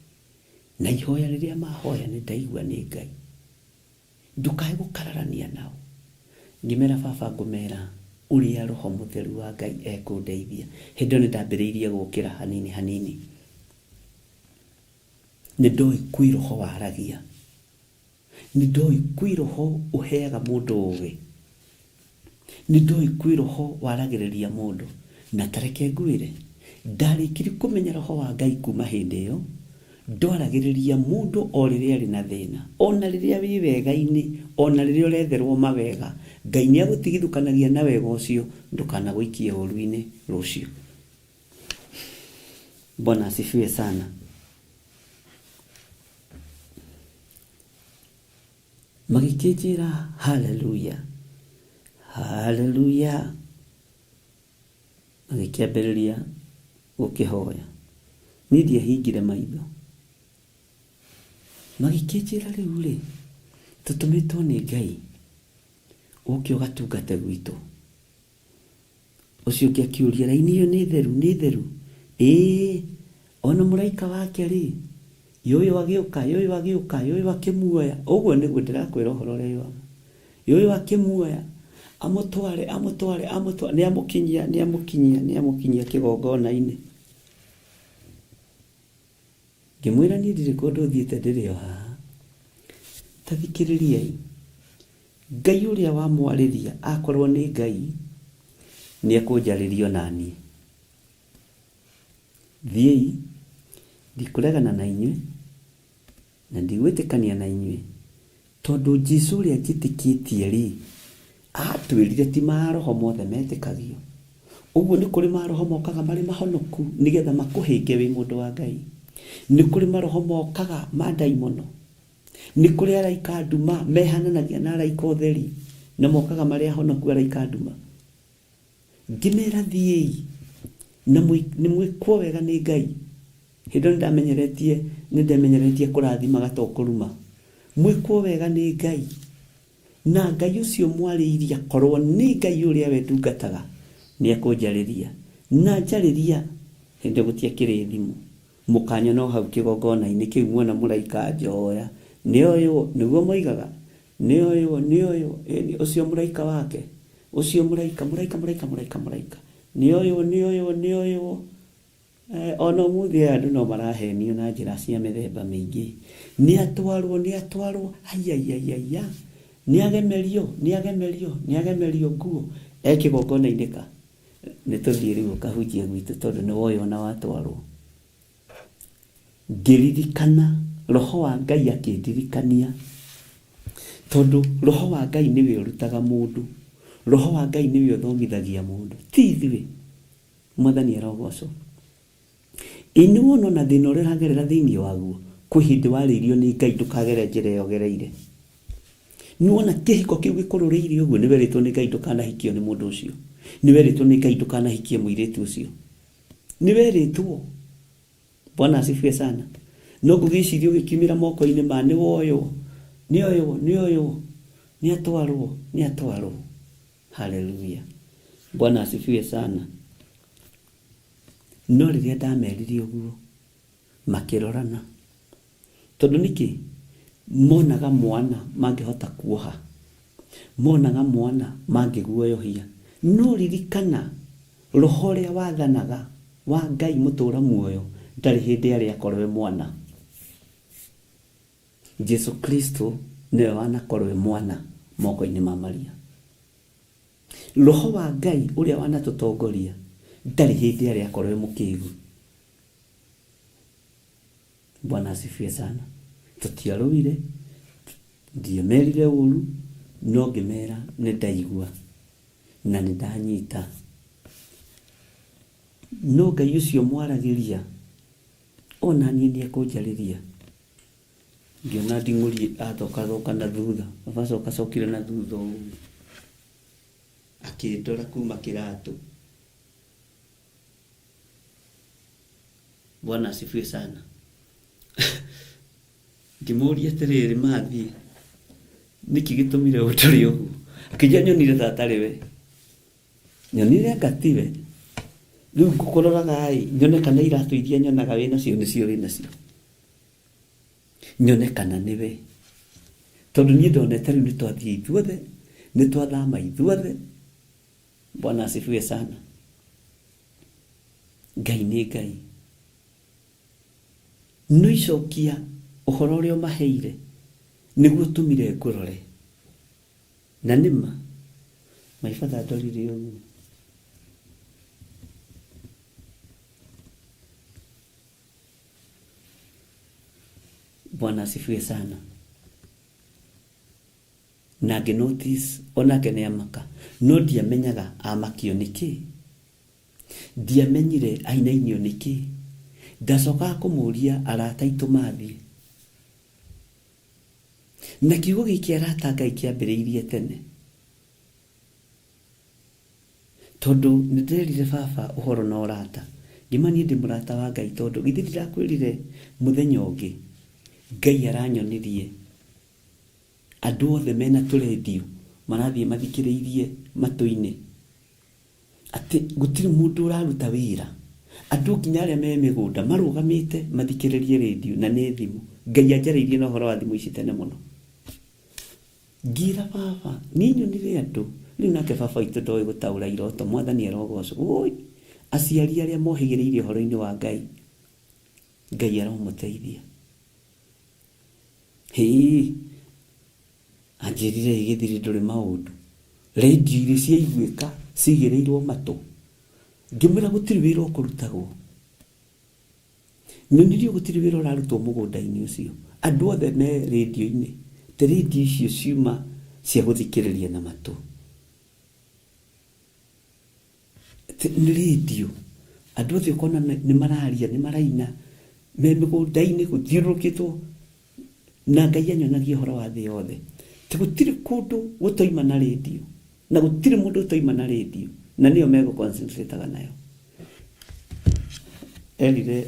Speaker 5: Na ihoya riria mahoya ni ndaigua ni Ngai. Ndukae gukararania nao. Ngimera baba ngumera uria roho mutheru wa Ngai ekundeithia. Hindo ni ndambiriirie gukira hanini hanini. Ni ndoi kwi roho waragia. Ni ndoi kwi roho uheaga mundu ugi. Ni ndoi kwi roho waragiriria mundu. Na tareke ngwire ndarikiri kumenya roho wa Ngai kuma hindi iyo. Ndwaragiriria mundu o riria ari na thina. Ona riria wi wega-ini, ona riria uretherwo mawega, Ngai ni agutigithukanagia na wega ucio ndukanaguikie uru-ini rucio. Bwana asifiwe sana. Magikijira haleluya. Haleluya. Magikiambiriria gukihoya. Ni ndia hingire maitho. Magikijira riu ri tutumitwo ni Ngai. Uke ugatungate gwitu. Ucio ngiakiuria raini iyo ni theru ni theru. Ona muraika wake ri yoyo akimuoya uguo niguo ndirakwira uhoro ria yoyo akimuoya amutware niamukinyia kigongona-ini. Ngimwira nie ndiri kundu thiete ndiri o haha. Tathikiririai, Ngai uria wamwariria akorwo ni Ngai niekunjaririo nanie. Thiei ndikuregana na inyue na ndigwitikania na inyue tondu Jesu uria njitikitie ri atwirire ti maroho mothe metikagio. Uguo ni kuri maroho mokaga mari mahonoku nigetha makuhinge wi mundu wa Ngai. Ni kuri maroho mokaga mandaimono. Ni kuri araika nduma mehananagia na araika utheri na mokaga mari ahonoku araika nduma. Ngimera thiei na ni mwikwo wega ni Ngai. Hindo ndamenyeretie kurathima gatokuruma. Mwikwo wega ni Ngai. Na Ngai ucio mwariria korwo ni Ngai uria we ndungataga ni akunjariria na njariria hindi gutie kirithimu mukanya no hau kigongona-ini kiu muona muraika njoya nioyo niguo moigaga nioyo ucio muraika wake ucio muraika nioyo ono muthi andu no marahenio na njira cia mithemba mingi. Ni atwarwo ayayayaya niagemerio nguo kigongona-ini ka nituthie riu kahujia gwitu tondu ni woyo na watwarwo. Ngiririkana roho wa Ngai akindirikania tondu roho wa Ngai niwe urutaga mundu, roho wa Ngai niwe uthomithagia mundu ti ithuĩ. Mwathani arogocwo. Inuono na thina uria ragerera thiini waguo kwihindi waririo ni Ngai ndukagere njira iyo gereire. Nuona kihiko kiu gikururiire uguo ni weritwo ni Ngai ndukanahikio ni mundu ucio. Ni weritwo ni Ngai ndukanahikie muiritu ucio. Ni weritwo. Bwana asifiwe sana. No gugicirio gikimira moko-ini ma ni woyo. Ni atwarwo. Haleluya. Bwana asifiwe sana. No riria ndameririe uguo makirorana tondu niki monaga mwana mangihota kuoha, monaga mwana mangiguoyohia. No ririkana roho ria wathanaga wa Ngai mutura muoyo ndari hindi aria akorwe mwana. Jesu Kristo niwe wanakorwe mwana moko-ini ma Maria. Roho wa Ngai uria wanatutongoria ndari hindi aria akorwe mukigu. Bwana asifiwe sana. Tutiarowire ndiemerire uru no ngimera ni ndaigua na ni ndanyita. No Ngai ucio mwaragiria ona nie ni akunjariria. Ngiona nding'uri athoka na thutha acokire na thutha uguo akindora kuma kiratu. Bwana asifiwe sana. Ngimuria atiriri mathi niki gitumire utari uguo akija nyonire tatari we nyonire ngatiwe riu ngukororaga nyone kana iratu iria nyonaga wina cio nicio wina cio nyone kana niwe tondu nie ndonete riu nitwathie ithuothe nitwathama ithuothe. Bwana asifiwe sana. Ngai ni Ngai. No icokia uhoro uria maheire niguo tumire ngurore na nima maibata ndorire uguo. Bwana asifiwe sana. Na notice onake ni amaka no ndiamenyaga amakio niki, ndiamenyire ainainio niki. Ndacoka kumuria arata itu mathi na kiugo giki arata Ngai kiambiriirie tene tondu ndirerire baba uhoro na urata ngimani ndi murata wa Ngai tondu githi ndirakwirire muthenya ungi Ngai aranyonirie andu othe mena turedio marathie mathikiriirie matu-ini ati gutiri mundu uraruta wira Andũ nginya arĩa me mĩgũnda marũgamĩte mathikĩrĩrie radio na nĩ thimũ. Ngai anjarĩirie na ũhoro wa thimũ ici tene mũno. Ngira baba niĩ nyonire andũ rĩu nake baba witũ ndoĩ gũtaũra iroto, Mwathani arogocwo. Aciari arĩa mohĩgĩrĩire ũhoro-inĩ wa Ngai, Ngai aromũteithia. Anjĩrire igĩthiri ndũrĩ maũndũ, radio iria ciaiguĩka cigĩrĩirwo matũ. Ngĩmwĩra gũtirĩ wĩra ũkũrutagwo. Nyonirio gũtirĩ wĩra ũrarutwo mũgũnda-inĩ ũcio. Andũ othe me radio-inĩ, te radio icio ciuma cia gũthikĩrĩria na matũ. Nĩ radio. Andũ othe ũkona nĩ mararia, nĩ maraina, me mĩgũnda-inĩ gũthiũrũrũkĩtwo, na Ngai anyonagia ũhoro wa thĩ yothe. Te gũtirĩ kũndũ gũtoima na radio, na gũtirĩ mũndũ ũtoima na radio, na nĩyo megũconcentrataga nayo. Erire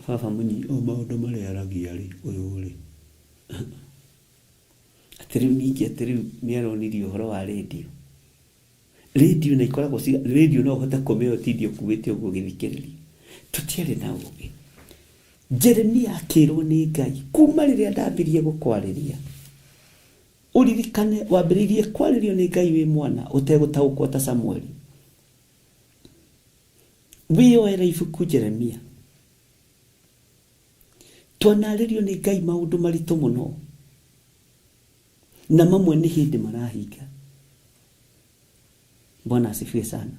Speaker 5: baba Munyi maũndũ marĩa aragia rĩ ũyũ rĩ. Atĩrĩu ningĩ atĩrĩu nĩaronirie ũhoro wa radio. Radio na ikoragwo radio no ũhote kũmĩotithia ũkuĩte ũguo ũgĩthikĩrĩria. Tũtiarĩ na ũgĩ. Jeremia akĩrwo nĩ Ngai kuma rĩrĩa ndambĩrĩirie gũkwarĩria. Ũririkane wambĩrĩirie kwarĩrio nĩ Ngai wĩ mwana ũtegũtaũkwo ta Samueli. Wĩyoera ibuku Jeremia. Twanarĩrio nĩ Ngai maũndũ maritũ mũno, na mamwe nĩ hĩndĩ marahinga. Bwana asifiwe sana.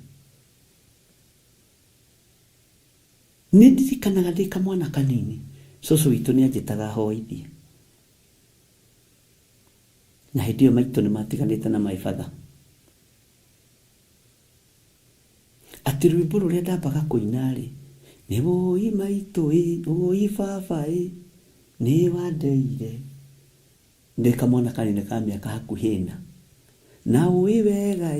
Speaker 5: Nĩndirikanaga ndĩ kamwana kanini, cũcũ witũ nĩanjĩtaga hoithie. Na hĩndĩ ĩyo maitũ nĩmatiganĩte na my father. Atĩ rwĩmbo rũrĩa ndambaga kũina rĩ, nĩ woi maitũ woi baba nĩ wandeire. Ndĩ kamwana kanini ka mĩaka hakuhĩ na wĩ wega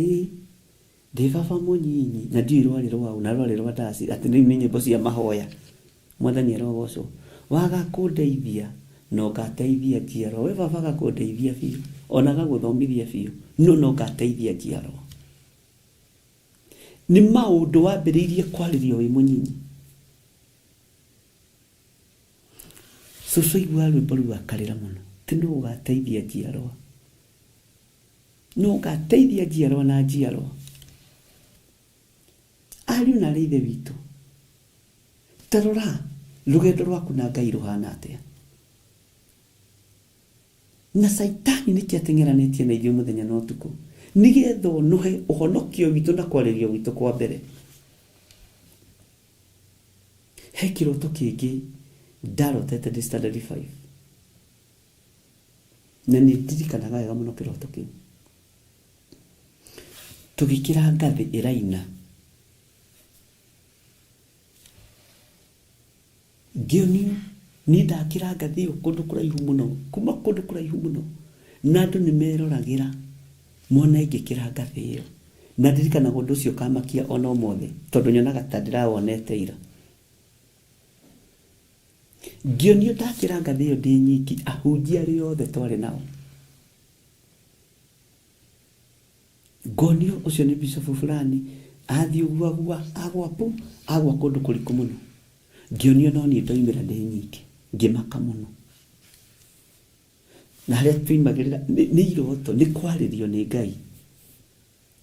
Speaker 5: ndĩ baba mũnyinyi, na ndiũĩ rwarĩ rwau na rwarĩ rwa ndaci, atĩ nĩ nyĩmbo cia mahoya. Mwathani arogocwo. Waga kũndeithia no ngateithia njiaro. We baba gakũndeithia biũ, ona gagũthomithia biũ, no ngateithia njiaro. Nĩ maũndũ wambĩrĩirie kwarĩrio wĩ mũnyinyi. Cũcũ aiguaga rwĩmbo rũu akarĩra mũno, tĩ no ũgateithia njiarwa, no ũgateithia njiarwa na njiarwa. Ariũ na ithe witũ, tarora rũgendo rwaku na Ngai rũhana atĩa. Na Saitani nĩkĩateng'eranĩtie na ithuĩ mũthenya na ũtukũ, nĩgetha ũnũhe ũhonokio witũ na kwarĩrio witũ kwa mbere. He kĩroto kĩngĩ ndarotete ndĩ standard 5, na nĩndirikanaga wega mũno kĩroto kĩu. Tũgĩkĩra ngathĩ ĩraina, ngĩonio nĩ ndakĩra ngathĩ ĩyo kũndũ kũraihu mũno, kuma kũndũ kũraihu mũno, na andũ nĩmeroragĩra mona ingĩkĩra ngathĩ ĩyo. Na ndirikanaga ũndũ ũcio kamakia ona ũmũthĩ, tondũ nyonaga ta ndĩrawonete ira. Ngĩonio ndakĩra ngathĩ ĩyo ndĩ nyiki, ahunjia arĩa othe twarĩ nao. Ngonio ũcio nĩ bishop fulani, athiĩ ũguo agwa kũndũ kũriku mũno. Ngĩonio no niĩ ndoimĩra ndĩ nyiki, ngĩmaka mũno. Na harĩa tũimagĩrĩra nĩ iroto, nĩ kwarĩrio nĩ Ngai,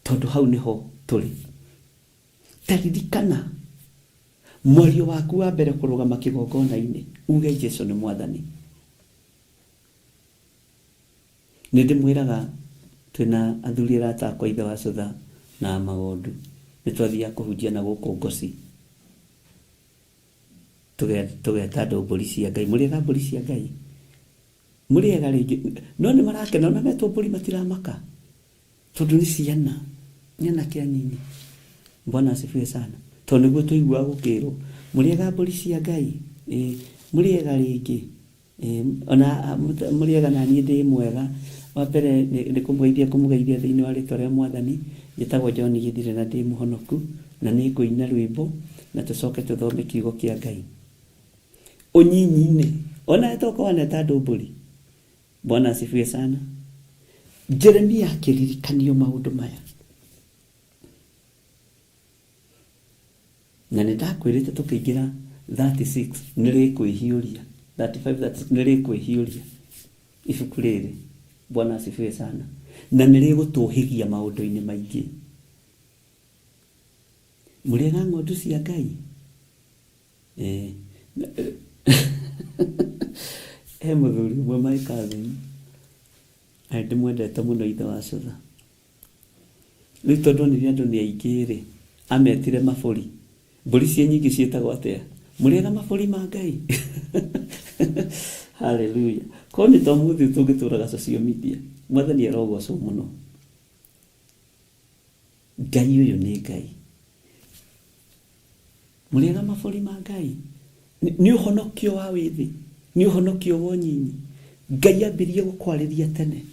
Speaker 5: tondũ hau nĩho tũrĩ. Ta ririkana mwario waku wa mbere kũrũgama kĩgongona-inĩ, uge Jesũ nĩ Mwathani. Nĩndĩmwĩraga twĩna athuri arata akwa ithe wa Cutha na Magondu, nĩtwathiaga kũhunjia na gũkũ Ngosi, tũgeta andũ mbũri cia Ngai. Mũrĩega mbũri cia Ngai? Mũrĩega rĩngĩ? No nĩ marakena, ona metwo mbũri matiramaka, tondũ nĩ ciana kĩa nini. Bwana asifiwe sana. Tondũ nĩguo tũiguaga gũkĩrwo mũrĩega mbũri cia Ngai, mũrĩega rĩngĩ, ona mũrĩega na niĩ ndĩ mwega. Wa mbere nĩ kũmũgeithia thĩinĩ wa rĩtwa rĩa Mwathani. Njĩtagwo John Gĩthire na ndĩ mũhonoku, na nĩ ngũina rwĩmbo na tũcoke tũthome kiugo kĩa Ngai. Ũnyinyi-inĩ ona etoka waneta andũ mbũri. Bwana asifiwe sana. Jeremia akĩririkanio maũndũ maya, na nĩndakwĩrĩte tũkĩingĩra 36 nĩrĩkwĩhiũria 35 nĩrĩkwĩhiũria ibuku rĩrĩ. Bwana asifiwe sana. Na nĩrĩgũtũhĩgia maũndũ-inĩ maingĩ. Mũrĩega ng'ondu cia Ngai. He mũthuri ũmwe maikathĩ ndĩmwendete mũno ithe wa Cutha. Rĩu tondũ nĩ andũ nĩ aingĩ-rĩ, ametire mabũri. Mbũri cia nyingĩ ciĩtagwo atĩa? Mũrĩega mabũri ma Ngai. Haleluya. Ko nĩ tũmũthĩ tũngĩtũraga social media. Mwathani arogocwo mũno. Ngai ũyũ nĩ Ngai. Mũrĩega mabũri ma Ngai. Nĩ ũhonokio wa wĩthĩ. Nĩ ũhonokio wa ũnyinyi. Ngai ambirie gũkwarĩria tene.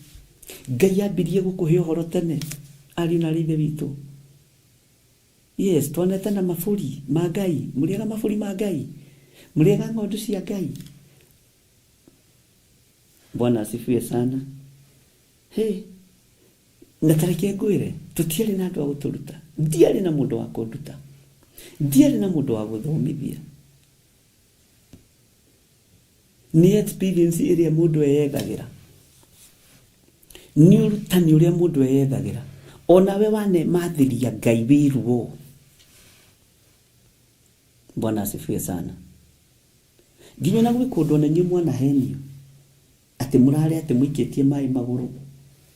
Speaker 5: Ngai ambirie gũkũhe ũhoro tene. Ariũ na ithe witũ. Yes, tuonete na mabũri ma Ngai. Mũrĩega mabũri ma Ngai. Mũrĩega ng'ondu cia Ngai. Bwana asifiwe sana. Hey, na tareke ngwĩre tũtiarĩ na andũ a gũtũruta. Ndiarĩ na mũndũ wa kũnduta. Ndiarĩ na mũndũ wa gũthomithia. Nĩ experience ĩrĩa mũndũ eyethagĩra. Nĩ ũrutani ũrĩa mũndũ eyethagĩra. Onawe wane mathĩria Ngai wĩruo. Bwana asifiwe sana. Nginya na gwĩkũndwo na inyuĩ mwana henio. Atĩ mũrarĩ atĩ mũikĩtie maĩ magũrũ.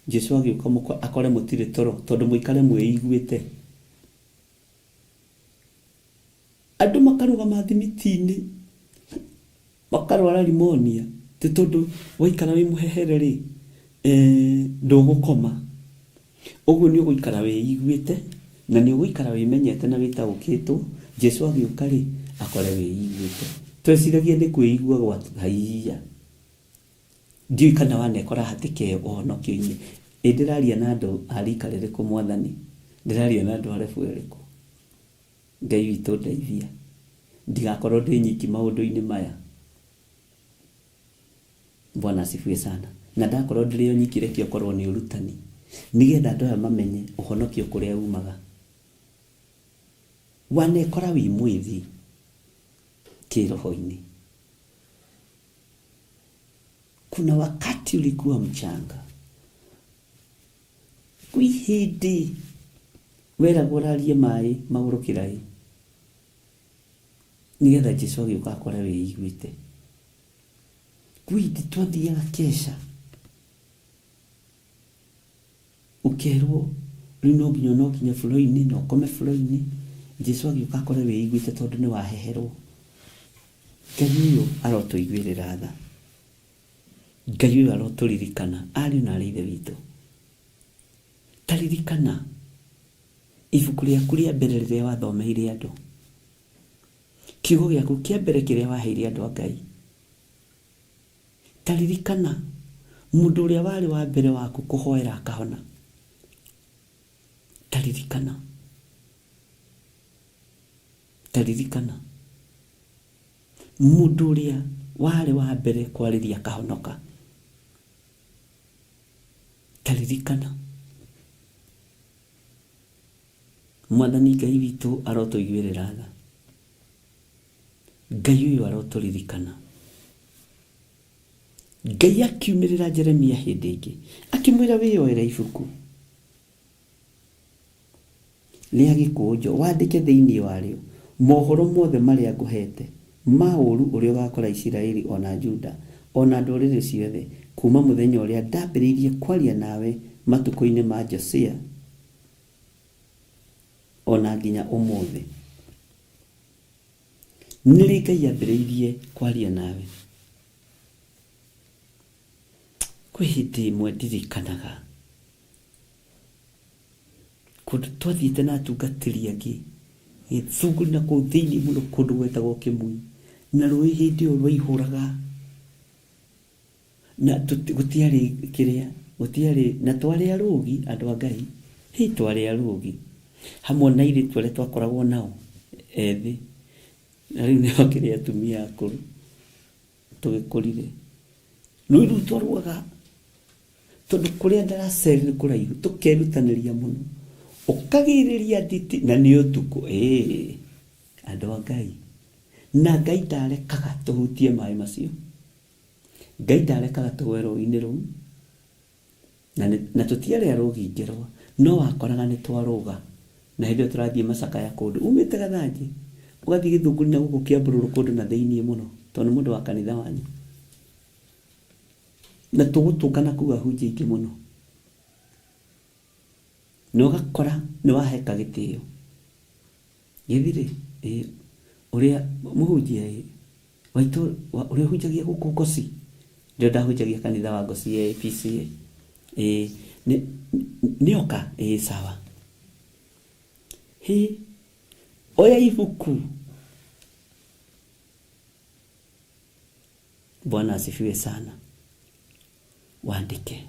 Speaker 5: Jesu agĩũka akore mũtirĩ toro tondũ mũikare mwĩiguĩte. Andũ makaruga mathimiti-inĩ. Makarwara limonia. Ti tondũ waikara wĩ mũhehere-rĩ, ndũgũkoma. Ũguo nĩ ũgũikara wĩiguĩte na nĩ ũgũikara wĩmenyete na wĩtaũkĩtwo. Jesu agĩũka-rĩ akore wĩiguĩte. Tweciragia nĩ kwĩigua gwa haiya. Ndiũĩ kana wanekora hatĩke ũhonokio-inĩ. Ndĩraria na andũ a rika rĩrĩkũ Mwathani? Ndĩraria na andũ a rebu ĩrĩkũ? Ngai witũ ndeithia. Ndigakorwo ndĩ nyiki maũndũ-inĩ maya. Bwana asifiwe sana. Na ndakorwo ndĩrĩ o nyiki reke okorwo nĩ ũrutani. Nĩgetha andũ aya mamenye ũhonokio kũrĩa umaga. Wanekora wĩ mwĩthi kĩroho-inĩ. Kuna wakati ulikuwa mchanga. Kwĩ hĩndĩ weragwo ũrarie maĩ magũrũ kĩraĩ. Nĩgetha Jesu agĩũka akore wĩiguĩte. Kwĩ hĩndĩ twathiaga kesha. Ũkerwo rĩu no nginya no kinya bũrũri-inĩ na ũkome bũrũri-inĩ. Jesu agĩũka akore wĩiguĩte tondũ nĩ waheherwo. Ngai ũyũ arotũiguĩrĩra tha. Ngai ũyũ arotũririkana ariũ na aarĩ a ithe witũ. Taririkana ibuku rĩaku rĩa mbere rĩrĩa wathomeire andũ. Kiugo gĩaku kĩa mbere kĩrĩa waheire andũ a Ngai. Taririkana mũndũ ũrĩa warĩ wa mbere waku kũhoera akahona. Taririkana. Taririkana mũndũ ũrĩa warĩ wa mbere kwarĩria akahonoka. Taririkana. Mwathani Ngai witũ arotũiguĩrĩra tha. Ngai ũyũ arotũririkana. Ngai akiumĩrĩra Jeremia hĩndĩ ĩngĩ akĩmwĩra wĩyoere ibuku rĩa gĩkũnjo wandĩke thĩinĩ warĩo mohoro mothe marĩa ngũhete ma ũũru ũrĩa ũgakora Isiraeli ona Juda ona ndũrĩrĩ ciothe kuma mũthenya ũrĩa ndambĩrĩirie kwaria nawe matukũ-inĩ ma Josia ona nginya ũmũthĩ. Nĩrĩ Ngai ambĩrĩirie kwaria nawe. Kwĩ hĩndĩ ĩmwe ndirikanaga kũndũ twathiĩte na atungatĩri angĩ gĩthũngũ na kũu thĩinĩ mũno kũndũ gwetagwo Kĩmui na rũĩ hĩndĩ ĩyo rwaihũraga na gũtiarĩ kĩrĩa gũtiarĩ na twarĩ arũgi andũ a Ngai twarĩ arũgi hamwe na airĩtu arĩa twakoragwo nao ethĩ na rĩu nĩo kĩrĩ atumia akũrũ tũgĩkũrire rĩu twaruaga tondũ kũrĩa ndaraceri nĩ kũraihu tũkerutanĩria mũno ũkagĩrĩria nditi na nĩ ũtukũ andũ a Ngai, na Ngai ndarekaga tũhutie maĩ macio. Ngai ndarekaga tũgwe rũĩ-inĩ rũu, na tũtiarĩa rũgingĩrwo, no wakoraga nĩ twarũga, na hĩndĩ ĩyo tũrathiĩ macakaya kũndũ umĩte Gathanjĩ ũgathiĩ Gĩthũngũri na gũkũ Kĩambũrũro kũndũ na thĩiniĩ mũno, tondũ nĩ mũndũ wa kanitha wanyu, na tũgũtũngana kuga hunjia ingĩ mũno, na ũgakora nĩ waheka gĩtĩo. Gĩthirĩ ũrĩa mũhunjia waitũ ũrĩa hunjagia gũkũ Ngoci, ndio ndahunjagia kanitha wa Ngoci PCA, nĩoka sawa, oya ibuku. Bwana asifiwe sana. Waandike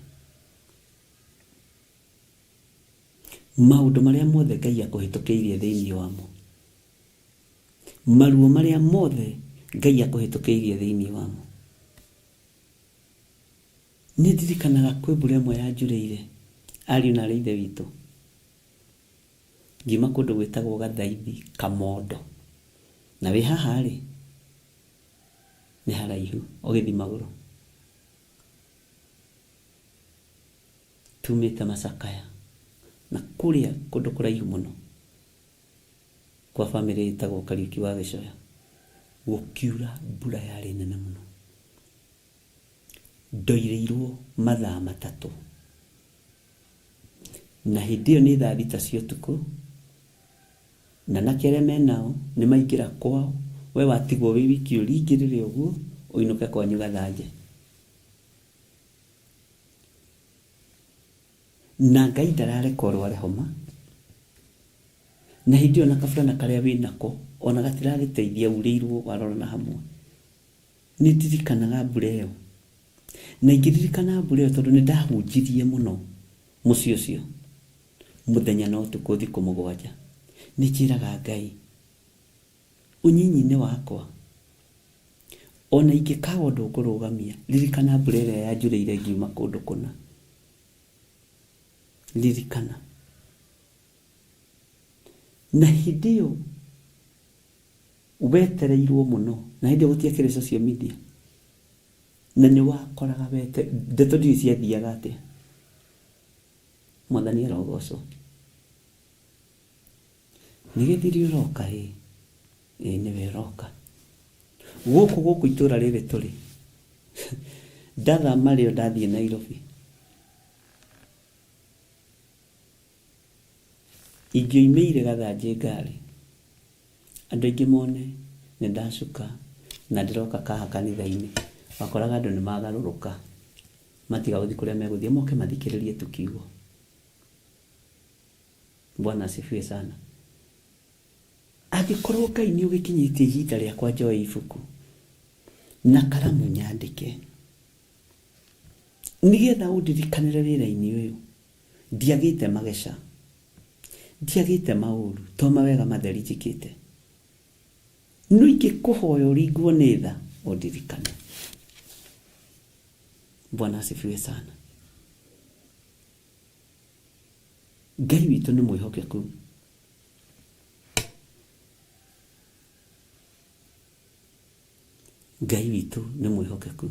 Speaker 5: maũndũ marĩa mothe Ngai akũhĩtũkĩirie thĩinĩ wamo, maruo marĩa mothe Ngai akũhĩtũkĩirie thĩinĩ wamo. Nĩ ndirikanaga kwĩ mbura ĩmwe yanjurĩire, ariũ na ithe witũ, ngiuma kũndũ gwĩtagwo Gathaithi Kamondo, na wĩ haha rĩ nĩ haraihu ũgĩthiĩ magũrũ. Tumĩte macakaya na kũrĩa kũndũ kũraihu mũno kwa bamĩrĩ ĩtagwo Kariuki wa Gĩcoya, gũkiura mbura yarĩ nene mũno. Ndoirĩirwo mathaa 3, na hĩndĩ ĩyo nĩ thaa 6 cia ũtukũ, na nakere menao nĩ maingĩra kwao, we watigwo wĩ wiki ũringĩrĩre ũguo ũinũke kwanyu Gathanjĩ. Na Ngai ndarareka ũrware homa, na hĩndĩ ĩyo na kabura na karĩa wĩnako ona gatiragĩteithia, urĩirwo warorana hamwe. Nĩ ndirikanaga mbura ĩyo, na ingĩririkana mbura ĩyo tondũ nĩ ndahunjirie mũno mũciĩ ũcio mũthenya na ũtukũ thikũ 7. Nĩ njĩraga Ngai, ũnyinyi-inĩ wakwa ona ingĩkaga ũndũ ngũrũgamia, ririkana mbura ĩrĩa yanjurĩire ngiuma kũndũ kũna, ririkana. Na hĩndĩ ĩyo wetereirwo mũno, na hĩndĩ ĩyo gũtiakĩrĩ social media, na nĩ wakoraga ndeto ndiũĩ ciathiaga atĩa. Mwathani arogocwo. Nĩ gĩthiri ũroka nĩwe ũroka gũkũ itũra rĩrĩ tũrĩ. Ndathama rĩo ndathiĩ Nairobi, ingĩoimĩire Gathanjĩ ngari, andũ aingĩ mone nĩ ndacuka na ndĩroka kaha kanitha-inĩ, wakoraga andũ nĩ magarũrũka matiga gũthiĩ kũrĩa megũthiĩ, moke mathikĩrĩrie tukiugo. Bwana asifiwe sana. Angĩkorwo Ngai nĩ ũgĩkinyĩtie ihinda rĩakwa njoe ibuku na karamu nyandĩke, nĩgetha ũndirikanĩre wĩra-inĩ ũyũ, ndiagĩte mageca, ndiagĩte maũru, to mawega matheri njĩkĩte. No ingĩkũhoya ũringwo nĩ tha ũndirikane. Bwana asifiwe sana. Ngai witũ nĩ mwĩhokeku. Ngai witũ nĩ mwĩhokeku.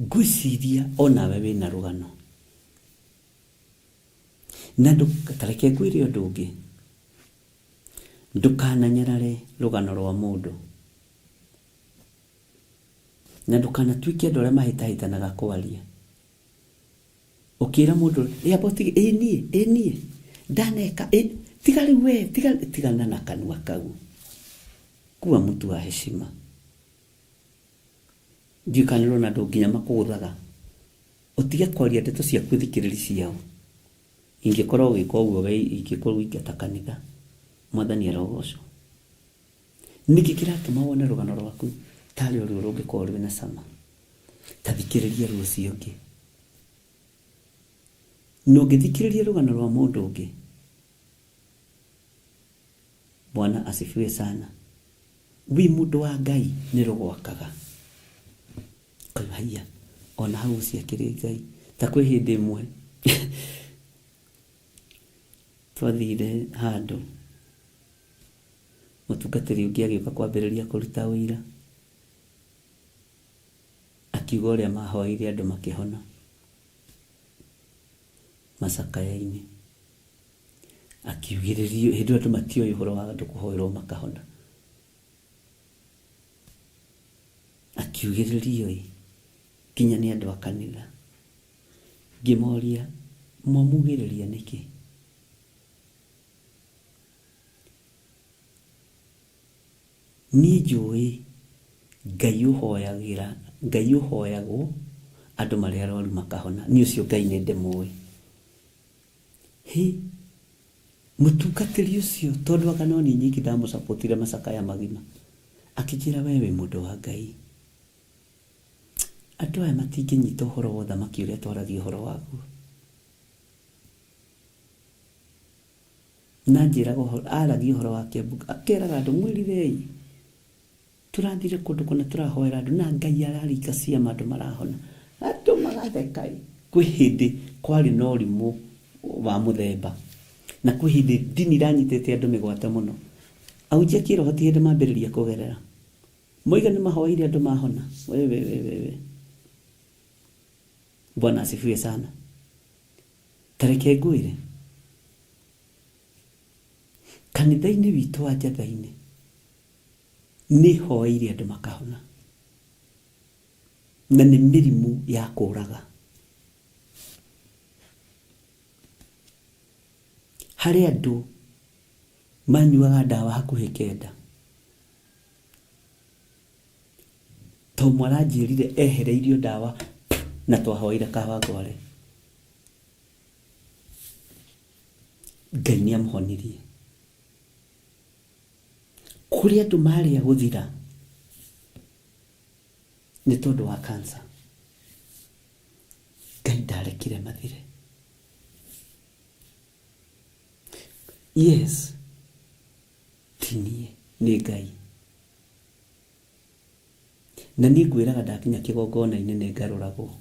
Speaker 5: Ngwĩciria onawe wĩna rũgano, na ndũkareke ngwĩre ũndũ ũngĩ, ndũkananyarare rũgano rwa mũndũ, na ndũkanatuĩke andũ arĩa mahĩtahĩtanaga kwaria. Ũkĩra mũndũ niĩ ndaneka, tiga rĩu we, tigana na kanua kau, kuwa mtu wa heshima. Ndiũkanĩrwo na andũ nginya makũgũthaga, ũtige kwaria ndeto cia kwĩthikĩrĩri ciao. Ingĩkorwo ũgĩka ũguo ingĩkorwo ingĩta kanitha, Mwathani arogocwo. Nĩkĩ kĩratũma wone rũgano rwaku tarĩ ũrĩa rũngĩkorwo rwĩna cama? Ta thikĩrĩria rũciũ ũngĩ. Na ũngĩthikĩrĩria rũgano rwa mũndũ ũngĩ, Bwana asifiwe sana, wĩ mũndũ wa Ngai nĩ rũgwakaga. Haiya, ona hau ciakĩrĩ Ngai, ta kwĩ hĩndĩ ĩmwe twathire handu mutungatiri ungi agioka kwambiriria kuruta wira akiuga uria mahoire andu makihona macakaya-ini akiugiririo hindi andu matioĩ ũhoro wa andu kuhoerwo makahona akiugiririo kinya ni andu a kanitha ngimoria mwamugiriria niki ni njũĩ Ngai ũhoyagwo andũ marĩa arwaru makahona ni ũcio Ngai nĩ ndĩmũĩ mũtungatĩri ũcio tondũ akanoni nyingĩ ndamũsapotire macakaya magima akĩnjĩra we wĩ mũndũ wa Ngai andũ aya matingĩnyita ũhoro wa ũthamaki ũrĩa twaragia ũhoro waguo na njĩraga aragia ũhoro wa Kiambu akeraga andũ mwĩrirei turathire kundu kuna turahoera andu na Ngai ararika ciama andu marahona andu magatheka kwi hindi kwari na ũrimũ wa muthemba na kwi hindi dini ranyitete andu migwate muno aujia kiroho ti hindi mambiriria kugerera moiga ni mahoire andu mahona we Bwana asifiwe sana tareke ngwire kanitha-ini witũ wa Njatha-ini ni hoire andu makahona na ni mirimu ya kũraga hari andu manyuaga ndawa hakuhĩ kenda to mwaranjĩrire ehereirio ndawa na twahoire Kawangware Ngai nĩamũhonirie kuri andu maria guthira ni tondu wa cancer Ngai ndarekire mathire yes tinie ni Ngai na ni ngwiraga ndakinya kigongona-ini ni ngaruragwo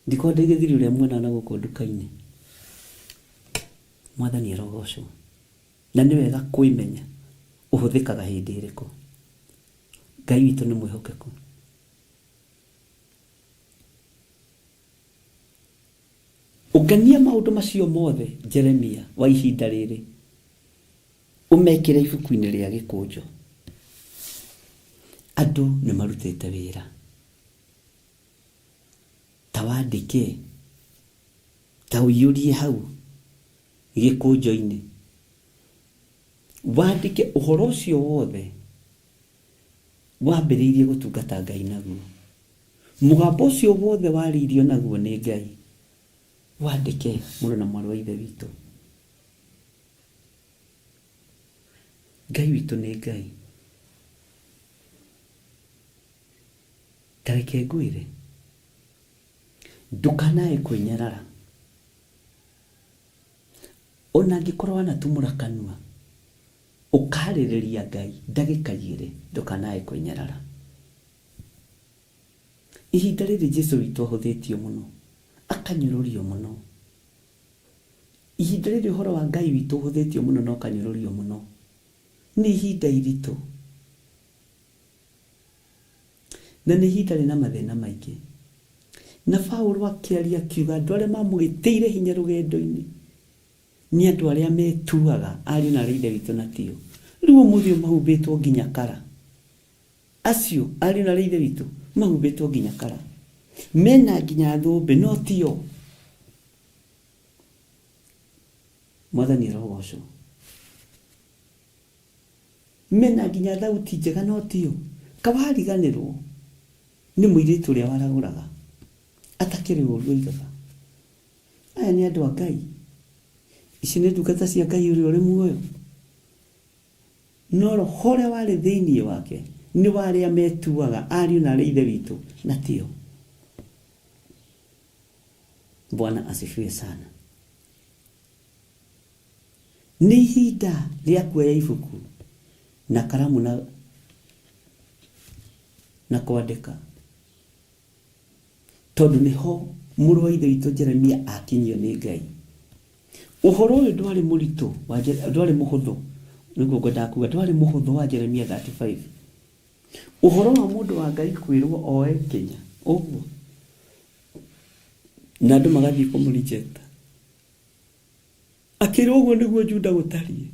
Speaker 5: ndiko ndigithiri uria mwena na guku nduka-ini Mwathani arogocwo na ni wega kwimenya uhuthikaga hindi iriku Ngai witu ni mwihokeku ugania maundu macio mothe Jeremia wa ihinda riri umekire ibuku-ini ria gikunjo andu ni marutite wira tawandike tawiyurie hau gikunjo-ini wandike uhoro ucio wothe wambiriirie gutungata Ngai naguo mugambo ucio wothe wariirio naguo ni Ngai wandike mũrũ na mwarĩ wa ithe witũ Ngai witũ nĩ Ngai tareke ngwĩre ndukanae kwĩnyarara ona angĩkorwo wanatumũra kanua ukarĩrĩria Ngai ndagĩka igĩrĩ ndukanae kwĩnyarara ihinda rĩrĩ Jesũ witũ ahũthĩtio mũno akanyũrũrio mũno ihinda rĩrĩ ũhoro wa Ngai witũ ũhũthĩtio mũno na akanyũrũrio mũno nĩ ihinda iritũ na nĩ ihinda rĩna mathĩna maingĩ na Paulo akĩaria akiuga andũ arĩa mamũgĩtĩire hinya rũgendo-inĩ ni andu aria metuaga ari na Ithe witũ na tio rĩu ũmũthĩ mahumbĩtwo nginya kara acio ari na Ithe witũ mahumbĩtwo nginya kara mena nginya thũmbĩ no tio Mwathani arogocwo mena nginya thauti njega no tio kawariganĩrwo nĩ mũirĩtu ũrĩa waragũraga atakĩrĩ ũru oigaga aya nĩ andũ a Ngai ici nĩ ndungata cia Ngai ũrĩa ũrĩ muoyo no roho ũrĩa warĩ thĩinĩ wake nĩ warĩa metuaga ariũ na arĩa Ithe witũ na tio Bwana asifiwe sana nĩ ihinda rĩa kuoya ibuku na karamu na kwandĩka tondũ nĩho mũrũ wa Ithe witũ Jeremia akinyio nĩ Ngai Uhoro uyu ndwari muritu ndwari muhuthu niguo ngwenda kuga ndwari muhuthu wa Jeremia 35. Uhoro wa mundu wa Ngai kwirwo oe Kenya uguo na andu magathii kumureject. Akirwo uguo niguo Juda gutarie,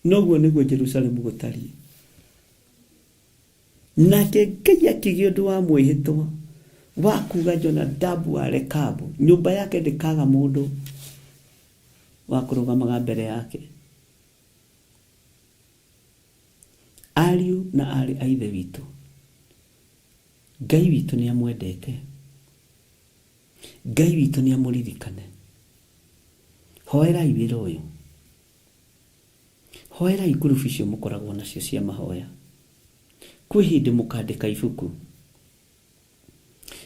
Speaker 5: noguo niguo Jerusalem gutarie. Nake Ngai akigĩa ũndũ wa mwĩhĩtwa wa kuga Jonadabu wa Rekabu nyũmba yake ndĩkaga mũndũ wa kũrũgamaga mbere yake. Ariũ na arĩ a ithe witũ, Ngai witũ nĩ amwendete, Ngai witũ nĩ amũririkane. Hoerai wĩra ũyũ, hoerai ngurubu icio mũkoragwo nacio cia mahoya. Kwĩ hĩndĩ mũkandĩka ibuku.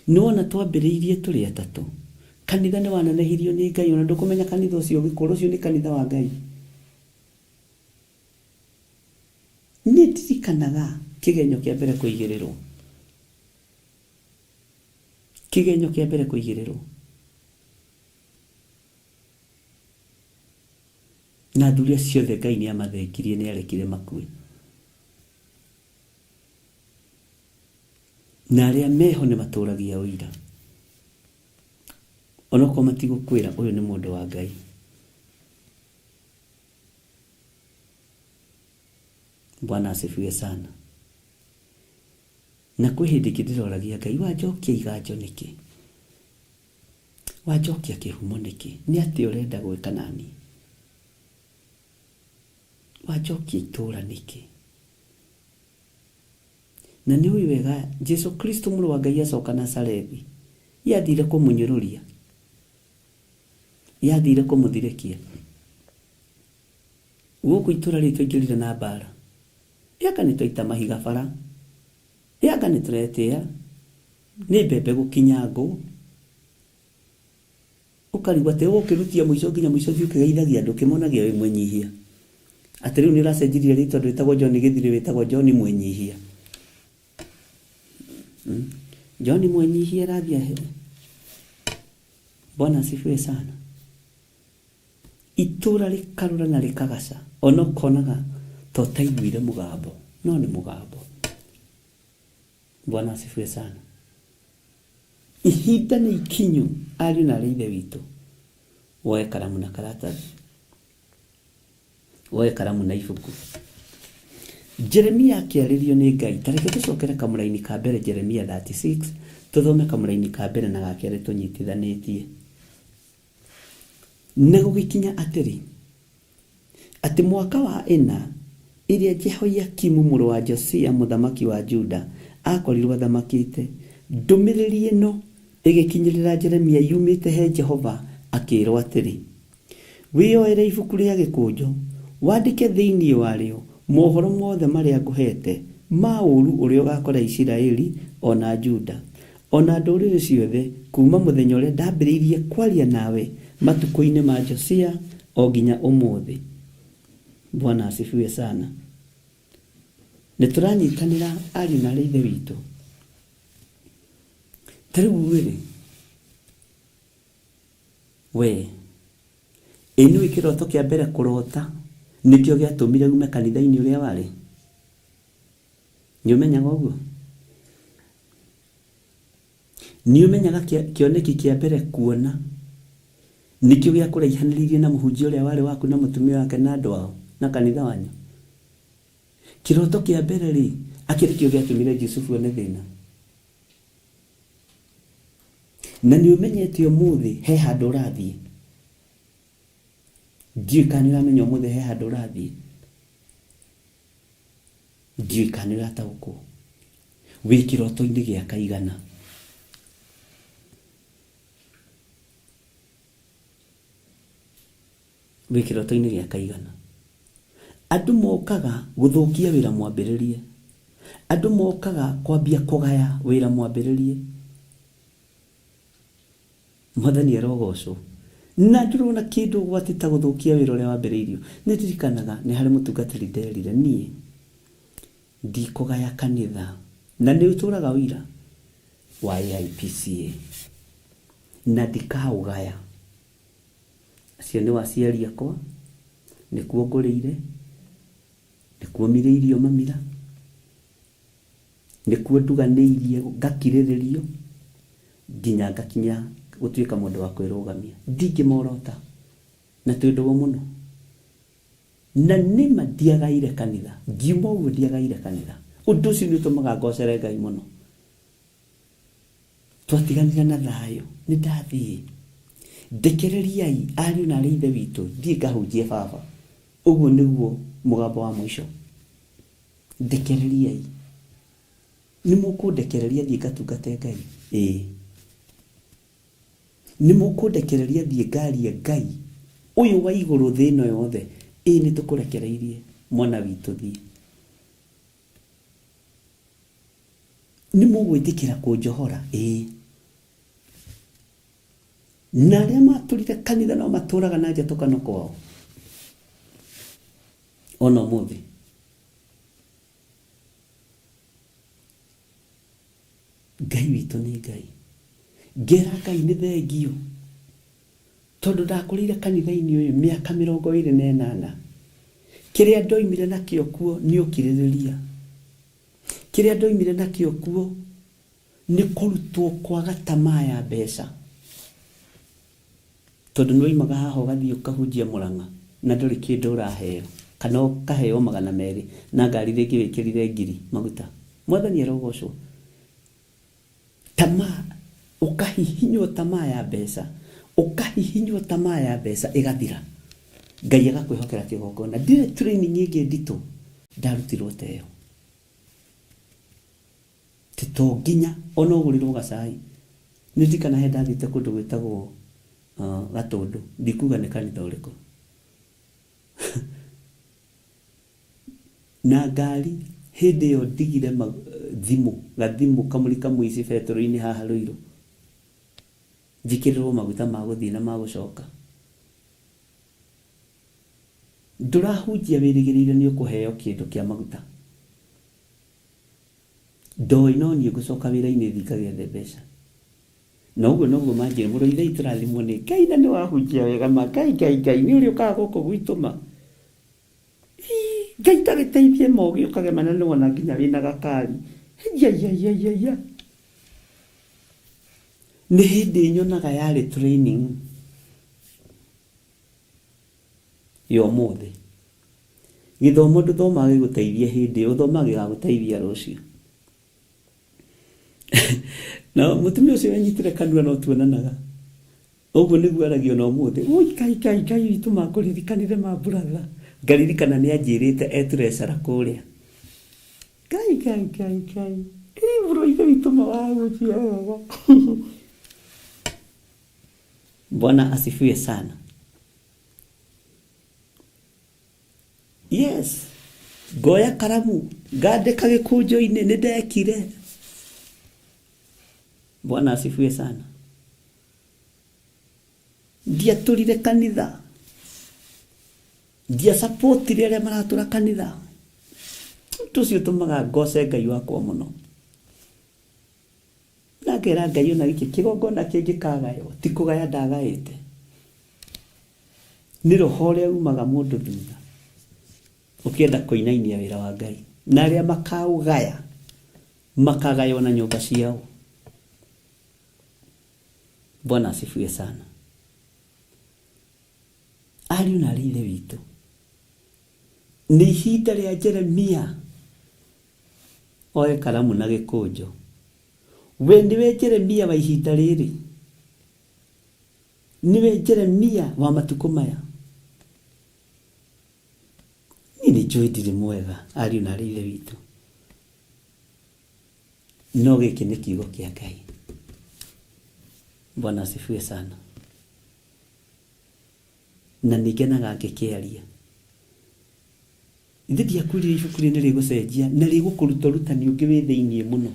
Speaker 5: Nona twambĩrĩirie tũrĩ atatũ, kanitha nĩ wananehirio nĩ Ngai, ona ndũkũmenya kanitha ũcio gĩkũrũ ũcio nĩ kanitha wa Ngai. Nĩ ndirikanaga kĩgenyo kĩa mbere kũigĩrĩrwo, kĩgenyo kĩa mbere kũigĩrĩrwo, na athuri ciothe Ngai nĩ amathengirie, nĩ arekire makue. Na arĩa meho nĩ matũragia ũira, onokorwo matigũkwĩra ũyũ nĩ mũndũ wa Ngai. Bwana asifiwe sana. Na kwĩ hĩndĩ ngĩndĩroragia Ngai, wanjokia iganjo nĩkĩ? Wanjokia kĩhumo nĩkĩ? Nĩ atĩ ũrenda gwĩka nani? Wanjokia itũra nĩkĩ? Na nĩ ũĩ wega Jesu Kristo mũrũ wa Ngai acoka Nazarethi, yathire kũmũnyũrũria, yathire kũmũthirĩkia. Gũkũ itũra ritũ ingĩrire na mbara, yaka nĩ twaita mahiga bara, yaka nĩ tũretĩa, nĩ mbembe gũkinya ngũ, ũkarigwo atĩ ũkĩrutia mũico nginya mũico thiĩ ũkĩgeithagia andũ, ũkĩmonagia wĩ mwĩnyihia. Atĩ rĩu nĩ ũracenjirie rĩtwa rĩtagwo John Gĩthirĩ wĩtagwo John Mwĩnyihia. John Mwĩnyihia rathia he. Bwana asifiwe sana. Itũra rĩkarũra na rĩkagaca, ona ũkonaga to taiguire mũgambo, no nĩ mũgambo. Bwana asifiwe sana. Ihinda nĩ ikinyu, ariũ na arĩ ithe witũ, woe karamu na karatathi, woe karamu na ibuku. Jeremia akĩarĩrio nĩ Ngai. Tareke tũcokere kamũraini ka mbere Jeremia 36, tũthome kamũraini ka mbere na gakerĩ tũnyitithanĩtie. Na gũgĩkinya atĩrĩ, atĩ mwaka wa 4 ĩrĩa Jehoiakimu mũrũ wa Josia mũthamaki wa Juda akorirwo athamakĩte, ndũmĩrĩri ĩno ĩgĩkinyĩrĩra Jeremia yumĩte he Jehova, akĩrwo atĩrĩ, wĩyoere ibuku rĩa gĩkũnjo, wandĩke thĩinĩ warĩo mohoro mothe marĩa ngũhete ma ũru ũrĩa ũgakora Isiraeli ona Juda ona ndũrĩrĩ ciothe kuma mũthenya ũrĩa ndambĩrĩirie kwaria nawe matukũ-inĩ ma Josia o nginya ũmũthĩ. Bwana asifiwe sana. Nĩ tũranyitanĩra ariũ na arĩ ithe witũ. Tarĩu wĩrĩ, we ĩnũ kĩroto kĩa mbere kũrota nĩkĩo gĩatũmire ume kanitha-inĩ ũrĩa warĩ? Nĩ ũmenyaga ũguo? Nĩ ũmenyaga kĩoneki kĩa mbere kuona nĩkĩo gĩakũraihanĩrĩirie na mũhunjia ũrĩa warĩ waku na mũtumia wake na andũ ao na kanitha wanyu? Kĩroto kĩa mbere rĩ, akĩrĩ kĩo gĩatũmire Jusufu one thĩna. Na nĩ ũmenyete ũmũthĩ he handũ ũrathiĩ. Ndiũĩ kana nĩũramenya ũmũthĩ he handũ ũrathiĩ. Ndiũĩ kana nĩũrataũkwo. Wĩ kĩroto-inĩ gĩa kaigana. Wĩ kĩroto-inĩ gĩa kaigana. Andũ mokaga gũthũkia wĩra mwambĩrĩrie. Andũ mokaga kwambia kũgaya wĩra mwambĩrĩrie. Mwathani arogocwo. Na ndĩrona kĩndũ gwatĩta gũthũkia wĩra ũrĩa wambĩrĩirio. Nĩ ndirikanaga nĩ harĩ mũtungatĩri nderire niĩ ndikũgaya kanitha, na nĩ ũtũraga wĩra wa AIPCA, na ndikaũgaya. acio nĩ waciari akwa, nĩkuo ngũrĩire, nĩkuo mirĩirio mamira, nĩkuo nduganĩirie ngakirĩrĩrio nginya ngakinya gũtuĩka mũndũ wa kwĩrũgamia. Ndingĩmorota na twĩndũgwo mũno, na nĩma ndiagaire kanitha, ngiuma ũguo ndiagaire kanitha. Ũndũ ũcio nĩ ũtũmaga ngocere Ngai mũno. Twatiganire na thayũ, nĩ ndathiĩ. Ndekereriai ariũ na arĩ ithe witũ, thiĩ ngahunjie baba. Ũguo nĩguo mũgambo wa mũico. Ndekereriai. Nĩ mũkũndekereria thiĩ ngatungate Ngai? Ĩĩ. Nĩ mũkũndekereria thiĩ ngarie Ngai ũyũ wa igũrũ thĩ ĩno yothe? Ĩĩ nĩ tũkũrekereirie mwana witũ thiĩ. Nĩ mũgwĩtĩkĩra kũnjohora? Ĩĩ. Na arĩa matũrire kanitha no matũraga na njatũkano kwao ona ũmũthĩ. Ngai witũ nĩ Ngai. Ngera Ngai nĩ thengio tondũ ndakũrĩire kanitha-inĩ ũyũ mĩaka 28. Kĩrĩa ndoimire nakĩo kuo nĩ ũkirĩrĩria. Kĩrĩa ndoimire nakĩo kuo nĩ kũrutwo kwaga tamaa ya mbeca. Tondũ nĩoimaga haha ũgathiĩ ũkahunjia Mũrang'a na ndũrĩ kĩndũ ũraheo, kana ũkaheo 200 na ngari rĩngĩ wĩkĩrire 1000 maguta. Mwathani arogocwo. Tamaa, ũkahihinywo tamaa ya mbeca, ũkahihinywo tamaa ya mbeca ĩgathira. Ngai agakwĩhokera kĩgongona. Ndirĩ training ĩngĩ nditũ ndarutirwo ta ĩyo. Tito nginya ona ũgũrĩrwo gacai. Nĩ ndikana he ndathiĩte kũndũ gwĩtagwo Gatũndũ, ndikuga nĩ kanitha ũrĩkũ. Na ngari hĩndĩ ĩyo ndigire gathimũ kamũri kamũici betũrũ-inĩ haha Rũirũ, njĩkĩrĩrwo maguta ma gũthiĩ na ma gũcoka. Ndũrahunjia wĩrĩgĩrĩire nĩ ũkũheo kĩndũ kĩa maguta. Ndoĩ no niĩ ngũcoka wĩra-inĩ thikagĩethe mbeca. Na ũguo noguo manjĩra mũrũithe itũrathimwo nĩ Ngai na nĩ wahunjia wega ma Ngai nĩ ũrĩ ũkaga gũkũ gwitũma. Ngai ndagĩteithie mogi ũkagemana nĩ wona nginya wĩna gakari. Nĩ hĩndĩ nyonaga yarĩ training ya ũmũthĩ. Gĩthomo ndũthomaga gĩgũteithie hĩndĩ, ũthomaga gĩgagũteithia rũciũ. Na mũtumia ũcio anyitire kanua no tuonanaga. Ũguo nĩguo aragio na ũmũthĩ. Ui Ngai witũ makũririkanire ma brother. Ngaririkana nĩ anjĩrĩte eturecera kũrĩa. Ngai. Mũrũithe witũ mawahunjia wega. Bwana asifiwe sana. Yes. Ngoya karamu, ngandĩka gĩkũnjũ-inĩ nĩ ndekire. Bwana asifiwe sana. Ndiatũrire kanitha. Ndiasupportire arĩa maratũra kanitha. Tũcio tũmaga ngoce Ngai wakwa mũno. Na ngera Ngai ona gĩkĩ kĩgongona kĩngĩkagayo, ti kũgaya ndagaĩte. Nĩ roho ũrĩa umaga mũndũ thutha ũkĩenda kũinainia wĩra wa Ngai. Na arĩa makaũgaya makagaywo na nyũmba ciao. Bwana asifiwe sana. Ariũ na arĩ ithe witũ, nĩ ihinda rĩa Jeremia oe karamu na gĩkũnjũ. We nĩwe Jeremia wa ihinda rĩrĩ, nĩwe Jeremia wa matukũ maya. Nĩ njũĩ ndirĩ mwega, ariũ na arĩ ithe witũ, no gĩkĩ nĩ kiugo kĩa Ngai. Bwana asifiwe sana. Na nĩngenaga ngĩkĩaria. Ithe ndiakwĩrire ibuku rĩrĩ nĩ rĩgũcenjia na rĩgũkũruta ũrutani ũngĩ wĩ thĩiniĩ mũno.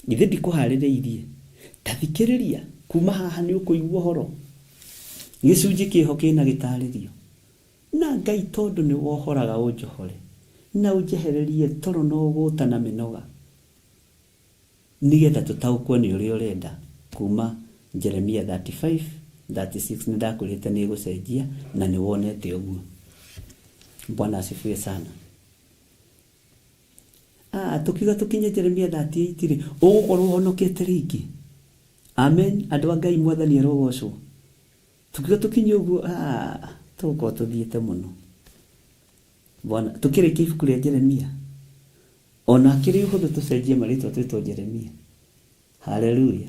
Speaker 5: Ithe ndikũharĩrĩirie. Tathikĩrĩria, kuma haha nĩ ũkũigua ũhoro. Gĩcunjĩ kĩho kĩna gĩtarĩrio. Na Ngai tondũ nĩ wohoraga ũnjohore na ũnjehererie toro no gũta na mĩnoga, nĩgetha tũtaũkwo nĩ ũrĩa ũrenda kuma Jeremia 35 36 ndakurite ni gucenjia na ni wonete uguo. Bwana asifiwe sana. Tukiga tukinye Jeremia 38 ri ugukorwo honokete ringi. Amen. Andu Ngai mwathani arogocwo. Tukiga tukinye uguo tuko tuthiete muno. Bwana tukireke ibuku ria Jeremia. Ona kiri huthu tucenjie maritwa twitwo Jeremia. Haleluya.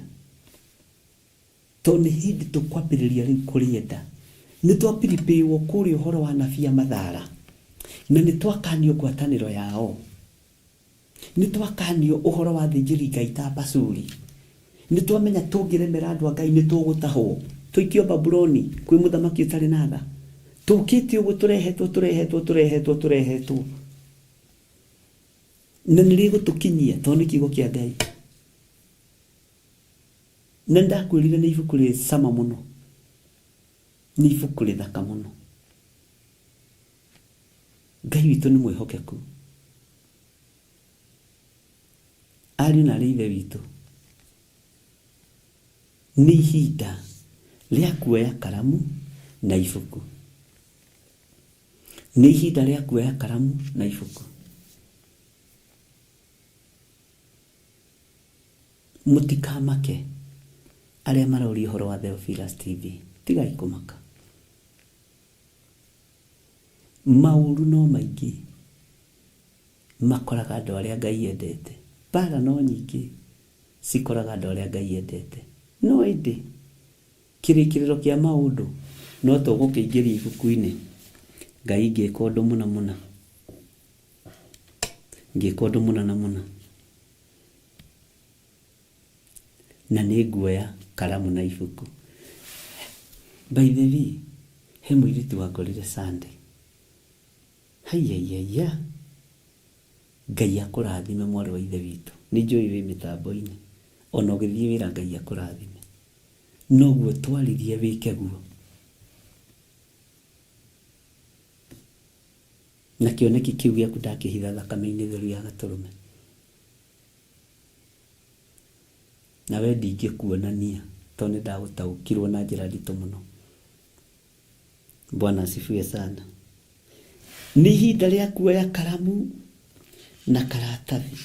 Speaker 5: Toni hindi tukwambiriria riu kurienda. Ni twapiripiwo kuri uhoro wa nabii Mathara. Na ni twakanio ngwataniro yao. Ni twakanio uhoro wa thĩnjĩri Ngai ta Basuri. Ni twamenya tungiremera andu Ngai ni tugutahwo. Tuikio Babuloni kwi muthamaki utari na tha. Tukiti ugu turehetwo. Na nĩ gũtũkinyia tondũ nĩ kiugo kĩa Ngai. Na ndakwĩrire nĩ ibuku rĩ cama mũno. Nĩ ibuku rĩthaka mũno. Ngai witũ nĩ mwĩhokeku. Ariũ na ithe witũ. Nĩ ihinda rĩa kuoya karamu na ibuku. Nĩ ihinda rĩa kuoya karamu na ibuku. Mutikamake aria marori horo wa Theophilus TV. Tigai kumaka. Mauru no maingĩ makoraga andũ arĩa Ngai endete. Bara no nyingĩ cikoraga andũ arĩa Ngai endete. No ĩndĩ kĩrĩkĩrĩro kĩa maũndũ no tũgũkĩingĩria ibuku-inĩ. Ngai ngĩka ũndũ mũna. Ngĩka ũndũ mũna. Na nĩ nguoya karamu na ibuku. By the way, he mũirĩtu wangorire Sunday. Haiyaiya. Ngai akũrathime mwarĩ wa ithe witũ. Nĩ njũĩ wĩ mĩtambo-inĩ. Ona ũgĩthiĩ wĩra Ngai akũrathime. Noguo twaririe wĩke guo. Na kĩoneki kĩu gĩaku ndakĩhitha thakame-inĩ theru ya Gatũrũme. Na we ndingĩkuonania tondũ ndagũtaũkirwo na njĩra nditũ mũno. Bwana asifiwe sana. Nĩ ihinda rĩa kuoya karamu na karatathi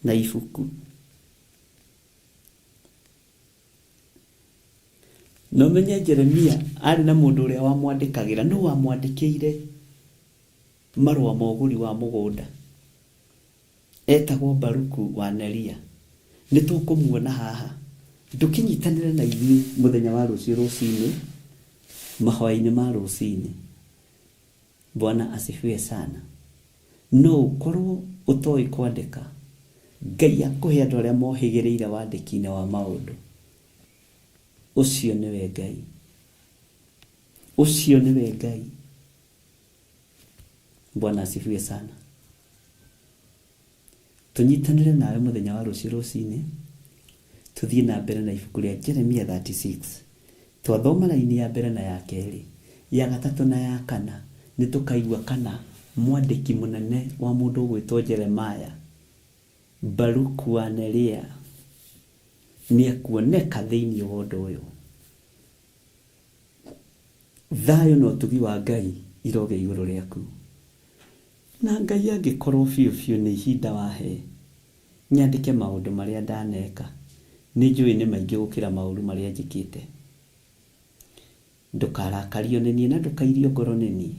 Speaker 5: na ibuku. No menye Jeremia arĩ na mũndũ ũrĩa wamwandĩkagĩra. No wamwandĩkĩire marũa ma ũgũri wa mũgũnda. Etagwo Baruku wa Neria. Nĩ tũkũmuona haha. Ndũkĩnyitanĩre na ithuĩ mũthenya wa rũciũ rũcinĩ. Mahoya-inĩ ma rũcinĩ. Bwana asifiwe sana. No ũkorwo ũtoĩ kwandĩka. Ngai akũhe andũ arĩa mohĩgĩrĩire wandĩki-inĩ wa maũndũ. Ũcio nĩwe Ngai. Ũcio nĩwe Ngai. Bwana asifiwe sana. Tunyitanĩre nawe mũthenya wa rũciũ rũcinĩ. Tuthiĩ na mbere na ibuku rĩa Jeremia 36. Twathoma raini ya mbere na ya kerĩ. Ya gatatũ na ya kana. Nĩ tũkaigua kana mwandĩki mũnene wa mũndũ ũgwĩtwo Jeremaya, Baruku wa Neria, nĩ ekuoneka thĩinĩ wa ũndũ ũyũ. Thayũ na ũtugi wa Ngai iroge igũrũ rĩaku. Na Ngai angĩkorwo biũ nĩ ihinda wahe. Nyandĩke maũndũ marĩa ndaneka. Nĩ njũĩ nĩ maingĩ gũkĩra maũru marĩa njĩkĩte. Ndũkarakario nĩ niĩ na ndũkairio ngoro nĩ niĩ.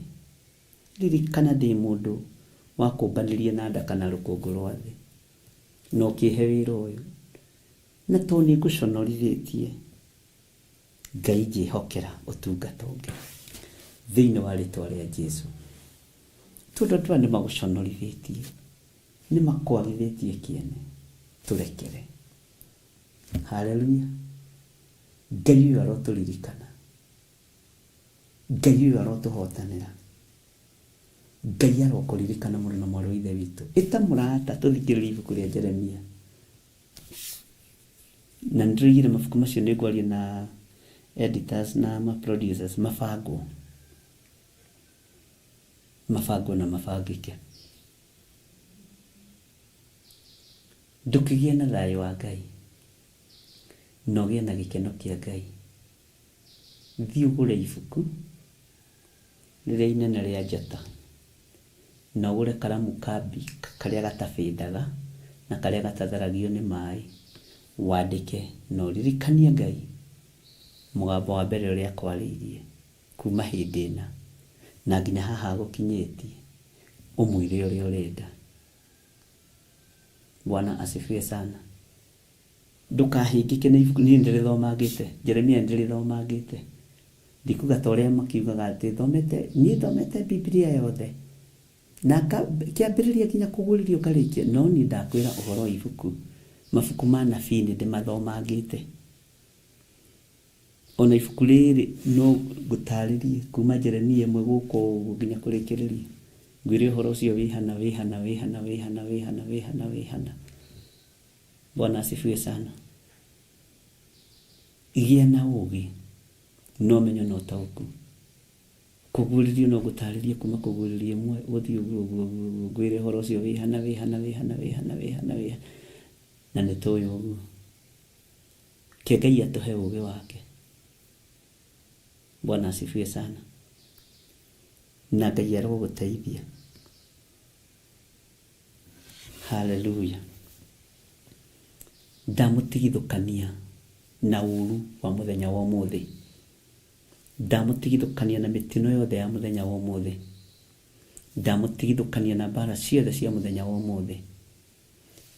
Speaker 5: Ririkana ndĩ mũndũ wa kũmbanĩria na nda kana rũkũngũ rwa thĩ. No kĩhe wĩra ũyũ. Na to nĩ ngũconorithĩtie. Ngai njĩhokera ũtungata ũngĩ. Thĩinĩ wa rĩtwa rĩa Jesũ. Tondũ andũ nĩ magũconorithĩtie. Nĩ makwagithĩtie kĩene. Tũrekere. Haleluya. Ngai ũyũ arotũririkana. Ngai ũyũ arotũhotanĩra. Ngai arokũririkana mũrũ na mwarĩ wa ithe witũ. Ĩta mũrata tũthikĩrĩrie ibuku rĩa Jeremia. Na nĩndĩrĩigire mabuku macio nĩ ngwaria na editors na producers mabangwo na mabangĩke. Ndũkĩgĩe na thayũ wa Ngai. No gĩe na gĩkeno kĩa Ngai. thiĩ ũgũre ibuku rĩrĩa inene rĩa njata na ũgũre karamu kambi karĩa gatabĩndaga na karĩa gatatharagio nĩ maĩ, wandĩke na ũririkanie Ngai mũgambo wa mbere ũrĩa akwarĩirie kuma hĩndĩ ĩna na nginya haha gũkinyĩtie, ũmwĩre ũrĩa ũrenda. Bwana asifiwe sana. Ndũkahĩngĩke na ibuku niĩ ndĩrĩthomangĩte, Jeremia ndĩrĩthomangĩte. Ndikuga ta ũrĩa makiugaga atĩ niĩ thomete Biblia yothe na kĩambĩrĩria nginya kũgũrĩrio ngarĩkia, no niĩ ndakwĩra ũhoro wa ibuku, mabuku ma nabii nĩ ndĩmathomangĩte. Ona ibuku rĩrĩ no ngũtarĩrie kuma Jeremia 1 gũkũ nginya kũrĩkĩrĩria, ngwĩre ũhoro ũcio wĩhana. Bwana asifiwe sana. Gĩa na ũgĩ no menyo no taũku. Kũgũrĩrio no gũtarĩrie kuma kũgũrĩria ĩmwe gũthiĩ ũguo, ngwĩre ũhoro ũcio wĩhana. Na nĩ tũĩ ũguo. Ke Ngai atũhe ũgĩ wake. Bwana asifiwe sana. Na Ngai arogũteithia. Hallelujah. Ndamũtigithũkania na ũru wa mũthenya wa ũmũthĩ. Ndamũtigithũkania na mĩtino yothe ya mũthenya wa ũmũthĩ. Ndamũtigithũkania na mbara ciothe cia mũthenya wa ũmũthĩ.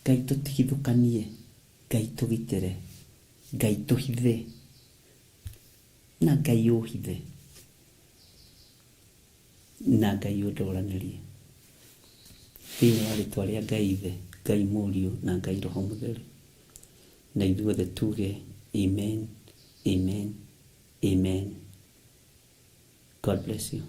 Speaker 5: Ngai tũtigithũkanie, Ngai tũgitĩre, Ngai tũhithe na Ngai ũhithe na Ngai ũndũranĩrie thĩinĩ wa rĩtwa rĩa Ngai Ithe, Ngai Mũriũ na Ngai Roho Mũtheru. Na ithuothe tuge amen, amen, amen. God bless you.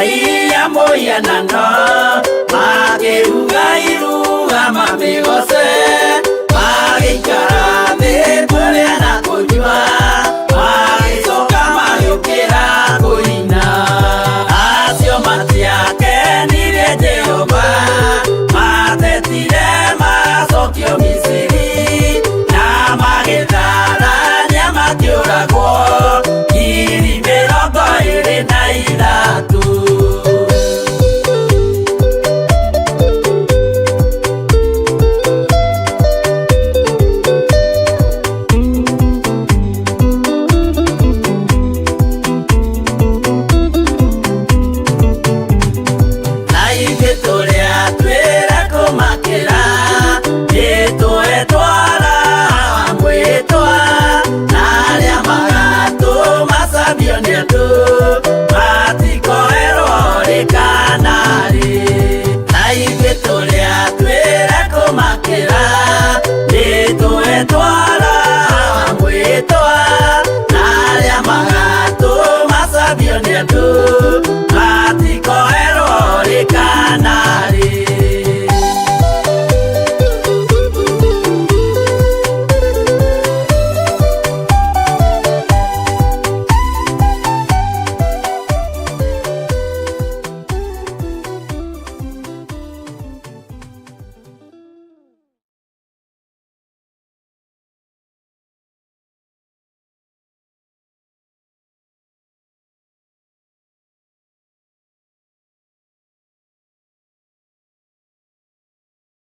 Speaker 6: Ngai ya moya na no